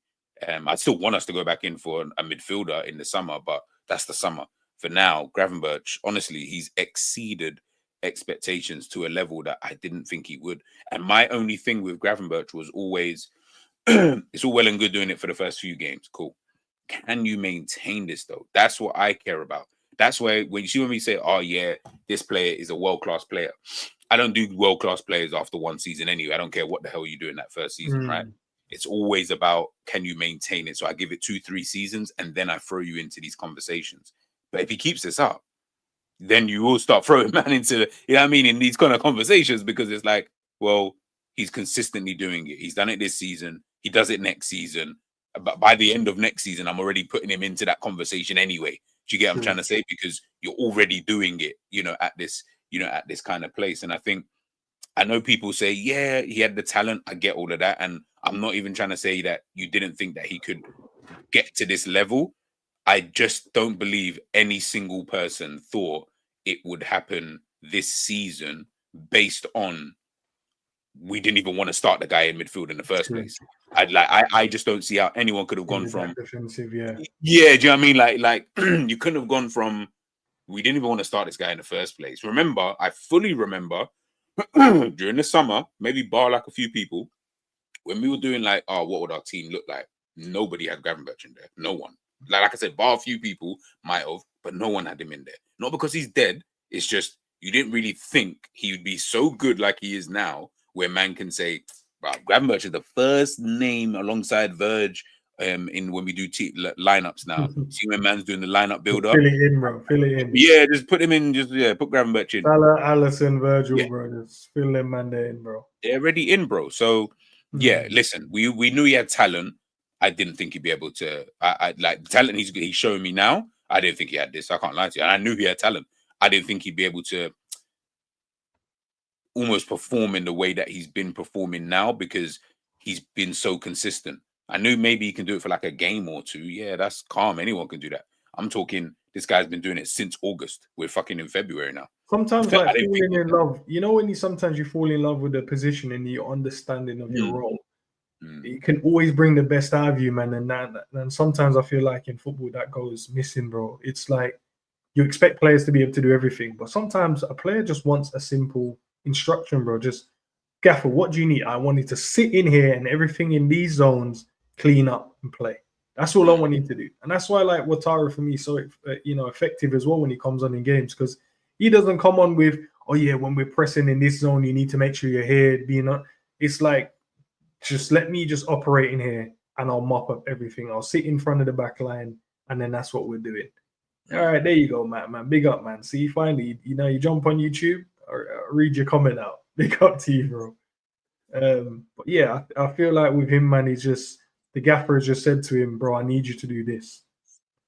[SPEAKER 2] I still want us to go back in for a midfielder in the summer, but that's the summer. For now, Gravenberch, honestly, he's exceeded expectations to a level that I didn't think he would. And my only thing with Gravenberch was always, it's all well and good doing it for the first few games. Cool. Can you maintain this though? That's what I care about. That's why when you see when we say, oh yeah, this player is a world-class player. I don't do world-class players after one season anyway. I don't care what the hell you do in that first season, right? It's always about, can you maintain it? So I give it 2-3 seasons and then I throw you into these conversations. But if he keeps this up, then you will start throwing man into, you know what I mean, in these kind of conversations, because it's like, well, he's consistently doing it. He's done it this season. He does it next season. But by the end of next season, I'm already putting him into that conversation anyway. Do you get what I'm trying to say? Because you're already doing it, at this kind of place. And I know people say, yeah, he had the talent. I get all of that. And I'm not even trying to say that you didn't think that he could get to this level. I just don't believe any single person thought it would happen this season based on we didn't even want to start the guy in midfield in the first place. I just don't see how anyone could have gone from
[SPEAKER 1] defensive, yeah.
[SPEAKER 2] Yeah, do you know what I mean? Like you couldn't have gone from we didn't even want to start this guy in the first place. Remember, I fully remember during the summer, maybe bar like a few people, when we were doing like, oh, what would our team look like? Nobody had Gravenberch in there. No one. Like I said, bar a few people might have, but no one had him in there. Not because he's dead. It's just you didn't really think he would be so good like he is now, where man can say, wow, Gravenberch is the first name alongside Virgil in when we do lineups now. See when man's doing the lineup build-up.
[SPEAKER 1] Fill it in, bro. Fill it in.
[SPEAKER 2] Yeah, just put him in. Put Gravenberch in.
[SPEAKER 1] Salah, Alisson, Virgil, bro. Just fill them man there in, bro.
[SPEAKER 2] They're already in, bro. So yeah, listen, we knew he had talent. I didn't think he'd be able to. I like the talent he's showing me now. I didn't think he had this. I can't lie to you. And I knew he had talent. I didn't think he'd be able to almost perform in the way that he's been performing now because he's been so consistent. I knew maybe he can do it for like a game or two. Yeah, that's calm. Anyone can do that. I'm talking, this guy's been doing it since August. We're fucking in February now.
[SPEAKER 1] Sometimes like falling in love, when sometimes you fall in love with the position and the understanding of your role, it can always bring the best out of you, man. And sometimes I feel like in football that goes missing, bro. It's like you expect players to be able to do everything, but sometimes a player just wants a simple instruction, bro. Just, Gaffer, what do you need? I wanted to sit in here and everything in these zones clean up and play. That's all I wanted to do. And that's why like Ouattara for me is so effective as well when he comes on in games, because he doesn't come on with, oh yeah, when we're pressing in this zone, you need to make sure you're here. It's like, just let me just operate in here and I'll mop up everything. I'll sit in front of the back line and then that's what we're doing. All right, there you go, man. Big up, man. See, finally, you jump on YouTube or read your comment out. Big up to you, bro. But yeah, I feel like with him, man, he's just, the gaffer has just said to him, bro, I need you to do this.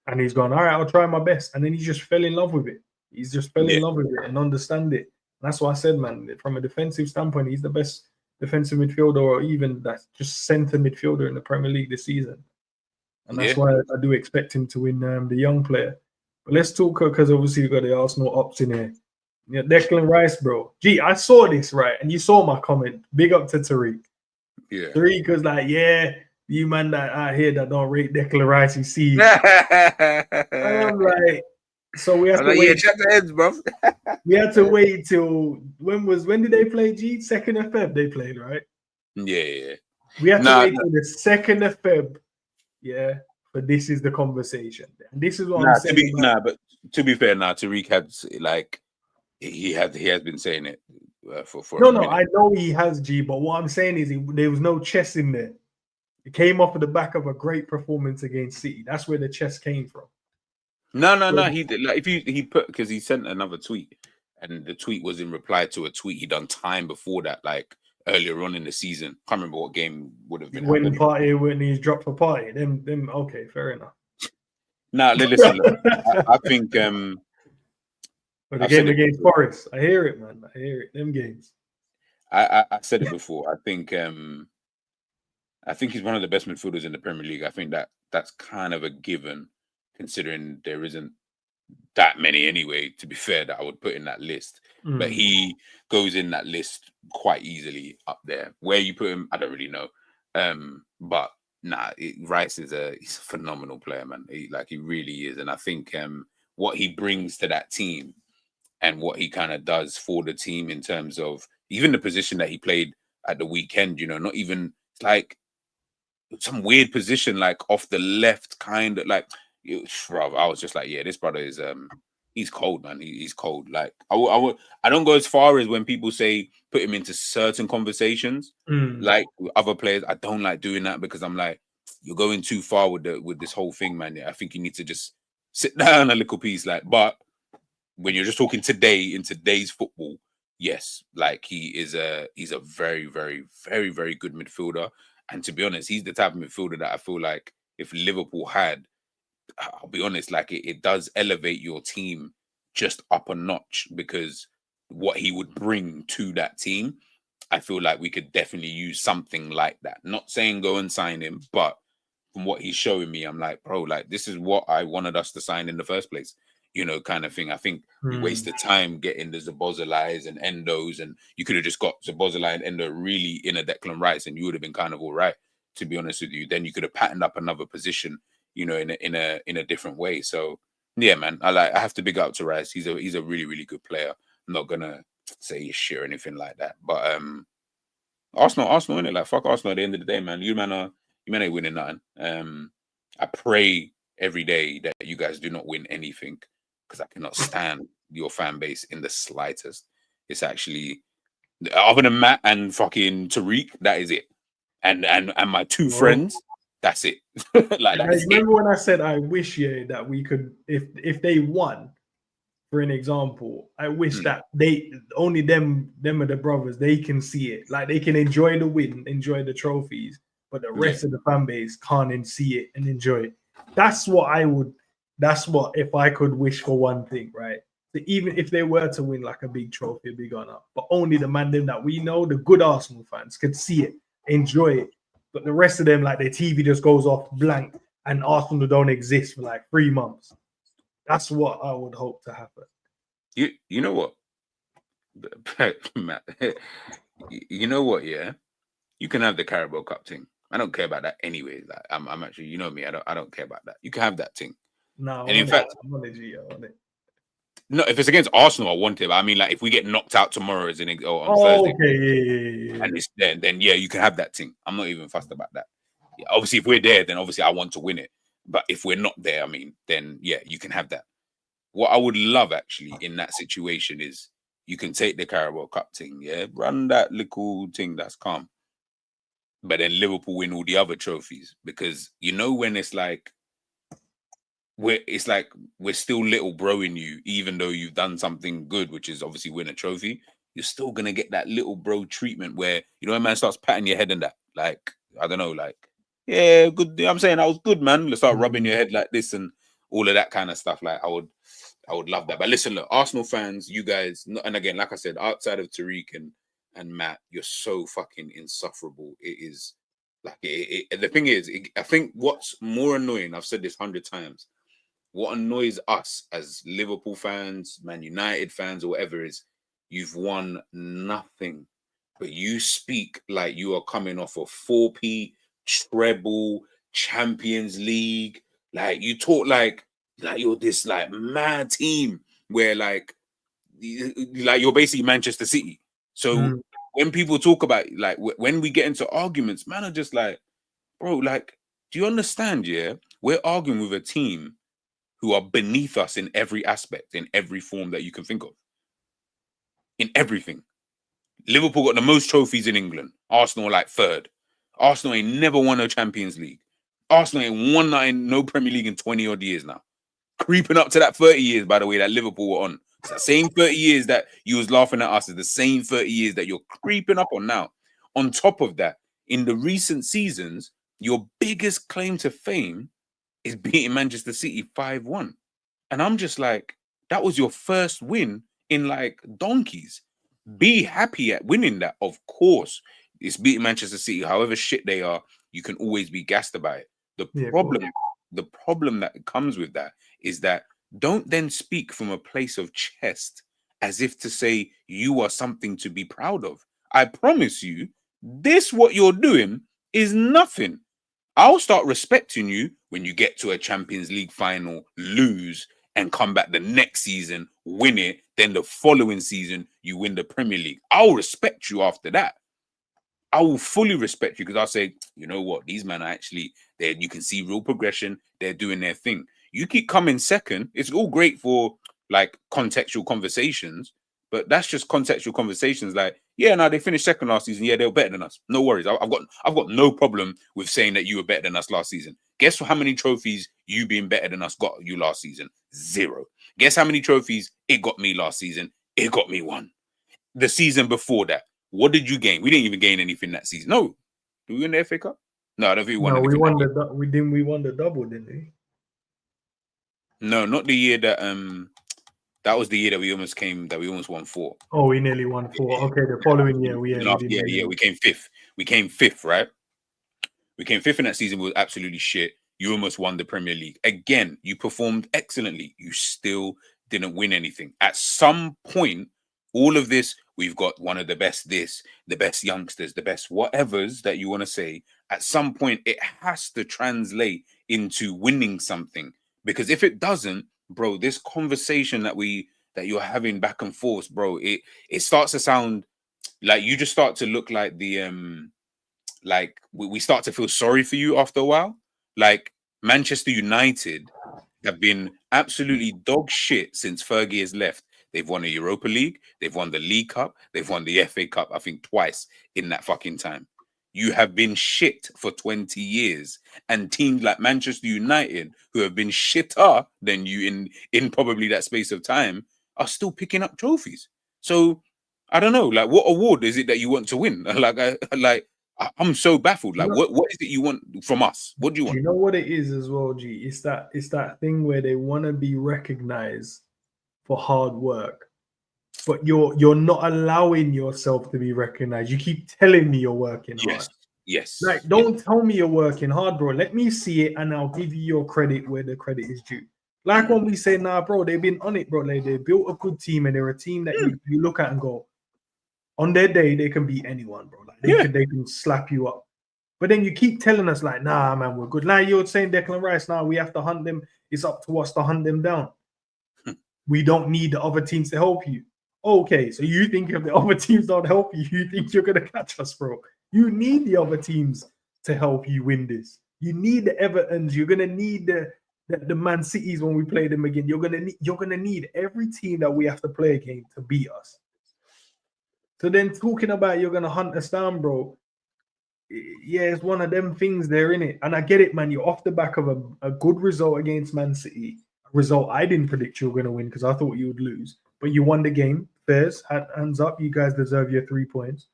[SPEAKER 1] And he's gone, all right, I'll try my best. And then he just fell in love with it. He's just fell in love with it and understand it. And that's what I said, man. From a defensive standpoint, he's the best defensive midfielder or even that just centre midfielder in the Premier League this season. And that's why I do expect him to win the young player. But let's talk, because obviously we've got the Arsenal ops in here. Yeah, Declan Rice, bro. Gee, I saw this, right? And you saw my comment. Big up to Tariq.
[SPEAKER 2] Yeah.
[SPEAKER 1] Tariq was like, yeah, you man that out here that don't rate Declan Rice, you see. And I'm like, So we
[SPEAKER 2] I
[SPEAKER 1] had
[SPEAKER 2] was
[SPEAKER 1] to
[SPEAKER 2] like, yeah,
[SPEAKER 1] wait.
[SPEAKER 2] check the heads, bro.
[SPEAKER 1] We had to wait till when did they play? G 2nd of Feb they played, right?
[SPEAKER 2] Yeah.
[SPEAKER 1] We had to
[SPEAKER 2] Nah,
[SPEAKER 1] wait till the 2nd of Feb. Yeah, but this is the conversation. And this is what I'm saying about.
[SPEAKER 2] but to be fair, Tariq had like he has been saying it for a
[SPEAKER 1] No,
[SPEAKER 2] minute.
[SPEAKER 1] I know he has G, but what I'm saying is there was no chess in there. It came off of the back of a great performance against City. That's where the chess came from.
[SPEAKER 2] No. He did, like, if he put, because he sent another tweet, and the tweet was in reply to a tweet he done time before that, like earlier on in the season. Can't remember what game would have been
[SPEAKER 1] When
[SPEAKER 2] happening.
[SPEAKER 1] when he's dropped for party, them okay, fair enough.
[SPEAKER 2] Nah, listen, look, I think
[SPEAKER 1] But the
[SPEAKER 2] I've said
[SPEAKER 1] game
[SPEAKER 2] it
[SPEAKER 1] against
[SPEAKER 2] before.
[SPEAKER 1] Forest, I hear it, man. I hear it. Them games.
[SPEAKER 2] I said it before. I think he's one of the best midfielders in the Premier League. I think that's kind of a given, considering there isn't that many anyway, to be fair, that I would put in that list. But he goes in that list quite easily up there. Where you put him, I don't really know. But Rice he's a phenomenal player, man. He really is. And I think what he brings to that team and what he kind of does for the team in terms of even the position that he played at the weekend, not even like some weird position, like off the left, kind of like, bro, I was just like, yeah, this brother is he's cold, man. He's cold. Like I don't go as far as when people say put him into certain conversations, like with other players. I don't like doing that because I'm like, you're going too far with this whole thing, man. I think you need to just sit down a little piece, like. But when you're just talking today in today's football, yes, like he's a very, very, very, very good midfielder. And to be honest, he's the type of midfielder that I feel like if Liverpool had, I'll be honest, like it does elevate your team just up a notch, because what he would bring to that team, I feel like we could definitely use something like that. Not saying go and sign him, but from what he's showing me, I'm like, bro, like this is what I wanted us to sign in the first place, kind of thing. I think we wasted time getting the Zabozalais and Endos, and you could have just got Zabozalai and Endo really in a Declan Rice, and you would have been kind of all right, to be honest with you. Then you could have patterned up another position, in a different way. So yeah, man, I have to big up to Rice. He's a really, really good player. I'm not gonna say he's shit or anything like that, but Arsenal in it, like fuck Arsenal. At the end of the day, man, you man ain't winning nothing. I pray every day that you guys do not win anything, because I cannot stand your fan base in the slightest. It's actually, other than Matt and fucking Tariq, that is it. And my two
[SPEAKER 1] Well,
[SPEAKER 2] friends, that's it. Like
[SPEAKER 1] I
[SPEAKER 2] that's it.
[SPEAKER 1] remember when I said I wish that we could, if they won, for an example, I wish that they only them are the brothers. They can see it, like they can enjoy the win, enjoy the trophies, but the rest of the fan base can't see it and enjoy it. That's what I would. That's what if I could wish for one thing, right? So even if they were to win like a big trophy, a big honor, but only the man them that we know, the good Arsenal fans, could see it, enjoy it. But the rest of them, like their TV just goes off blank, and Arsenal don't exist for like 3 months. That's what I would hope to happen.
[SPEAKER 2] You know what, Matt? You know what? Yeah, you can have the Carabao Cup thing. I don't care about that anyway. Like I'm actually, you know me, I don't care about that. You can have that thing.
[SPEAKER 1] No,
[SPEAKER 2] And in fact,
[SPEAKER 1] I want it.
[SPEAKER 2] no, if it's against Arsenal, I want it. But I mean, like if we get knocked out tomorrow, or on
[SPEAKER 1] Oh,
[SPEAKER 2] Thursday,
[SPEAKER 1] okay, yeah.
[SPEAKER 2] and it's then yeah, you can have that thing. I'm not even fussed about that. Yeah, obviously, if we're there, then obviously I want to win it. But if we're not there, I mean, then yeah, you can have that. What I would love actually in that situation is you can take the Carabao Cup thing, yeah, run that little thing that's calm, but then Liverpool win all the other trophies, because when it's like we're still little bro in you, even though you've done something good, which is obviously win a trophy. You're still gonna get that little bro treatment where when man starts patting your head and that, like, I don't know, like, yeah, good. I'm saying I was good, man. Let's start rubbing your head like this and all of that kind of stuff. Like I would love that. But listen, look, Arsenal fans, you guys, and again, like I said, outside of Tariq and Matt, you're so fucking insufferable. It is like the thing is, I think what's more annoying, I've said this 100 times, what annoys us as Liverpool fans, Man United fans, or whatever, is you've won nothing, but you speak like you are coming off a 4P treble, Champions League. Like you talk like like you're this like mad team where like you're basically Manchester City. So when people talk about like when we get into arguments, man are just like, bro, like, do you understand? Yeah, we're arguing with a team who are beneath us in every aspect, in every form that you can think of, in everything. Liverpool got the most trophies in England. Arsenal like third. Arsenal ain't never won a Champions League. Arsenal ain't won no Premier League in 20 odd years now. Creeping up to that 30 years, by the way, that Liverpool were on. It's the same 30 years that you was laughing at us is the same 30 years that you're creeping up on now. On top of that, in the recent seasons, your biggest claim to fame is beating Manchester City 5-1. And I'm just like, that was your first win in like donkeys. Be happy at winning that. Of course, it's beating Manchester City. However shit they are, you can always be gassed about it. The problem that comes with that is that don't then speak from a place of chest as if to say you are something to be proud of. I promise you, this what you're doing is nothing. I'll start respecting you when you get to a Champions League final, lose, and come back the next season, win it. Then the following season, you win the Premier League. I'll respect you after that. I will fully respect you because I'll say, you know what, these men are actually there. You can see real progression. They're doing their thing. You keep coming second. It's all great for like contextual conversations, but that's just contextual conversations. Like, yeah, no, they finished second last season. Yeah, they were better than us. No worries. I've got no problem with saying that you were better than us last season. Guess how many trophies you being better than us got you last season? 0. Guess how many trophies it got me last season? It got me 1. The season before that, what did you gain? We didn't even gain anything that season. No. Did we win the FA Cup? No, I don't think we won anything.
[SPEAKER 1] We won the double, didn't we?
[SPEAKER 2] No, not the year that that was the year that we almost won 4.
[SPEAKER 1] Oh, we nearly won 4. Okay, the following year we
[SPEAKER 2] came 5th. We came 5th, right? We came 5th in that season. We was absolutely shit. You almost won the Premier League. Again, you performed excellently. You still didn't win anything. At some point, all of this, we've got one of the best the best youngsters, the best whatevers that you want to say. At some point, it has to translate into winning something. Because if it doesn't, bro, this conversation that you're having back and forth, bro, it starts to sound like you just start to look like the like we start to feel sorry for you after a while. Like Manchester United have been absolutely dog shit since Fergie has left. They've won a Europa League, they've won the League Cup, they've won the FA Cup, I think twice in that fucking time. You have been shit for 20 years. And teams like Manchester United, who have been shitter than you in probably that space of time, are still picking up trophies. So I don't know, like what award is it that you want to win? I'm so baffled. Like, what is it you want from us? What do you want?
[SPEAKER 1] You know what it is as well, G? It's that thing where they want to be recognized for hard work, but you're not allowing yourself to be recognized. You keep telling me you're working hard.
[SPEAKER 2] Yes.
[SPEAKER 1] Like, don't tell me you're working hard, bro. Let me see it, and I'll give you your credit where the credit is due. Like when we say, nah, bro, they've been on it, bro. They built a good team, and they're a team that you look at and go, on their day, they can beat anyone, bro. Like they can slap you up. But then you keep telling us, like, nah, man, we're good. Now you're saying Declan Rice, now we have to hunt them. It's up to us to hunt them down. We don't need the other teams to help you. Okay, so you think if the other teams don't help you, you think you're gonna catch us, bro? You need the other teams to help you win this. You need the Evertons. You're gonna need the Man Cities when we play them again. You're gonna need every team that we have to play again to beat us. So then talking about you're gonna hunt us down, bro. Yeah, it's one of them things there, innit? And I get it, man. You're off the back of a good result against Man City. A result I didn't predict you were gonna win because I thought you would lose. But you won the game. Fairs, hands up. You guys deserve your 3 points.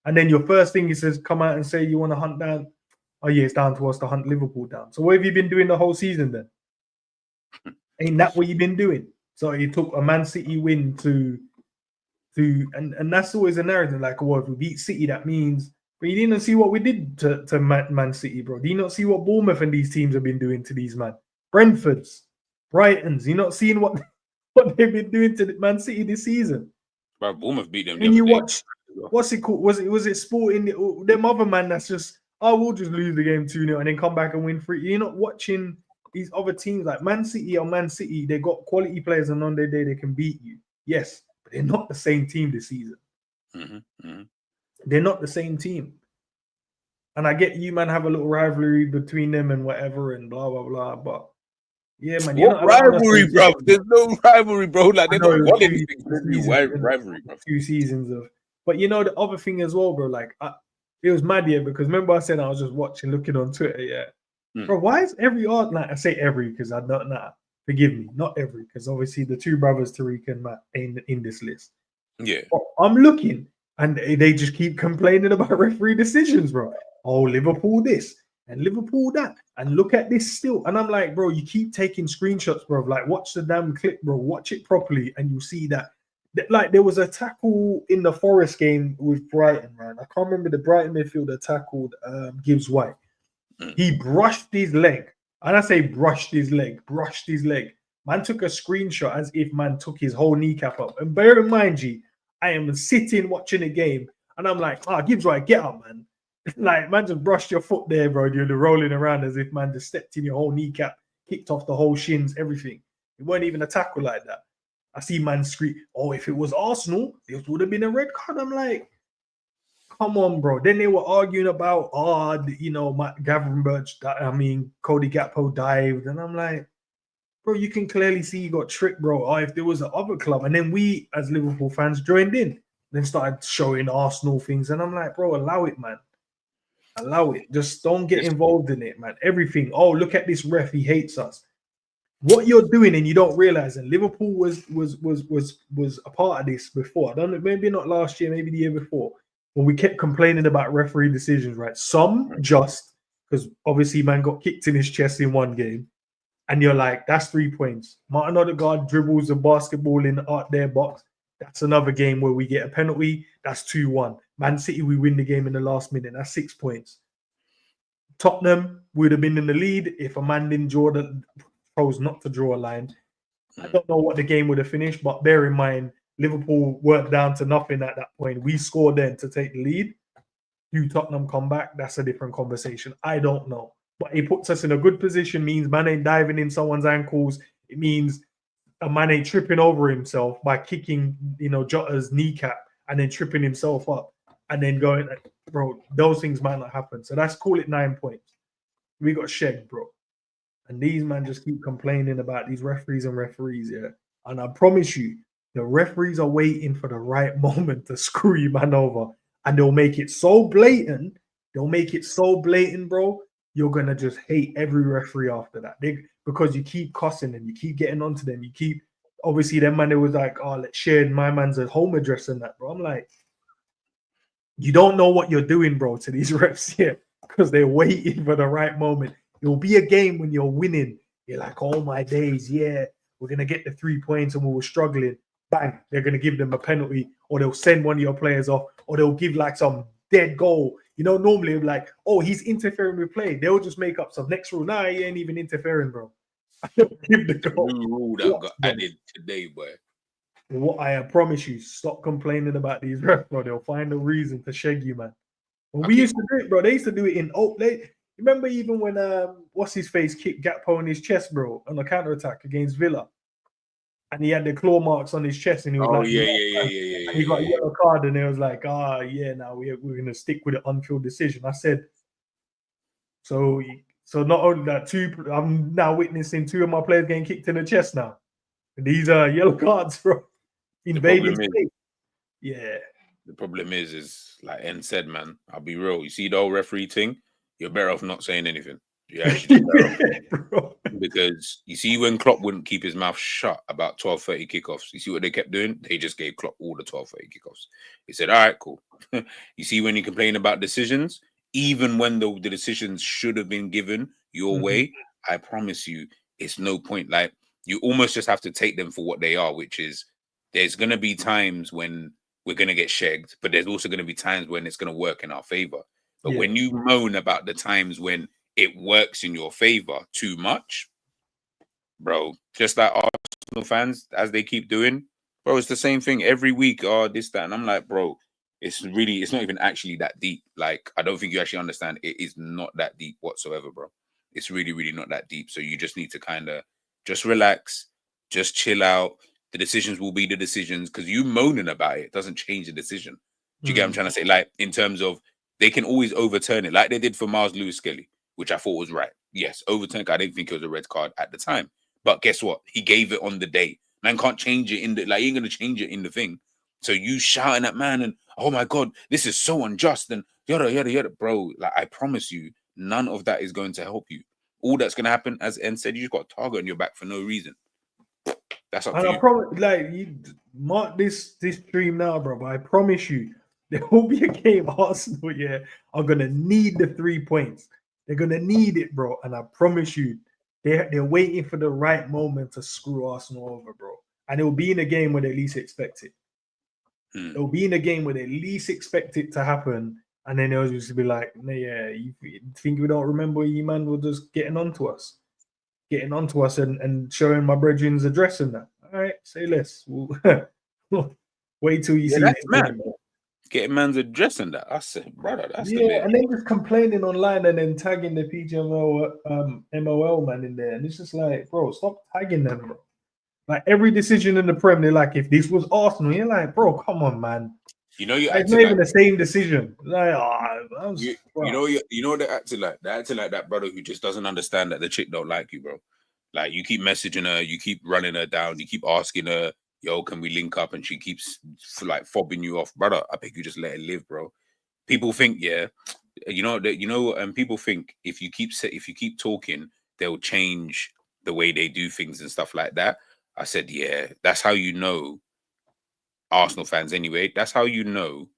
[SPEAKER 1] And then your first thing he says, come out and say you want to hunt down. Oh yeah, it's down to us to hunt Liverpool down. So what have you been doing the whole season then? Ain't that what you've been doing? So you took a Man City win and that's always a narrative. Like, well, if we beat City, that means. But you didn't see what we did to Man City, bro. Do you not see what Bournemouth and these teams have been doing to these man? Brentford's, Brighton's. You're not seeing what they've been doing to Man City this season.
[SPEAKER 2] Bro, Bournemouth beat them.
[SPEAKER 1] And you watch, what's it called? Was it Sporting? Them other man that's just, we'll just lose the game 2-0 and then come back and win 3. You're not watching these other teams like Man City or Man City, they got quality players, and on their day they can beat you. Yes, but they're not the same team this season. They're not the same team. And I get you, man, have a little rivalry between them and whatever and blah, blah, blah. But yeah, man.
[SPEAKER 2] What rivalry, bro? There's no rivalry, bro. Like, they're not one anything. Rivalry, bro.
[SPEAKER 1] 2 seasons of. But you know, the other thing as well, bro, like, it was mad, yeah, because remember I said I was just looking on Twitter, yeah. Bro, why is every art, like, I say every because I don't know. Forgive me, not every, because obviously the two brothers, Tariq and Matt, ain't in this list.
[SPEAKER 2] Yeah.
[SPEAKER 1] But I'm looking, and they just keep complaining about referee decisions, bro. Oh, Liverpool this and Liverpool that, and look at this still. And I'm like, bro, you keep taking screenshots, bro. Like, watch the damn clip, bro. Watch it properly, and you'll see that. Like, there was a tackle in the Forest game with Brighton, man. I can't remember the Brighton midfielder tackled Gibbs White. He brushed his leg. And I say brushed his leg. Man took a screenshot as if man took his whole kneecap up. And bear in mind, G, I am sitting watching a game, and I'm like, Gibbs White, get up, man. Like, man just brushed your foot there, bro. You're rolling around as if man just stepped in your whole kneecap, kicked off the whole shins, everything. It weren't even a tackle like that. I see man scream, oh, if it was Arsenal, it would have been a red card. I'm like, come on, bro. Then they were arguing about, Gravenberch, Cody Gakpo dived. And I'm like, bro, you can clearly see you got tricked, bro. Or if there was an other club. And then we, as Liverpool fans, joined in. Then started showing Arsenal things. And I'm like, bro, allow it, man. Allow it. Just don't get involved in it, man. Everything. Oh, look at this ref. He hates us. What you're doing and you don't realize, and Liverpool was a part of this before. I don't know, maybe not last year, maybe the year before, when we kept complaining about referee decisions, right? Some just because obviously man got kicked in his chest in one game, and you're like, that's 3 points. Martin Odegaard dribbles a basketball in their box. That's another game where we get a penalty. That's 2-1. Man City, we win the game in the last minute. That's 6 points. Tottenham would have been in the lead if a man didn't chose not to draw a line. I don't know what the game would have finished, but bear in mind, Liverpool weren't down to nothing at that point. We scored then to take the lead. Do Tottenham come back? That's a different conversation. I don't know. But it puts us in a good position, means man ain't diving in someone's ankles. It means a man ain't tripping over himself by kicking, Jota's kneecap and then tripping himself up and then going, bro, those things might not happen. So let's call it 9 points. We got shagged, bro. And these men just keep complaining about these referees, yeah. And I promise you, the referees are waiting for the right moment to screw you, man, over. And they'll make it so blatant. Bro. You're going to just hate every referee after that. Because you keep cussing them. You keep getting onto them. Obviously, them man, they was like, oh, let's share my man's home address and that, bro. I'm like, you don't know what you're doing, bro, to these refs here. Because they're waiting for the right moment. It'll be a game when you're winning. You're like, oh my days, yeah, we're going to get the 3 points and we were struggling. Bang, they're going to give them a penalty, or they'll send one of your players off, or they'll give like some dead goal. Normally like, oh, he's interfering with play. They'll just make up some next rule. Nah, he ain't even interfering, bro. Give the goal.
[SPEAKER 2] New rule that got added today, boy.
[SPEAKER 1] What I promise you, stop complaining about these refs, bro. They'll find a reason to shag you, man. When we used to do it, bro, they used to do it in remember even when what's his face kicked Gakpo in his chest, bro, on the counter attack against Villa, and he had the claw marks on his chest, and he was and he got a yellow card, and it was like, now we're gonna stick with the on-field decision. I said, so not only that, I'm now witnessing 2 of my players getting kicked in the chest now. And these are yellow cards, bro. Invading space. Yeah.
[SPEAKER 2] The problem is like N said, man. I'll be real. You see the whole referee thing. You're better off not saying anything. You're actually better off. Because you see when Klopp wouldn't keep his mouth shut about 12:30 kickoffs, you see what they kept doing? They just gave Klopp all the 12:30 kickoffs. He said, all right, cool. You see when you complain about decisions, even when the decisions should have been given your way, I promise you, it's no point. Like, you almost just have to take them for what they are, which is there's going to be times when we're going to get shagged, but there's also going to be times when it's going to work in our favor. But when you moan about the times when it works in your favor too much, bro, just like Arsenal fans, as they keep doing, bro, it's the same thing every week. Oh, this, that. And I'm like, bro, it's not even actually that deep. Like, I don't think you actually understand. It is not that deep whatsoever, bro. It's really, really not that deep. So you just need to kind of just relax, just chill out. The decisions will be the decisions, because you moaning about it doesn't change the decision. Do you get what I'm trying to say? Like, in terms of, they can always overturn it, like they did for Miles Lewis Skelly, which I thought was right. Yes, overturned. I didn't think it was a red card at the time, but guess what? He gave it on the day. Man can't change it in the, like, he ain't gonna change it in the thing. So you shouting at man and, oh my god, this is so unjust and yada yada yada, bro. Like, I promise you, none of that is going to help you. All that's gonna happen, as En said, you just got a target on your back for no reason. That's up
[SPEAKER 1] and
[SPEAKER 2] to
[SPEAKER 1] I
[SPEAKER 2] you.
[SPEAKER 1] promise, like, you mark this stream now, bro. But I promise you, there will be a game Arsenal, are gonna need the 3 points. They're gonna need it, bro. And I promise you, they're waiting for the right moment to screw Arsenal over, bro. And it will be in a game where they least expect it. It will be in a game where they least expect it to happen, and then they'll just be like, "Yeah, you think we don't remember you, man? We're just getting onto us." And showing my brethren's address and that. All right, say less. We'll wait till you see
[SPEAKER 2] that's
[SPEAKER 1] this
[SPEAKER 2] mad.
[SPEAKER 1] game.
[SPEAKER 2] Getting man's address and that. I said, brother, that's
[SPEAKER 1] a bit. And then just complaining online and then tagging the PGMOL MOL man in there. And it's just like, bro, stop tagging them, bro. Like, every decision in the Prem, they're like, if this was Arsenal, you're like, bro, come on, man.
[SPEAKER 2] You know, you're
[SPEAKER 1] it's not even the same decision. Like,
[SPEAKER 2] you know, they're acting like that brother who just doesn't understand that the chick don't like you, bro. Like, you keep messaging her, you keep running her down, you keep asking her, yo, can we link up? And she keeps like fobbing you off, brother. I beg you, just let it live, bro. People think, and people think if you keep talking, they'll change the way they do things and stuff like that. I said, yeah, that's how you know, Arsenal fans anyway, that's how you know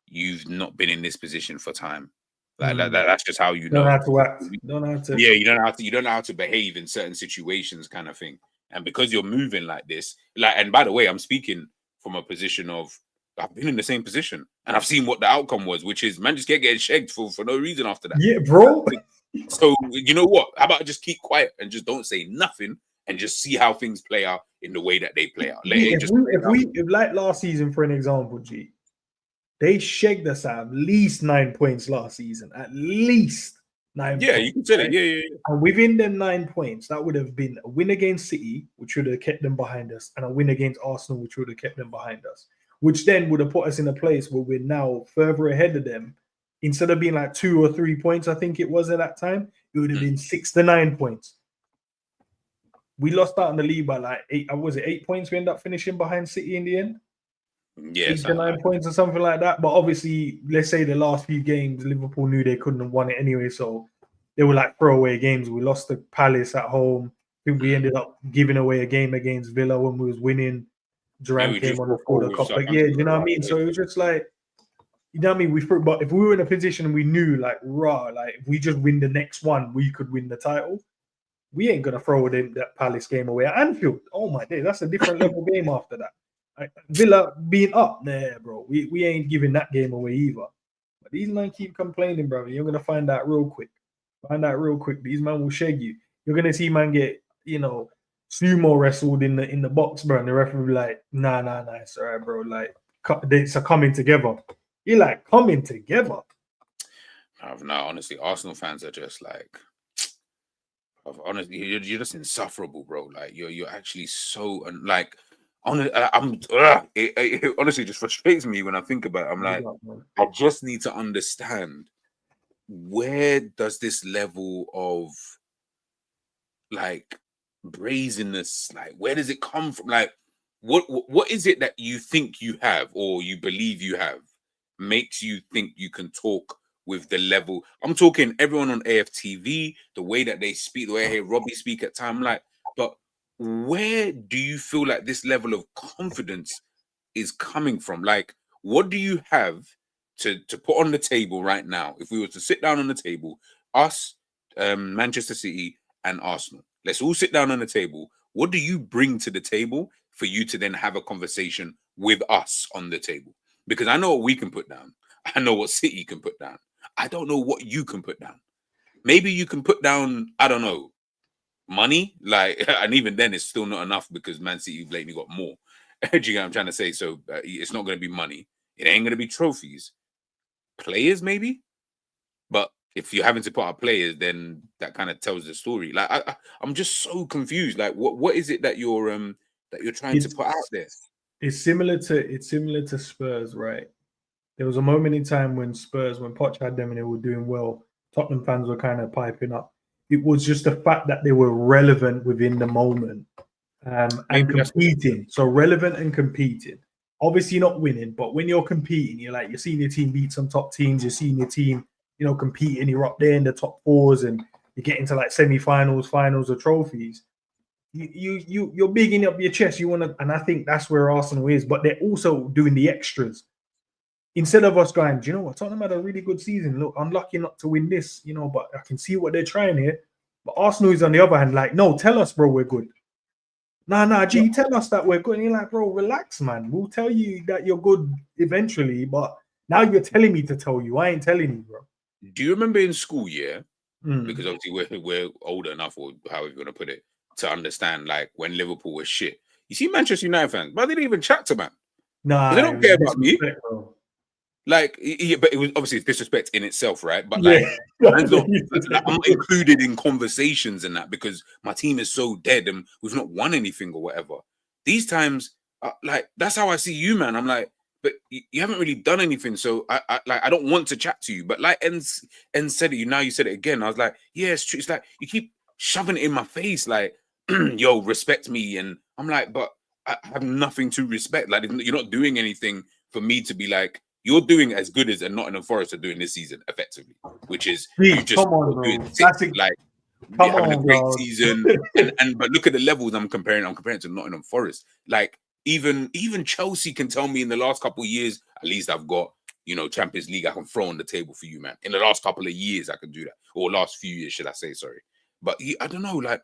[SPEAKER 2] you've not been in this position for time. Like that's just how you know.
[SPEAKER 1] Don't have to act. Don't have to.
[SPEAKER 2] Yeah, you don't know how to behave in certain situations, kind of thing. And because you're moving like this, like, and by the way, I'm speaking from a position of, I've been in the same position and I've seen what the outcome was, which is man just getting shagged for no reason after that.
[SPEAKER 1] Yeah, bro.
[SPEAKER 2] So you know what? How about I just keep quiet and just don't say nothing and just see how things play out in the way that they play out.
[SPEAKER 1] If like last season, for an example, G, they shagged us at least 9 points last season. At least 9 points.
[SPEAKER 2] Yeah, you can say it. Yeah.
[SPEAKER 1] And within them 9 points, that would have been a win against City, which would have kept them behind us, and a win against Arsenal, which would have kept them behind us, which then would have put us in a place where we're now further ahead of them. Instead of being like 2 or 3 points, I think it was at that time, it would have been 6 to 9 points. We lost out in the league by like 8. Was it 8 points? We end up finishing behind City in the end.
[SPEAKER 2] Yeah,
[SPEAKER 1] 8 to 9 points or something like that. But obviously, let's say the last few games, Liverpool knew they couldn't have won it anyway, so they were like throwaway games. We lost to Palace at home. I think we ended up giving away a game against Villa when we was winning. Duran came on the quarter cup. But yeah, you know what I mean? So it was just like, you know what I mean? But if we were in a position and we knew, like, like, if we just win the next one, we could win the title. We ain't gonna throw that Palace game away at Anfield. Oh my day, that's a different level game after that. Like, Villa being up there, bro. We ain't giving that game away either. But these men keep complaining, bro. You're gonna find out real quick. These men will shag you. You're gonna see man get, sumo wrestled in the box, bro. And the referee will be like, nah, it's all right, bro. Like, it's a coming together. You're like, coming together.
[SPEAKER 2] No, honestly, Arsenal fans are just like, honestly, you're just insufferable, bro. Like, you're actually so like, it honestly just frustrates me when I think about it. I'm like, I just need to understand, where does this level of like brazenness, like, where does it come from? Like, what is it that you think you have or you believe you have makes you think you can talk with the level? I'm talking everyone on AFTV, the way that they speak, the way I hear Robbie speak at time, like, but where do you feel like this level of confidence is coming from? Like, what do you have to put on the table right now? If we were to sit down on the table, us, Manchester City and Arsenal, let's all sit down on the table. What do you bring to the table for you to then have a conversation with us on the table? Because I know what we can put down. I know what City can put down. I don't know what you can put down. Maybe you can put down, I don't know, money. Like, and even then it's still not enough because Man City blatantly got more. Do you get what I'm trying to say? So it's not going to be money. It ain't going to be trophies. Players, maybe. But if you're having to put out players, then that kind of tells the story. Like I'm just so confused. Like what is it that you're trying to put out there?
[SPEAKER 1] It's similar to Spurs, right? There was a moment in time when Poch had them and they were doing well, Tottenham fans were kind of piping up. It was just the fact that they were relevant within the moment and competing. So relevant and competing. Obviously not winning, but when you're competing, you're seeing your team beat some top teams, you're seeing your team, competing, you're up there in the top fours and you get into like semi-finals, finals, or trophies. You're bigging up your chest. You want to, and I think that's where Arsenal is, but they're also doing the extras. Instead of us going, do you know what? Tottenham had a really good season. Look, I'm lucky not to win this, but I can see what they're trying here. But Arsenal is on the other hand, like, no, tell us, bro, we're good. Nah, G, tell us that we're good. And you're like, bro, relax, man. We'll tell you that you're good eventually, but now you're telling me to tell you. I ain't telling you, bro.
[SPEAKER 2] Do you remember in school, because obviously we're older enough, or however you're going to put it, to understand, like, when Liverpool was shit. You see Manchester United fans, but they didn't even chat to man.
[SPEAKER 1] Nah,
[SPEAKER 2] they don't care about me.
[SPEAKER 1] Bro.
[SPEAKER 2] Like, but it was obviously disrespect in itself, right? But like, I'm not included in conversations and that because my team is so dead and we've not won anything or whatever. These times, like, that's how I see you, man. I'm like, but you haven't really done anything, so I don't want to chat to you. But like, En said it. Now you said it again. I was like, yeah, it's true. It's like you keep shoving it in my face, like, yo, respect me, and I'm like, but I have nothing to respect. Like, you're not doing anything for me to be like. You're doing as good as Nottingham Forest are doing this season, effectively, which is you just doing like having a great season. But look at the levels I'm comparing. I'm comparing to Nottingham Forest. Like even Chelsea can tell me in the last couple of years, at least I've got Champions League I can throw on the table for you, man. In the last couple of years, I can do that, or last few years, should I say? Sorry, but I don't know, like.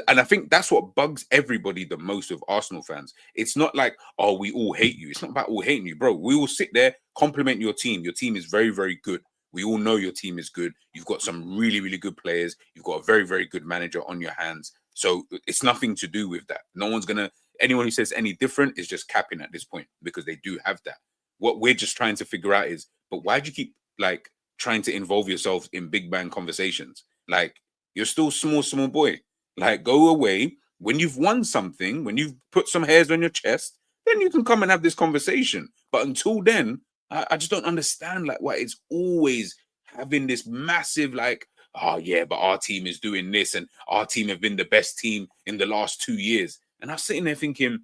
[SPEAKER 2] And I think that's what bugs everybody the most with Arsenal fans. It's not like, oh, we all hate you. It's not about all hating you, bro. We all sit there, compliment your team. Your team is very, very good. We all know your team is good. You've got some really, really good players. You've got a very, very good manager on your hands. So it's nothing to do with that. Anyone who says any different is just capping at this point because they do have that. What we're just trying to figure out is, but why do you keep like trying to involve yourself in big bang conversations? Like, you're still small boy. Like, go away. When you've won something, when you've put some hairs on your chest, then you can come and have this conversation. But until then, I just don't understand like why it's always having this massive like, oh yeah, but our team is doing this and our team have been the best team in the last 2 years. And I was sitting there thinking,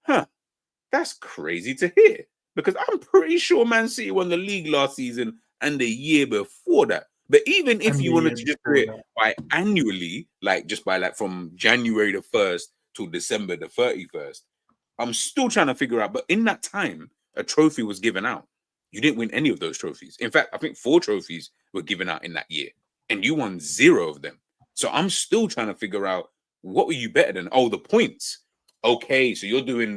[SPEAKER 2] that's crazy to hear. Because I'm pretty sure Man City won the league last season and the year before that. But even if you wanted to just do it by annually, like just by like from January the 1st to December the 31st, I'm still trying to figure out. But in that time, a trophy was given out. You didn't win any of those trophies. In fact, I think 4 trophies were given out in that year, and you won 0 of them. So I'm still trying to figure out what were you better than? Oh, the points. Okay, so you're doing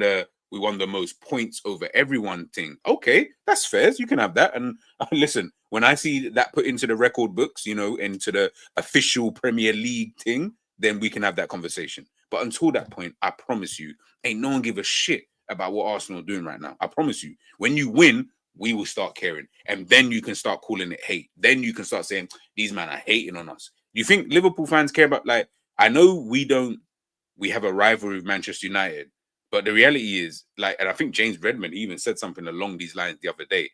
[SPEAKER 2] we won the most points over everyone thing. Okay, that's fair. You can have that. And listen, when I see that put into the record books, into the official Premier League thing, then we can have that conversation. But until that point, I promise you, ain't no one give a shit about what Arsenal are doing right now. I promise you. When you win, we will start caring. And then you can start calling it hate. Then you can start saying, these men are hating on us. Do you think Liverpool fans care about, like, I know we have a rivalry with Manchester United, but the reality is, like, and I think James Redmond even said something along these lines the other day.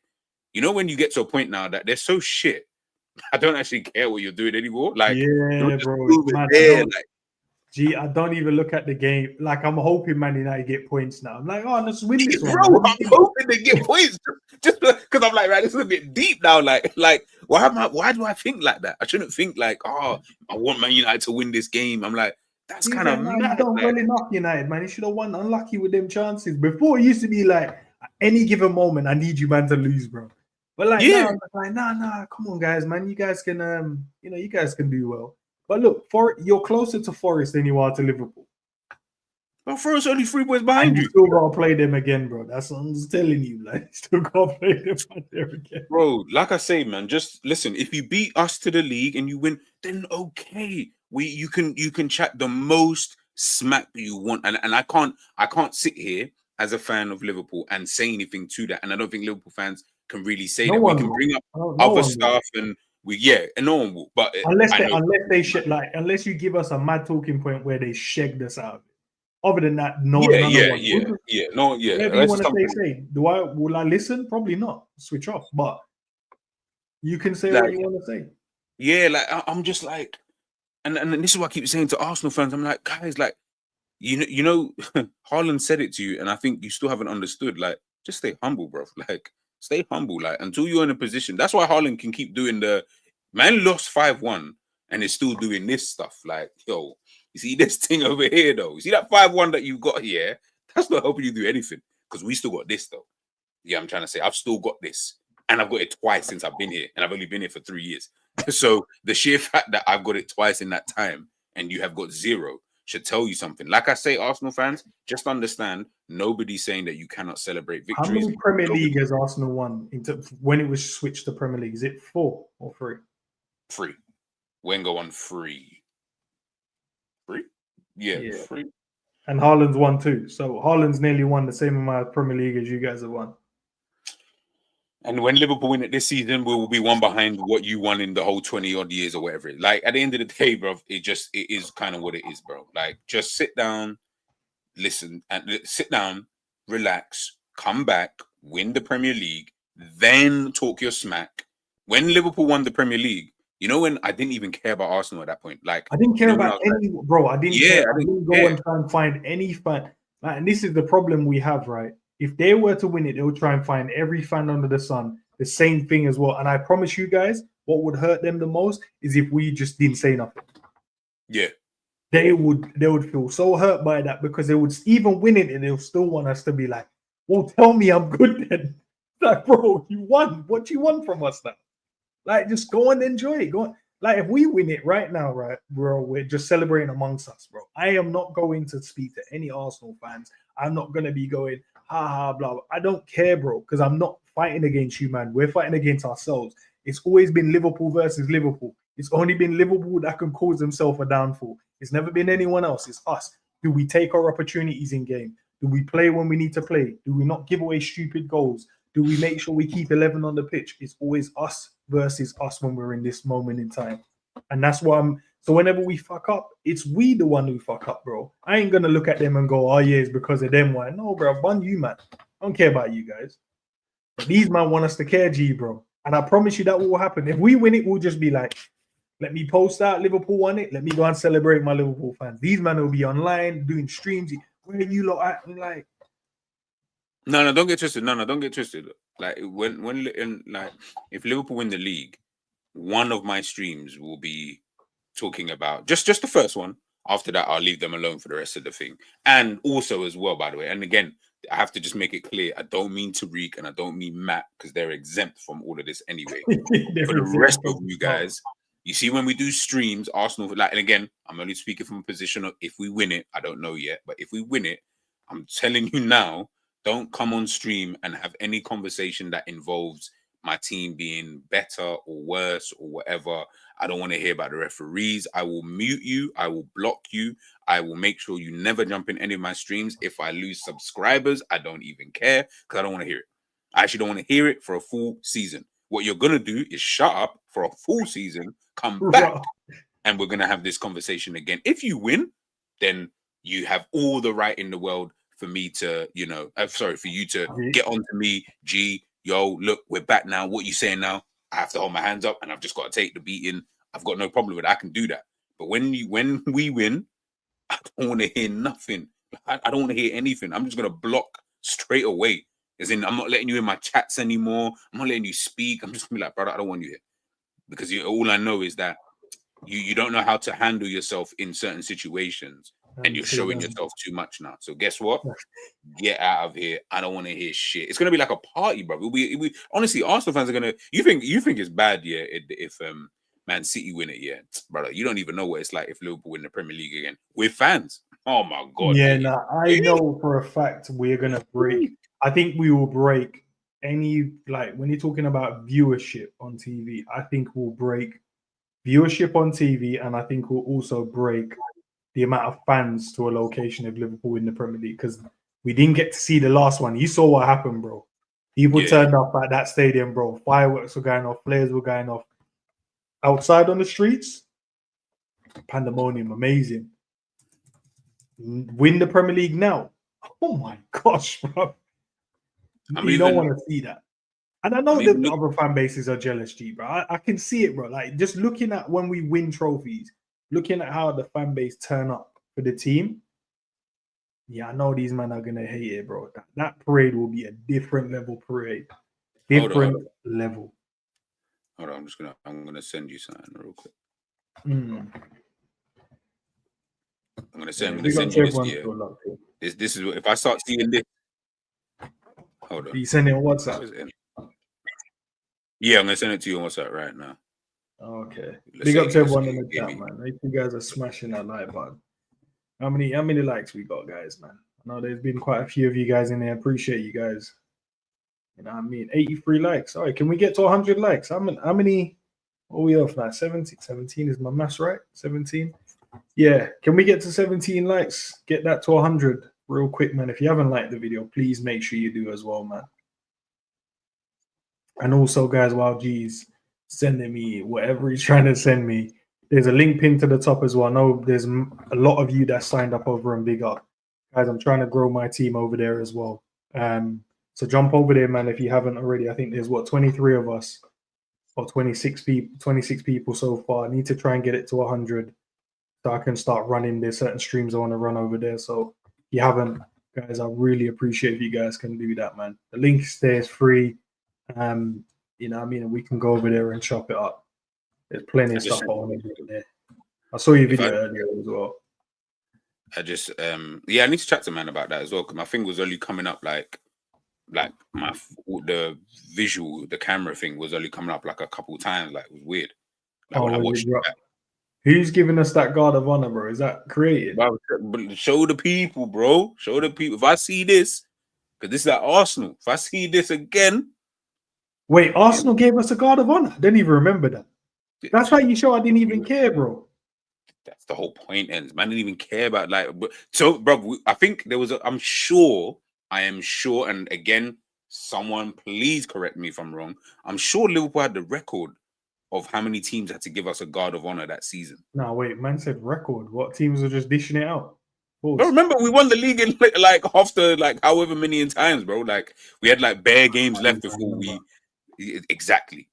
[SPEAKER 2] When you get to a point now that they're so shit, I don't actually care what you're doing anymore. Like,
[SPEAKER 1] yeah, bro. I don't even look at the game. Like, I'm hoping Man United get points now. I'm like, oh, let's win this one.
[SPEAKER 2] Bro, I'm hoping they get points just because I'm like, right, this is a bit deep now. Like, why do I think like that? I shouldn't think like, oh, I want Man United to win this game. I'm like, that's kind of mad.
[SPEAKER 1] You don't well enough, United, man. You should have won unlucky with them chances. Before it used to be like, at any given moment, I need you, man, to lose, bro. But like, nah, come on, guys, man. You guys can, you guys can do well. But look, you're closer to Forest than you are to Liverpool.
[SPEAKER 2] Well, Forest only 3 points behind you.
[SPEAKER 1] Still gotta play them again, bro. That's what I'm just telling you. Like, still gotta play them there again,
[SPEAKER 2] bro. Like I say, man, just listen. If you beat us to the league and you win, then okay. You can chat the most smack you want, and I can't sit here as a fan of Liverpool and say anything to that. And I don't think Liverpool fans can really say that. We can bring up other stuff and And no one will. But
[SPEAKER 1] unless you give us a mad talking point where they shagged us out. Other than that, none of us. Whatever you want to say. Will I listen? Probably not. Switch off. But you can say what you want to say.
[SPEAKER 2] Yeah, like I'm just like, and this is what I keep saying to Arsenal fans. I'm like, guys, like, you know, Haaland said it to you, and I think you still haven't understood. Like, just stay humble, bro. Like, stay humble. Like, until you're in a position. That's why Haaland can keep doing the man lost 5-1 and is still doing this stuff. Like, yo. You see this thing over here, though? You see that 5-1 that you've got here? That's not helping you do anything because we still got this, though. Yeah, I'm trying to say I've still got this. And I've got it twice since I've been here. And I've only been here for 3 years. So the sheer fact that I've got it twice in that time and you have got 0 should tell you something. Like I say, Arsenal fans, just understand nobody's saying that you cannot celebrate victories.
[SPEAKER 1] How many Premier League has Arsenal won when it was switched to Premier League? Is it 4 or 3?
[SPEAKER 2] 3. Wenger won 3. 3? Yeah, 3.
[SPEAKER 1] And Haaland's won 2. So Haaland's nearly won the same amount of Premier League as you guys have won.
[SPEAKER 2] And when Liverpool win it this season, we will be one behind what you won in the whole 20-odd years or whatever. Like, at the end of the day, bro, it is kind of what it is, bro. Like, just sit down, listen, and sit down, relax, come back, win the Premier League, then talk your smack. When Liverpool won the Premier League, you know, when I didn't even care about Arsenal at that point. Like,
[SPEAKER 1] I didn't care about any, bro. I didn't care. I didn't go and try and find any fan. Like, and this is the problem we have, right? If they were to win it, they would try and find every fan under the sun the same thing as well. And I promise you guys, what would hurt them the most is if we just didn't say nothing.
[SPEAKER 2] Yeah.
[SPEAKER 1] They would feel so hurt by that because they would even win it and they'll still want us to be like, well, tell me I'm good then. Like, bro, you won. What do you want from us now? Like, just go and enjoy it. Go on. Like, if we win it right now, right, bro, we're just celebrating amongst us, bro. I am not going to speak to any Arsenal fans. I'm not going to be going, ha, ha, blah, blah. I don't care, bro, because I'm not fighting against you, man. We're fighting against ourselves. It's always been Liverpool versus Liverpool. It's only been Liverpool that can cause themselves a downfall. It's never been anyone else. It's us. Do we take our opportunities in game? Do we play when we need to play? Do we not give away stupid goals? Do we make sure we keep 11 on the pitch? It's always us versus us when we're in this moment in time. And that's why so whenever we fuck up, it's we the one who fuck up, bro. I ain't going to look at them and go, oh, yeah, it's because of them. Why? No, bro, bun you, man. I don't care about you guys. But these man want us to care, G, bro. And I promise you that will happen. If we win it, we'll just be like, let me post out Liverpool won it. Let me go and celebrate my Liverpool fans. These men will be online doing streams. Where are you lot at? I'm like,
[SPEAKER 2] no, don't get twisted. No, don't get twisted. Like if Liverpool win the league, one of my streams will be talking about just the first one. After that, I'll leave them alone for the rest of the thing. And also as well, by the way, and again, I have to just make it clear, I don't mean Tariq and I don't mean Matt because they're exempt from all of this anyway. For the rest of you guys, you see, when we do streams, Arsenal, like, and again, I'm only speaking from a position of if we win it, I don't know yet, but if we win it, I'm telling you now, don't come on stream and have any conversation that involves my team being better or worse or whatever. I don't want to hear about the referees. I will mute you. I will block you. I will make sure you never jump in any of my streams. If I lose subscribers, I don't even care because I don't want to hear it. I actually don't want to hear it for a full season. What you're going to do is shut up for a full season, come back, and we're going to have this conversation again. If you win, then you have all the right in the world for me to, for you to get onto me, G, yo, look, we're back now. What you saying now? I have to hold my hands up and I've just got to take the beating. I've got no problem with it. I can do that. But when we win, I don't want to hear nothing. I don't want to hear anything. I'm just going to block straight away. As in, I'm not letting you in my chats anymore. I'm not letting you speak. I'm just going to be like, brother, I don't want you here. Because all I know is that you don't know how to handle yourself in certain situations. And you're showing yourself too much now. So guess what? Get out of here. I don't want to hear shit. It's gonna be like a party, bro. We honestly, Arsenal fans are gonna. You think it's bad, yeah? If Man City win it, yeah, brother. You don't even know what it's like if Liverpool win the Premier League again. We're fans. Oh my god.
[SPEAKER 1] Yeah, I know for a fact we're gonna break. I think we will break any when you're talking about viewership on TV. I think we'll break viewership on TV, and I think we'll also break the amount of fans to a location of Liverpool in the Premier League because we didn't get to see the last one. You saw what happened, bro. People turned up at that stadium, bro. Fireworks were going off, flares were going off. outside on the streets, pandemonium, amazing. Win the Premier League now. Oh my gosh, bro. You don't want to see that. And I know that other fan bases are jealous, G, bro. I can see it, bro. Like, just looking at when we win trophies, looking at how the fan base turn up for the team. Yeah, I know these men are going to hate it, bro. That parade will be a different level parade. Different level.
[SPEAKER 2] Hold on, I'm gonna send you something real quick.
[SPEAKER 1] I'm
[SPEAKER 2] gonna send you this here. This is if I start seeing this. Hold on.
[SPEAKER 1] You send it on WhatsApp?
[SPEAKER 2] Yeah, I'm gonna send it to you on WhatsApp right now.
[SPEAKER 1] Okay. Big up to everyone in the chat, man. You guys are smashing that like button. How many likes we got, guys, man? I know there's been quite a few of you guys in there. Appreciate you guys. You know what I mean? 83 likes. All right, can we get to 100 likes? How many are we off now? 17 is my maths right? 17? Yeah. Can we get to 17 likes? Get that to 100 real quick, man. If you haven't liked the video, please make sure you do as well, man. And also, guys, while G's sending me whatever he's trying to send me, there's a link pinned to the top as well. I know there's a lot of you that signed up over and big up. Guys, I'm trying to grow my team over there as well. So jump over there, man, if you haven't already. I think there's, 23 of us or 26 people so far. I need to try and get it to 100 so I can start running. There's certain streams I want to run over there. So if you haven't, guys, I really appreciate if you guys can do that, man. The link stays free. You know what I mean? We can go over there and chop it up. There's plenty of stuff I want to do there. I saw your video earlier as well.
[SPEAKER 2] I need to chat to man about that as well, because my thing was only coming up like the visual, the camera thing was only coming up like a couple of times. Like, it was weird. Like, when I watched it back.
[SPEAKER 1] Who's giving us that guard of honor, bro? Is that created?
[SPEAKER 2] Bro, show the people, bro. Show the people. If I see this, because this is at Arsenal. If I see this again.
[SPEAKER 1] Wait, Arsenal gave us a guard of honor? I didn't even remember that. That's why you show I didn't even care, bro.
[SPEAKER 2] That's the whole point, ends. Man didn't even care about so, bro. I think there was I am sure, and again, someone please correct me if I'm wrong. I'm sure Liverpool had the record of how many teams had to give us a guard of honor that season.
[SPEAKER 1] No, wait, man said record. What teams are just dishing it out?
[SPEAKER 2] Bro, remember we won the league in like after like however many times, bro. Like, we had like bare games left before we. Exactly.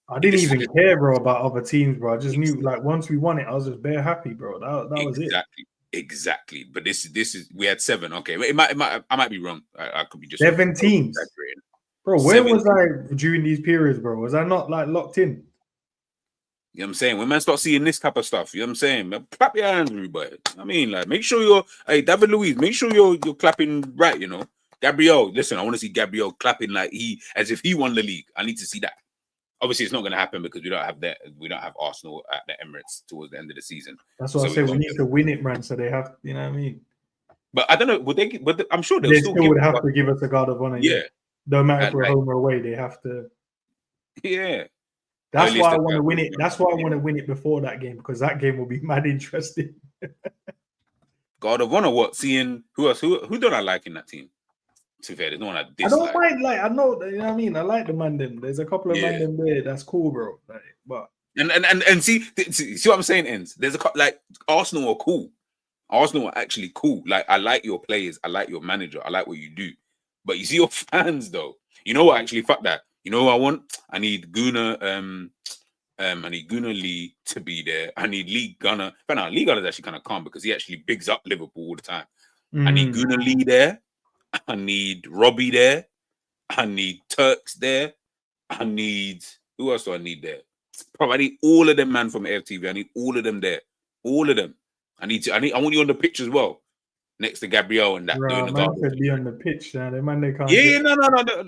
[SPEAKER 1] I didn't even care, bro, about other teams, bro. I just knew, like, once we won it, I was just bare happy, bro. That was it.
[SPEAKER 2] Exactly. But this is we had 7. Okay, I might be wrong. I could be just
[SPEAKER 1] 7 teams, bro. Where was I during these periods, bro? Was I not like locked in?
[SPEAKER 2] You know what I'm saying? When man start seeing this type of stuff, you know what I'm saying? Man, clap your hands, everybody. I mean, like, make sure you're, David Luiz, make sure you're clapping right, you know. Gabriel, listen, I want to see Gabriel clapping like as if he won the league. I need to see that. Obviously, it's not going to happen because we don't have Arsenal at the Emirates towards the end of the season.
[SPEAKER 1] That's what I say. We need to win it, man. So they have, you know what I mean.
[SPEAKER 2] But I don't know. Would they? But I'm sure
[SPEAKER 1] they still would have to give us a guard of honor.
[SPEAKER 2] Yeah.
[SPEAKER 1] No matter if we're home or away, they have to.
[SPEAKER 2] Yeah.
[SPEAKER 1] That's why I want to win it. That's why I want to win it before that game, because that game will be mad interesting.
[SPEAKER 2] Guard of honor. What? Seeing who else? Who don't I like in that team? To be fair, there's no one I dislike.
[SPEAKER 1] I don't mind, like, I know, you know what I mean? I like the man them. There's a couple of man them there. That's cool, bro. Like, but
[SPEAKER 2] and see what I'm saying, ends. There's like, Arsenal are cool. Arsenal are actually cool. Like, I like your players. I like your manager. I like what you do. But you see your fans, though. You know what? Actually, fuck that. You know what I want? I need Gunnar Lee to be there. I need Lee Gunnar. But now Lee Gunnar is actually kind of calm because he actually bigs up Liverpool all the time. I need Gunnar Lee there. I need Robbie there. I need Turks there. I need, who else do I need there? Probably I need all of them, man, from FTV. I need all of them there. All of them. I want you on the pitch as well, next to Gabriel and that.
[SPEAKER 1] Bro, man could be on the pitch now. They can't.
[SPEAKER 2] Yeah, no.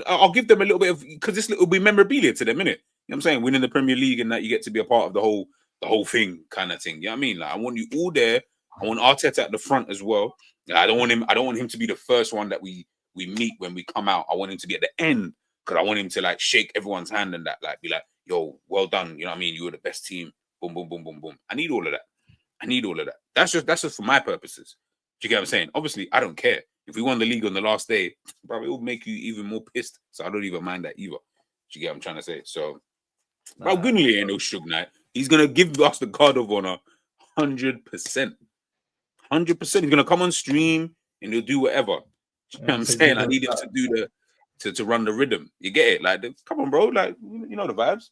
[SPEAKER 2] I'll give them a little bit of, because this will be memorabilia to them, innit? You know what I'm saying? Winning the Premier League and that you get to be a part of the whole thing kind of thing. You know what I mean? Like, I want you all there. I want Arteta at the front as well. I don't want him to be the first one that we meet when we come out. I want him to be at the end, because I want him to like shake everyone's hand and that, like, be like, yo, well done. You know what I mean? You were the best team. Boom, boom, boom, boom, boom. I need all of that. That's just for my purposes. Do you get what I'm saying? Obviously, I don't care. If we won the league on the last day, bro, it will make you even more pissed. So I don't even mind that either. Do you get what I'm trying to say? So Bro, Gunley ain't no Suge Knight. He's gonna give us the guard of honor 100%. 100%. He's gonna come on stream and he'll do whatever. You know what I'm saying? I need him to do to run the rhythm. You get it? Like, come on, bro. Like, you know the vibes.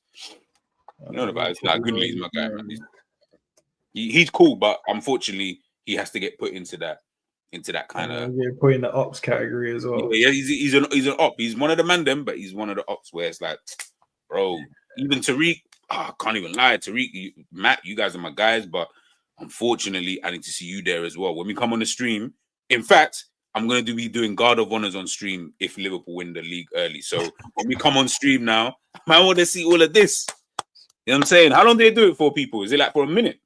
[SPEAKER 2] You know the vibes. Like, Gunley's my guy, man. He's cool, but unfortunately, he has to get put into that kind of
[SPEAKER 1] put in the ops category as well.
[SPEAKER 2] Yeah, he's an op. He's one of the man them, but he's one of the ops where it's like, bro, even Tariq, I can't even lie, Tariq, Matt, you guys are my guys, but unfortunately, I need to see you there as well. When we come on the stream, in fact, I'm going to be doing guard of honors on stream if Liverpool win the league early. So when we come on stream now, I want to see all of this. You know what I'm saying? How long do they do it for, people? Is it like for a minute?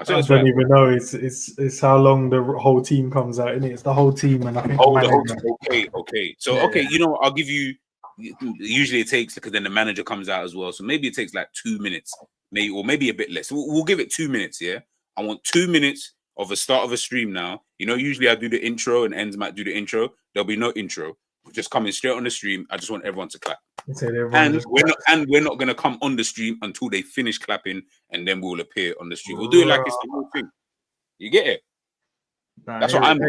[SPEAKER 1] I don't even know. It's how long the whole team comes out, innit? It's the whole team, and I think.
[SPEAKER 2] Oh, the whole team. Okay. So you know, I'll give you. Usually it takes, because then the manager comes out as well. So maybe it takes like 2 minutes, maybe a bit less. We'll give it 2 minutes. Yeah, I want 2 minutes of a start of a stream now. You know, usually I do the intro and Ends might do the intro. There'll be no intro. We're just coming straight on the stream. I just want everyone to clap. And we're not gonna come on the stream until they finish clapping, and then we'll appear on the stream. We'll do it like it's the whole thing. You get it? That's what I'm.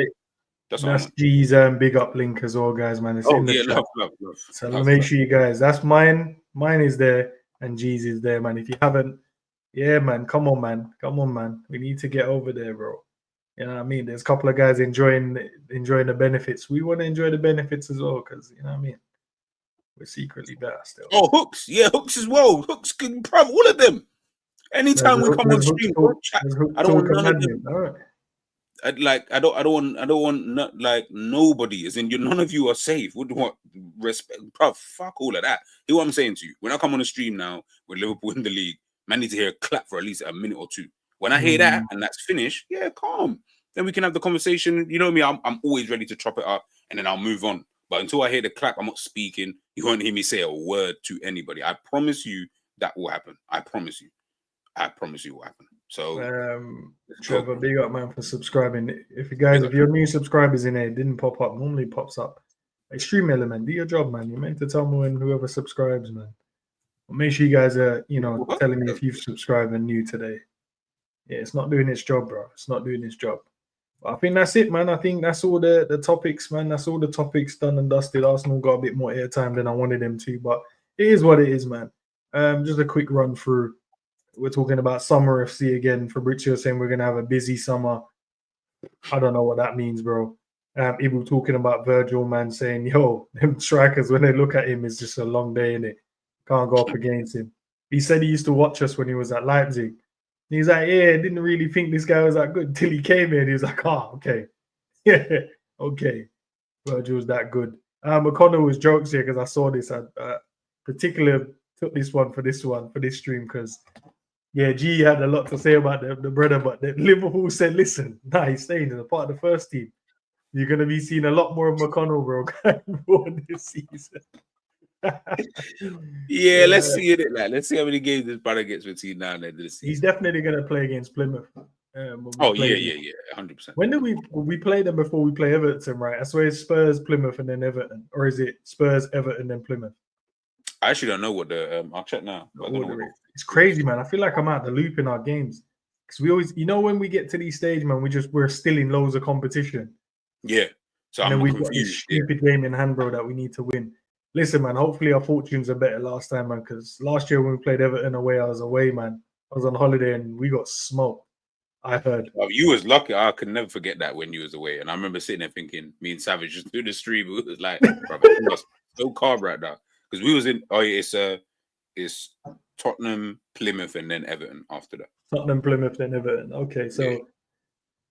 [SPEAKER 1] That's G's big up link as well, guys, man. It's in the chat.
[SPEAKER 2] Love.
[SPEAKER 1] So make sure you guys. That's mine. Mine is there, and G's is there, man. If you haven't, yeah, man, come on, man. We need to get over there, bro. You know what I mean? There's a couple of guys enjoying the benefits. We want to enjoy the benefits as well, because you know what I mean. We're secretly better still.
[SPEAKER 2] Oh, Hooks, yeah, Hooks as well. Hooks, all of them. Anytime we come on stream, I don't want none of them.
[SPEAKER 1] All right.
[SPEAKER 2] I don't want like nobody. As in, none of you are safe. Would want respect, bro? Fuck all of that. Hear what I'm saying to you? When I come on the stream now with Liverpool in the league, man, need to hear a clap for at least a minute or two. When I hear that and that's finished, yeah, calm. Then we can have the conversation. You know me, I'm always ready to chop it up, and then I'll move on. But until I hear the clap, I'm not speaking. You won't hear me say a word to anybody. I promise you that will happen. I promise you it will happen. So,
[SPEAKER 1] Trevor, big up, man, for subscribing. If you're new subscribers in here, it didn't pop up. Normally it pops up. Extreme Element, do your job, man. You're meant to tell me when whoever subscribes, man. But make sure you guys are, telling me if you've subscribed and new today. Yeah, it's not doing its job, bro. It's not doing its job. But I think that's it, man. I think that's all the topics, man. That's all the topics done and dusted. Arsenal got a bit more airtime than I wanted them to, but it is what it is, man. Just a quick run through. We're talking about summer FC again. Fabrizio saying we're going to have a busy summer. I don't know what that means, bro. People talking about Virgil, man, saying, yo, them strikers, when they look at him, it's just a long day, innit? Can't go up against him. He said he used to watch us when he was at Leipzig. And he's like, yeah, didn't really think this guy was that good until he came here. And he was like, okay. Yeah, okay. Virgil's that good. McConnell was jokes here because I saw this. I particularly took this one for this stream because, yeah, G had a lot to say about the brother, but Liverpool said, listen, he's staying as a part of the first team. You're going to be seeing a lot more of McConnell, bro, this season.
[SPEAKER 2] Yeah, let's see it. Let's see how many games this brother gets between now and then this season.
[SPEAKER 1] He's definitely going to play against Plymouth.
[SPEAKER 2] Yeah, 100%.
[SPEAKER 1] When did we play them before we play Everton, right? I swear it's Spurs, Plymouth, and then Everton. Or is it Spurs, Everton, then Plymouth?
[SPEAKER 2] I actually don't know what the I'll check now.
[SPEAKER 1] It's crazy, man. I feel like I'm out the loop in our games because we always, when we get to these stage, man, we're still in loads of competition.
[SPEAKER 2] Yeah, so
[SPEAKER 1] and then we've got this stupid game in hand, bro, that we need to win. Listen, man. Hopefully our fortunes are better last time, man. Because last year when we played Everton away, I was away, man. I was on holiday and we got smoked. I heard.
[SPEAKER 2] Well, you was lucky. I could never forget that when you was away, and I remember sitting there thinking, me and Savage just through the stream. It was like, bro, so calm right now. Because we was in, it's Tottenham, Plymouth, and then Everton after that.
[SPEAKER 1] Tottenham, Plymouth, then Everton. Okay, so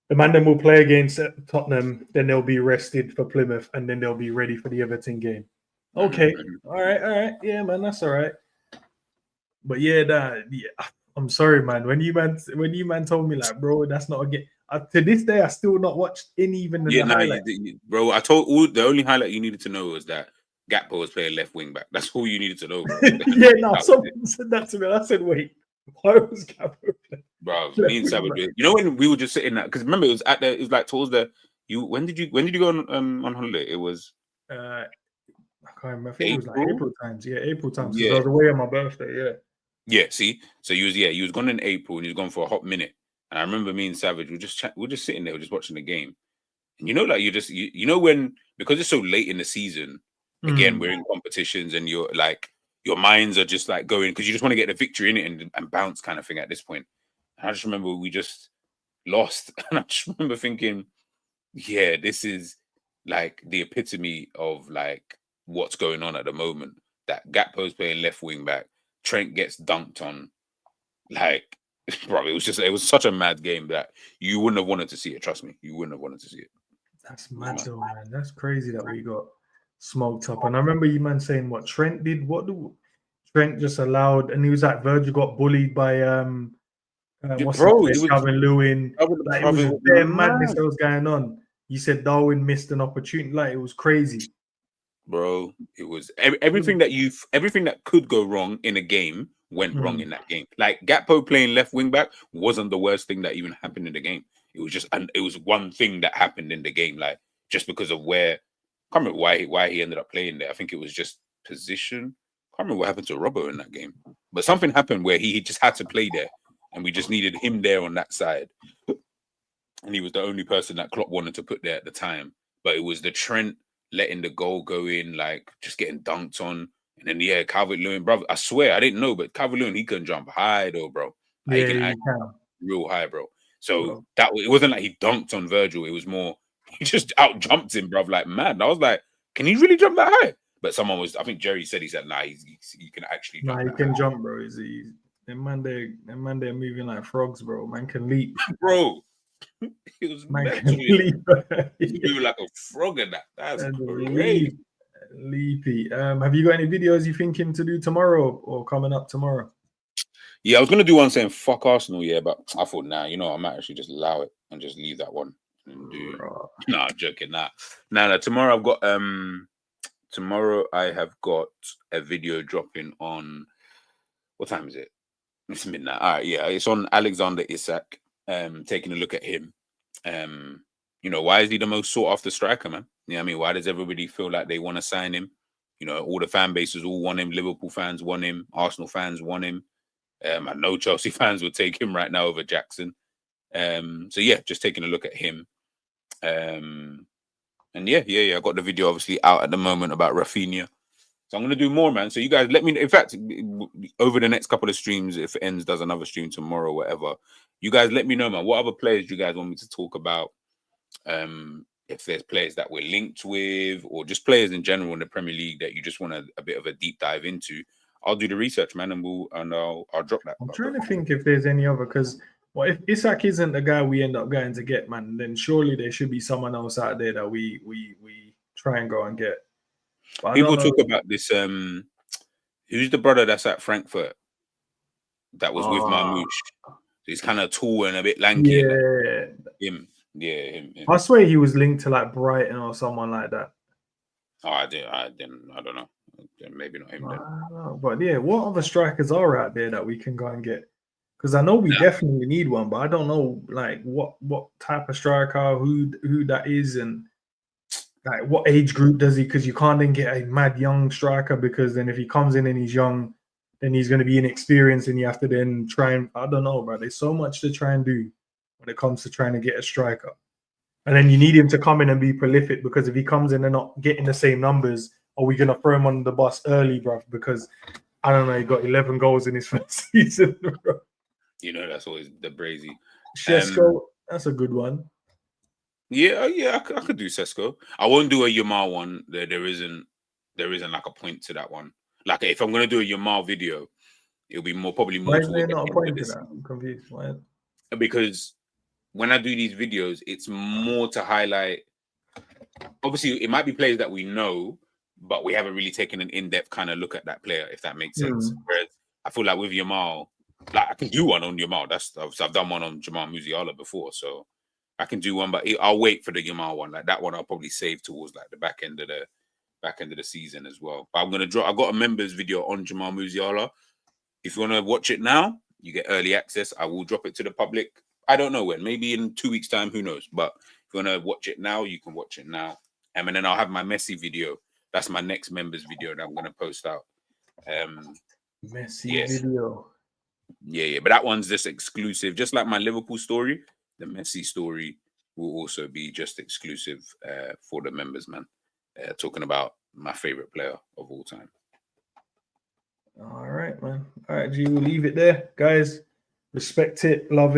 [SPEAKER 1] the man then will play against Tottenham, then they'll be rested for Plymouth, and then they'll be ready for the Everton game. Okay, all right. Yeah, man, that's all right. But yeah, I'm sorry, man. When you man told me like, bro, that's not a game. To this day, I still not watched even the highlight.
[SPEAKER 2] Bro. I told the only highlight you needed to know was that Gakpo was playing left wing back. That's all you needed to know.
[SPEAKER 1] Someone said that to me. I said, wait, why was Gakpo playing?
[SPEAKER 2] Bro, me and Savage. You know when we were just sitting there, because remember it was like towards the when did you go on holiday? It was
[SPEAKER 1] I can't remember. I think it was like April times. Yeah, April times. Yeah. I was away on my birthday. Yeah.
[SPEAKER 2] Yeah, see, so he was gone in April and he was gone for a hot minute. And I remember me and Savage were just sitting there, just watching the game. And like you know when, because it's so late in the season, again we're in competitions and you're like your minds are just like going because you just want to get the victory in it and bounce kind of thing at this point. And I just remember we just lost, and I just remember thinking, yeah, this is like the epitome of like what's going on at the moment. That Gakpo's playing left wing back, Trent gets dunked on, like, bro, it was such a mad game that you wouldn't have wanted to see it. Trust me, you wouldn't have wanted to see it.
[SPEAKER 1] That's mad though, man. That's crazy that we got smoked up. And I remember you man saying what Trent did. Trent just allowed, and he was like Virgil got bullied by what's
[SPEAKER 2] Bro,
[SPEAKER 1] his face, Calvin Lewin. Like, it was bare madness that was going on. You said Darwin missed an opportunity. Like, it was crazy.
[SPEAKER 2] Bro, it was everything that could go wrong in a game went wrong in that game. Like Gakpo playing left wing back wasn't the worst thing that even happened in the game. It was just, and it was one thing that happened in the game, like just because of where. I can't remember why he ended up playing there. I think it was just position. I can't remember what happened to Robbo in that game, but something happened where he just had to play there, and we just needed him there on that side. And he was the only person that Klopp wanted to put there at the time. But it was the Trent letting the goal go in, like just getting dunked on. And then, yeah, Calvert-Lewin, bro. I swear, I didn't know, but Calvert-Lewin, he can jump high, though, bro. Like,
[SPEAKER 1] Yeah,
[SPEAKER 2] he can real high, bro. So it wasn't like he dunked on Virgil. It was more, he just out-jumped him, bro. Like, man. I was like, can he really jump that high? But I think Jerry said, he said, nah, he can actually jump.
[SPEAKER 1] Nah, he can jump, bro. Them man, they're moving like frogs, bro. Man can leap.
[SPEAKER 2] Bro. He was mentally like a frog in that. That's crazy.
[SPEAKER 1] Leapy. Have you got any videos you thinking to do tomorrow or coming up tomorrow?
[SPEAKER 2] Yeah, I was gonna do one saying fuck Arsenal, yeah, but I thought, nah, I might actually just allow it and just leave that one and do. Nah, I'm joking. Nah. Tomorrow I've got tomorrow I have got a video dropping on. What time is it? It's midnight. All right, yeah, it's on Alexander Isak. Taking a look at him. Why is he the most sought after striker, man? You know what I mean? Why does everybody feel like they want to sign him? All the fan bases all want him. Liverpool fans want him. Arsenal fans want him. I know Chelsea fans would take him right now over Jackson. So yeah, just taking a look at him. And yeah, I got the video obviously out at the moment about Rafinha. So I'm going to do more, man. So you guys let me know. In fact, over the next couple of streams, if Ends does another stream tomorrow, whatever, you guys let me know, man. What other players do you guys want me to talk about? If there's players that we're linked with, or just players in general in the Premier League that you just want a bit of a deep dive into, I'll do the research, man, and I'll drop that.
[SPEAKER 1] I'm trying to think if there's any other, because if Isak isn't the guy we end up going to get, man, then surely there should be someone else out there that we try and go and get.
[SPEAKER 2] People talk about this. Who's the brother that's at Frankfurt that was with Marmoush? He's kind of tall and a bit lanky.
[SPEAKER 1] Yeah,
[SPEAKER 2] him.
[SPEAKER 1] I swear he was linked to like Brighton or someone like that.
[SPEAKER 2] Oh, I don't know. Maybe not him then.
[SPEAKER 1] But yeah, what other strikers are out there that we can go and get? Because I know we definitely need one, but I don't know like what type of striker, who that is, and like what age group does he? Because you can't then get a mad young striker, because then if he comes in and he's young, then he's going to be inexperienced, and you have to then try and, I don't know, bro. There's so much to try and do when it comes to trying to get a striker. And then you need him to come in and be prolific, because if he comes in and not getting the same numbers, are we going to throw him on the bus early, bro? Because, I don't know, he got 11 goals in his first season, bro.
[SPEAKER 2] That's always the brazy.
[SPEAKER 1] Shesko, that's a good one.
[SPEAKER 2] Yeah, I could do Sesko. I won't do a Yamal one. There isn't like a point to that one. Like if I'm gonna do a Yamal video, it'll be probably more.
[SPEAKER 1] Why is there not a point to that? I'm confused. Why?
[SPEAKER 2] Because when I do these videos, it's more to highlight. Obviously, it might be players that we know, but we haven't really taken an in-depth kind of look at that player, if that makes sense. Whereas I feel like with Yamal, like I can do one on Yamal. I've done one on Jamal Musiala before, so I can do one. But I'll wait for the Yamal one. Like that one, I'll probably save towards like the back end of the season as well. But I'm gonna drop. I got a members video on Jamal Musiala. If you want to watch it now, you get early access. I will drop it to the public. I don't know when. Maybe in 2 weeks' time. Who knows? But if you want to watch it now, you can watch it now. And then I'll have my Messi video. That's my next members video that I'm going to post out.
[SPEAKER 1] Messi video.
[SPEAKER 2] Yeah. But that one's just exclusive. Just like my Liverpool story, the Messi story will also be just exclusive for the members, man. Talking about my favorite player of all time.
[SPEAKER 1] All right, man. All right, G, we'll leave it there, guys. Respect it, love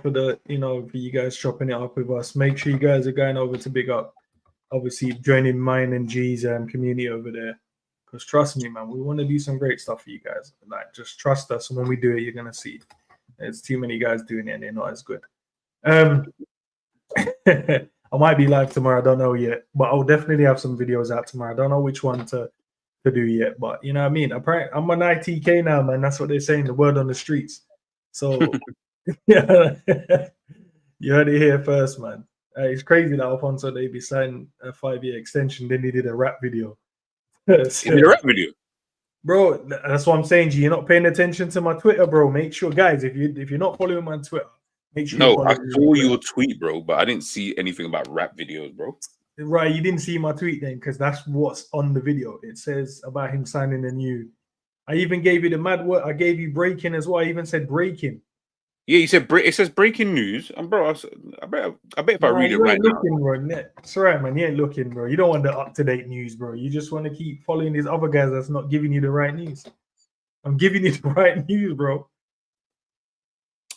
[SPEAKER 1] for the for you guys chopping it up with us. Make sure you guys are going over to big up, obviously joining mine and G's community over there. Because trust me, man, we want to do some great stuff for you guys. Like, just trust us, and when we do it, you're gonna see. There's too many guys doing it, and they're not as good. I might be live tomorrow. I don't know yet, but I'll definitely have some videos out tomorrow. I don't know which one to do yet, but you know what I mean. Apparently, I'm an ITK now, man. That's what they're saying. The word on the streets. So, yeah, you heard it here first, man. It's crazy that Alfonso Davies signed a 5-year extension. Then he did a rap video.
[SPEAKER 2] So, in a rap video,
[SPEAKER 1] bro. That's what I'm saying. G, you're not paying attention to my Twitter, bro. Make sure, guys, if you're not following my Twitter, make sure.
[SPEAKER 2] No, I saw your tweet, bro, but I didn't see anything about rap videos, bro.
[SPEAKER 1] Right, you didn't see my tweet then, because that's what's on the video. It says about him signing a new. I even gave you the mad word. I gave you breaking as well. I even said breaking.
[SPEAKER 2] Yeah, you said it says breaking news, and bro, I bet if I read it right now.
[SPEAKER 1] Bro. It's all right, man. You ain't looking, bro. You don't want the up-to-date news, bro. You just want to keep following these other guys that's not giving you the right news. I'm giving you the right news, bro.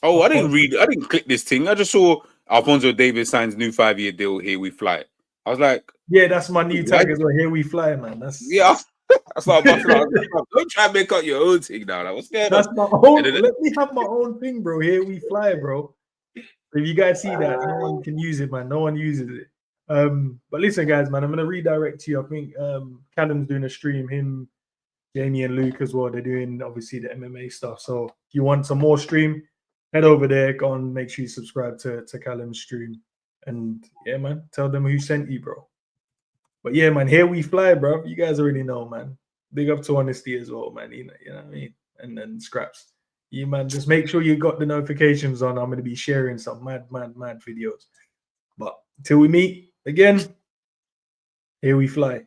[SPEAKER 2] Oh, I didn't click this thing. I just saw Alfonso Davies signs new 5-year deal. Here we fly. I was like,
[SPEAKER 1] yeah, that's my new tag as well. Here we fly, man. That's
[SPEAKER 2] That's not my Don't try and make up your own thing now. Like, what's going on?
[SPEAKER 1] That's my own. Let me have my own thing, bro. Here we fly, bro. If you guys see that, no one can use it, man. No one uses it. But listen, guys, man, I'm gonna redirect you. I think Callum's doing a stream. Him, Jamie, and Luke as well. They're doing obviously the MMA stuff. So if you want some more stream, head over there. Go on, make sure you subscribe to Callum's stream. And yeah, man, tell them who sent you, bro. But yeah, man, here we fly, bro. You guys already know, man. Big up to Honesty as well, man. You know what I mean? And then Scraps. You, man, just make sure you got the notifications on. I'm going to be sharing some mad videos. But till we meet again, here we fly.